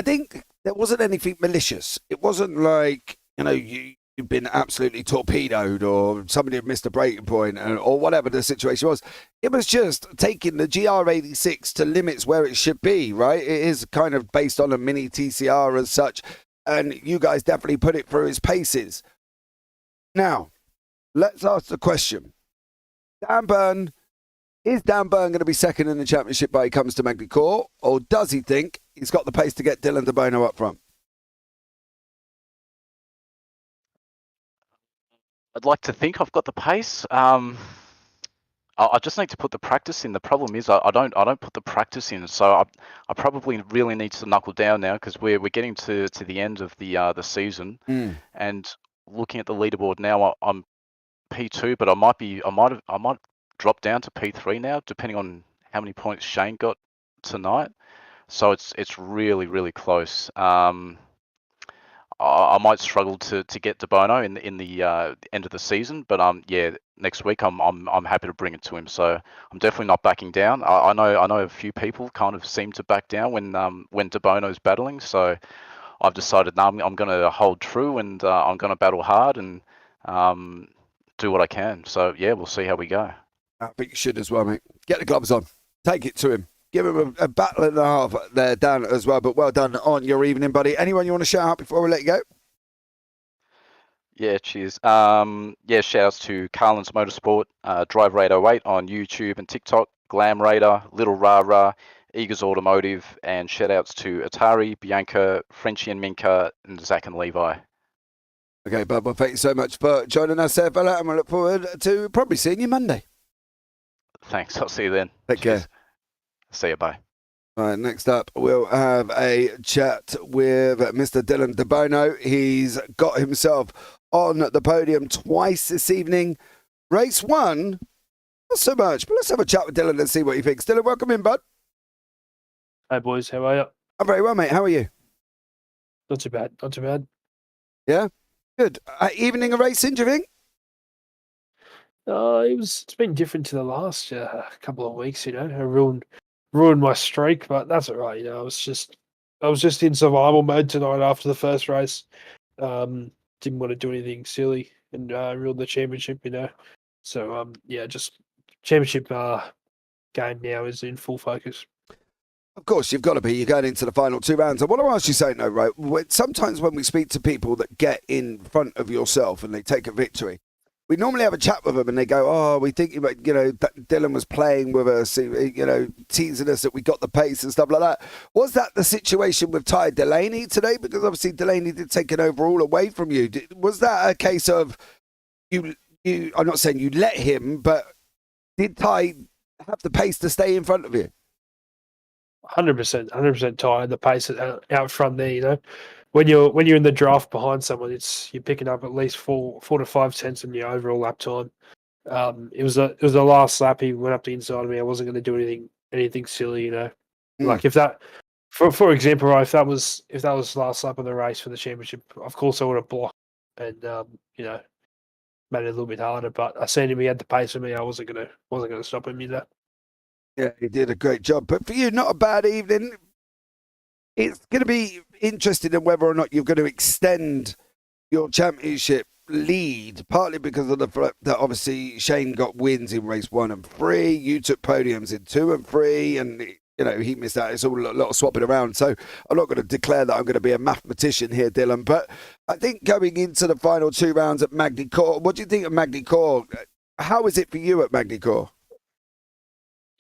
think there wasn't anything malicious. It wasn't like you've been absolutely torpedoed or somebody had missed a breaking point or whatever the situation was. It was just taking the GR86 to limits where it should be, right? It is kind of based on a mini TCR as such, and you guys definitely put it through its paces. Now, let's ask the question. Is Dan Byrne going to be second in the championship by he comes to Magny-Cours, or does he think he's got the pace to get Dylan De Bono up front? I'd like to think I've got the pace. I just need to put the practice in. The problem is I don't put the practice in, so I probably really need to knuckle down now because we're getting to the end of the season, and looking at the leaderboard now, I'm P2, but I might drop down to P3 now, depending on how many points Shane got tonight. So it's really, really close. I might struggle to get De Bono in the end of the season, but yeah, next week I'm happy to bring it to him. So I'm definitely not backing down. I know a few people kind of seem to back down when De Bono's battling. So I've decided now I'm going to hold true, and I'm going to battle hard and do what I can. So yeah, we'll see how we go. I think you should as well, mate. Get the gloves on. Take it to him. Give him a battle and a half there, Dan, as well. But well done on your evening, buddy. Anyone you want to shout out before we let you go? Yeah, cheers. Yeah, shout outs to Carlin's Motorsport, Drive Rate 08 on YouTube and TikTok, Glam Raider, Little Rara, Eagers Automotive, and shout outs to Atari, Bianca, Frenchie and Minka, and Zach and Levi. Okay, Bub, well, thank you so much for joining us there, fella, and we look forward to probably seeing you Monday. Thanks. I'll see you then. Take care. See you. Bye. All right, next up, we'll have a chat with Mr. Dylan De Bono. He's got himself on the podium twice this evening. Race 1, not so much, but let's have a chat with Dylan and see what he thinks. Dylan, welcome in, bud. Hey, boys. How are you? I'm very well, mate. How are you? Not too bad. Not too bad. Yeah? Good. Evening of racing, do you think? It's been different to the last couple of weeks, I ruined my streak, but that's all right. I was just in survival mode tonight after the first race. Didn't want to do anything silly and ruin the championship, So yeah, just championship game now is in full focus. Of course, you've got to be. You're going into the final 2 rounds. I want to ask you something, though, right? Sometimes when we speak to people that get in front of yourself and they take a victory, we normally have a chat with them and they go, oh, we think, that Dylan was playing with us, teasing us that we got the pace and stuff like that. Was that the situation with Ty Delaney today? Because obviously Delaney did take an overall away from you. Was that a case of you? I'm not saying you let him, but did Ty have the pace to stay in front of you? 100% Ty, the pace out front there, When you're in the draft behind someone, you're picking up at least 4 to 5 tenths in your overall lap time. It was the last lap. He went up the inside of me. I wasn't going to do anything silly, Like if that, for example, if that was last lap of the race for the championship, of course I would have blocked and made it a little bit harder. But I seen him; he had the pace of me. I wasn't gonna stop him either. Yeah, he did a great job. But for you, not a bad evening. It's going to be interesting in whether or not you're going to extend your championship lead, partly because of the fact that obviously Shane got wins in race 1 and 3. You took podiums in 2 and 3, and he missed out. It's all a lot of swapping around. So I'm not going to declare that I'm going to be a mathematician here, Dylan. But I think going into the final 2 rounds at Magny Court, what do you think of Magny Court? How is it for you at Magny Court?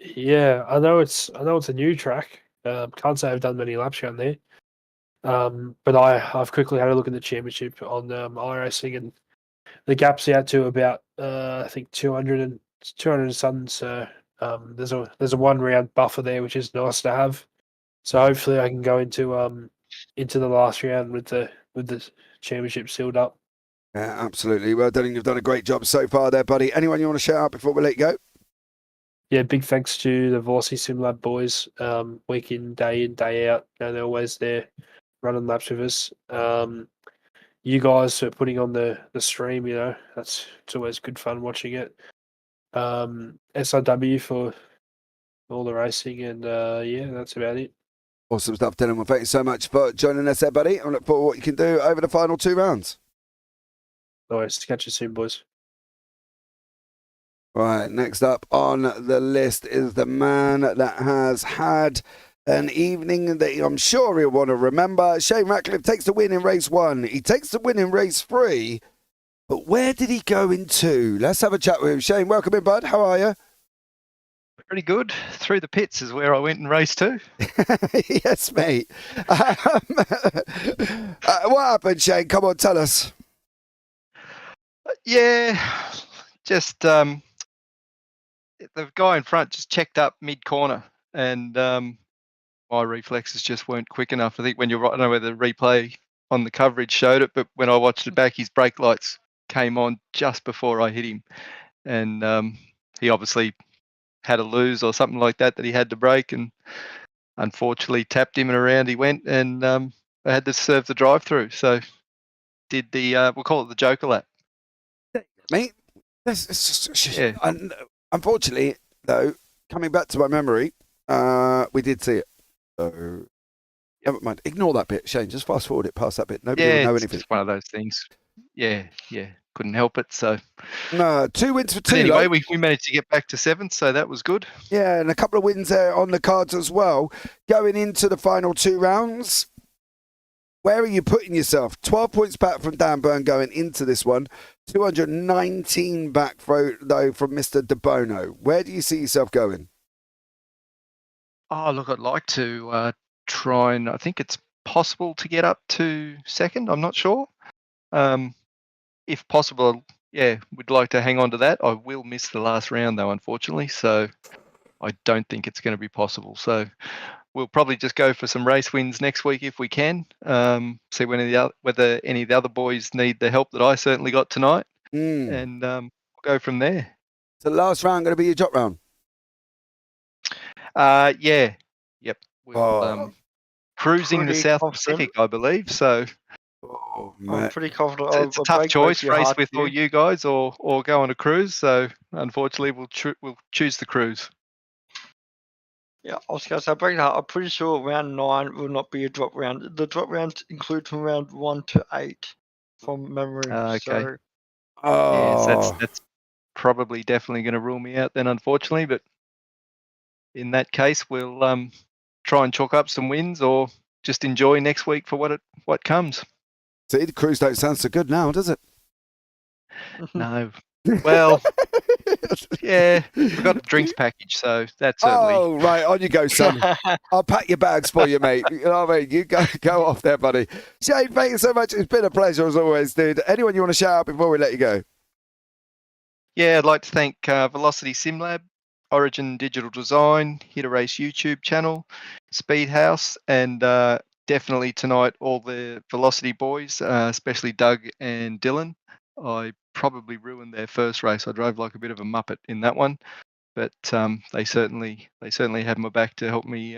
Yeah, I know it's a new track. Can't say I've done many laps around there. But I've quickly had a look at the championship on iRacing, and the gap's out to about I think 200 and something. So there's a 1 round buffer there, which is nice to have. So hopefully I can go into the last round with the championship sealed up. Yeah, absolutely. Well done. You've done a great job so far there, buddy. Anyone you want to shout out before we let you go? Yeah, big thanks to the Velocity SimLab boys, week in, day out. They're always there running laps with us. You guys for putting on the stream, it's always good fun watching it. SRW for all the racing, and yeah, that's about it. Awesome stuff, Dylan. Well, thank you so much for joining us there, buddy. I look forward to what you can do over the final 2 rounds. Nice. Catch you soon, boys. Right, next up on the list is the man that has had an evening that I'm sure he'll want to remember. Shane Ratcliffe takes the win in race 1. He takes the win in race 3. But where did he go in 2? Let's have a chat with him. Shane, welcome in, bud. How are you? Pretty good. Through the pits is where I went in race 2. Yes, mate. What happened, Shane? Come on, tell us. Yeah, just the guy in front just checked up mid-corner, and my reflexes just weren't quick enough. I think when you're right, I don't know whether the replay on the coverage showed it, but when I watched it back, his brake lights came on just before I hit him, and he obviously had a lose or something like that he had to brake, and unfortunately tapped him, and around he went, and I had to serve the drive-through. So did the we'll call it the Joker lap. Mate, yeah. Unfortunately, though, coming back to my memory, we did see it. So, never mind. Ignore that bit, Shane. Just fast forward it past that bit. Nobody will know anything. It's one of those things. Yeah. Couldn't help it. So, no, 2 wins for 2. Anyway, we managed to get back to 7th, so that was good. Yeah, and a couple of wins there on the cards as well. Going into the final 2 rounds, where are you putting yourself? 12 points back from Dan Byrne going into this one. 219 back, though, from Mr. De Bono. Where do you see yourself going? Oh, look, I'd like to try and I think it's possible to get up to 2nd. I'm not sure. If possible, yeah, we'd like to hang on to that. I will miss the last round, though, unfortunately. So I don't think it's going to be possible. So we'll probably just go for some race wins next week if we can. See whether any of the other boys need the help that I certainly got tonight. And we'll go from there. So the last round going to be your drop round? Yeah. Yep. We'll, cruising the South Pacific, I believe. So I'm pretty confident. It's a tough choice, race with all you guys or go on a cruise. So unfortunately, we'll choose the cruise. Yeah, I was going to say, I'm pretty sure round 9 will not be a drop round. The drop rounds include from round 1 to 8 from memory. Okay. So, Yes, that's probably definitely going to rule me out then, unfortunately. But in that case, we'll try and chalk up some wins or just enjoy next week for what comes. See, the cruise don't sound so good now, does it? No. Well, yeah, we've got a drinks package, so that's certainly. Oh, right, on you go, son. I'll pack your bags for you, mate. You know what I mean? You go off there, buddy. Shane, thank you so much. It's been a pleasure as always, dude. Anyone you want to shout out before we let you go? Yeah, I'd like to thank Velocity SimLab, Origin Digital Design, Hit a Race YouTube channel, Speed House, and definitely tonight all the Velocity boys, especially Doug and Dylan. I probably ruined their first race. I drove like a bit of a muppet in that one, but they certainly have my back to help me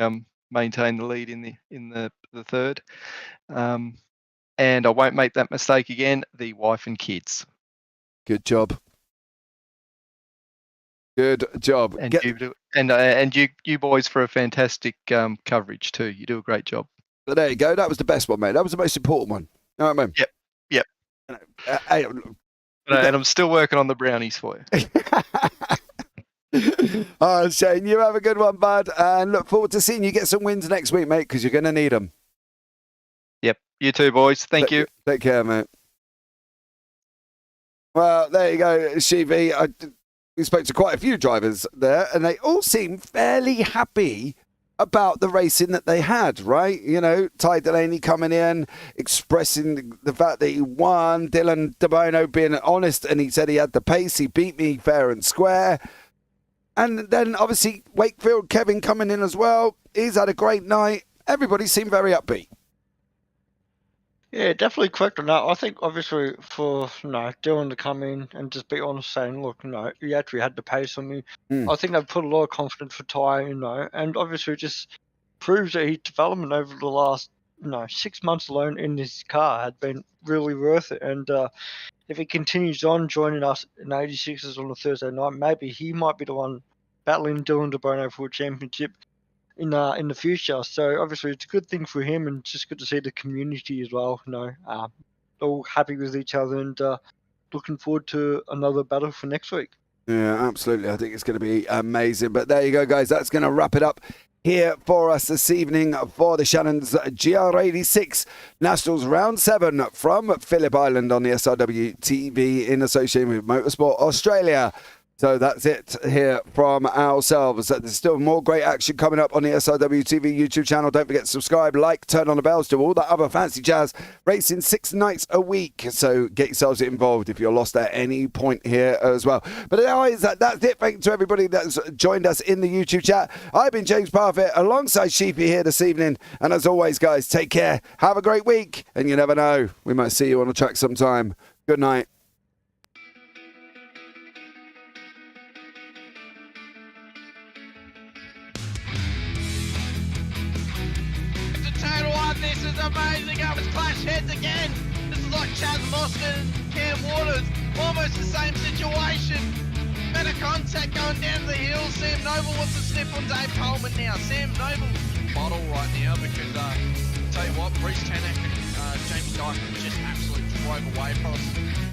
maintain the lead in the third. And I won't make that mistake again. The wife and kids. Good job. Good job. And you boys for a fantastic coverage too. You do a great job. But there you go. That was the best one, mate. That was the most important one. You know what I mean? Yep. Hey, And I'm still working on the brownies for you. All right, Shane, you have a good one, bud. And look forward to seeing you get some wins next week, mate, because you're going to need them. Yep. You too, boys. Thank you. Take care, mate. Well, there you go, Shivi. We spoke to quite a few drivers there, and they all seem fairly happy about the racing that they had, right? You know, Ty Delaney coming in, expressing the fact that he won, Dylan DeBono being honest, and he said he had the pace, he beat me fair and square. And then, obviously, Wakefield, Kevin coming in as well. He's had a great night. Everybody seemed very upbeat. Yeah, definitely clicked on that. I think obviously for Dylan to come in and just be honest, saying, look, he actually had the pace on me. I think they've put a lot of confidence for Ty, and obviously just proves that his development over the last 6 months alone in this car had been really worth it. And if he continues on joining us in 86s on a Thursday night, maybe he might be the one battling Dylan DeBono for a championship in the future. So obviously it's a good thing for him, and just good to see the community as well. All happy with each other, and looking forward to another battle for next week. Yeah, absolutely. I think it's going to be amazing. But there you go, guys. That's going to wrap it up here for us this evening for the Shannon's GR86 Nationals Round 7 from Phillip Island on the SRWtv in association with Motorsport Australia. So that's it here from ourselves. There's still more great action coming up on the SRWtv YouTube channel. Don't forget to subscribe, like, turn on the bells, do all that other fancy jazz. Racing 6 nights a week. So get yourselves involved if you're lost at any point here as well. But anyways, that's it. Thank you to everybody that's joined us in the YouTube chat. I've been James Parfitt alongside Sheepy here this evening. And as always, guys, take care. Have a great week. And you never know, we might see you on the track sometime. Good night. This is amazing. I was clash heads again. This is like Chaz Mostert and Cam Waters. Almost the same situation. Better contact going down the hill. Sam Noble wants to snip on Dave Coleman now. Sam Noble bottle right now because, tell you what, Bruce Tanak and Jamie Dyke just absolutely drove away from us.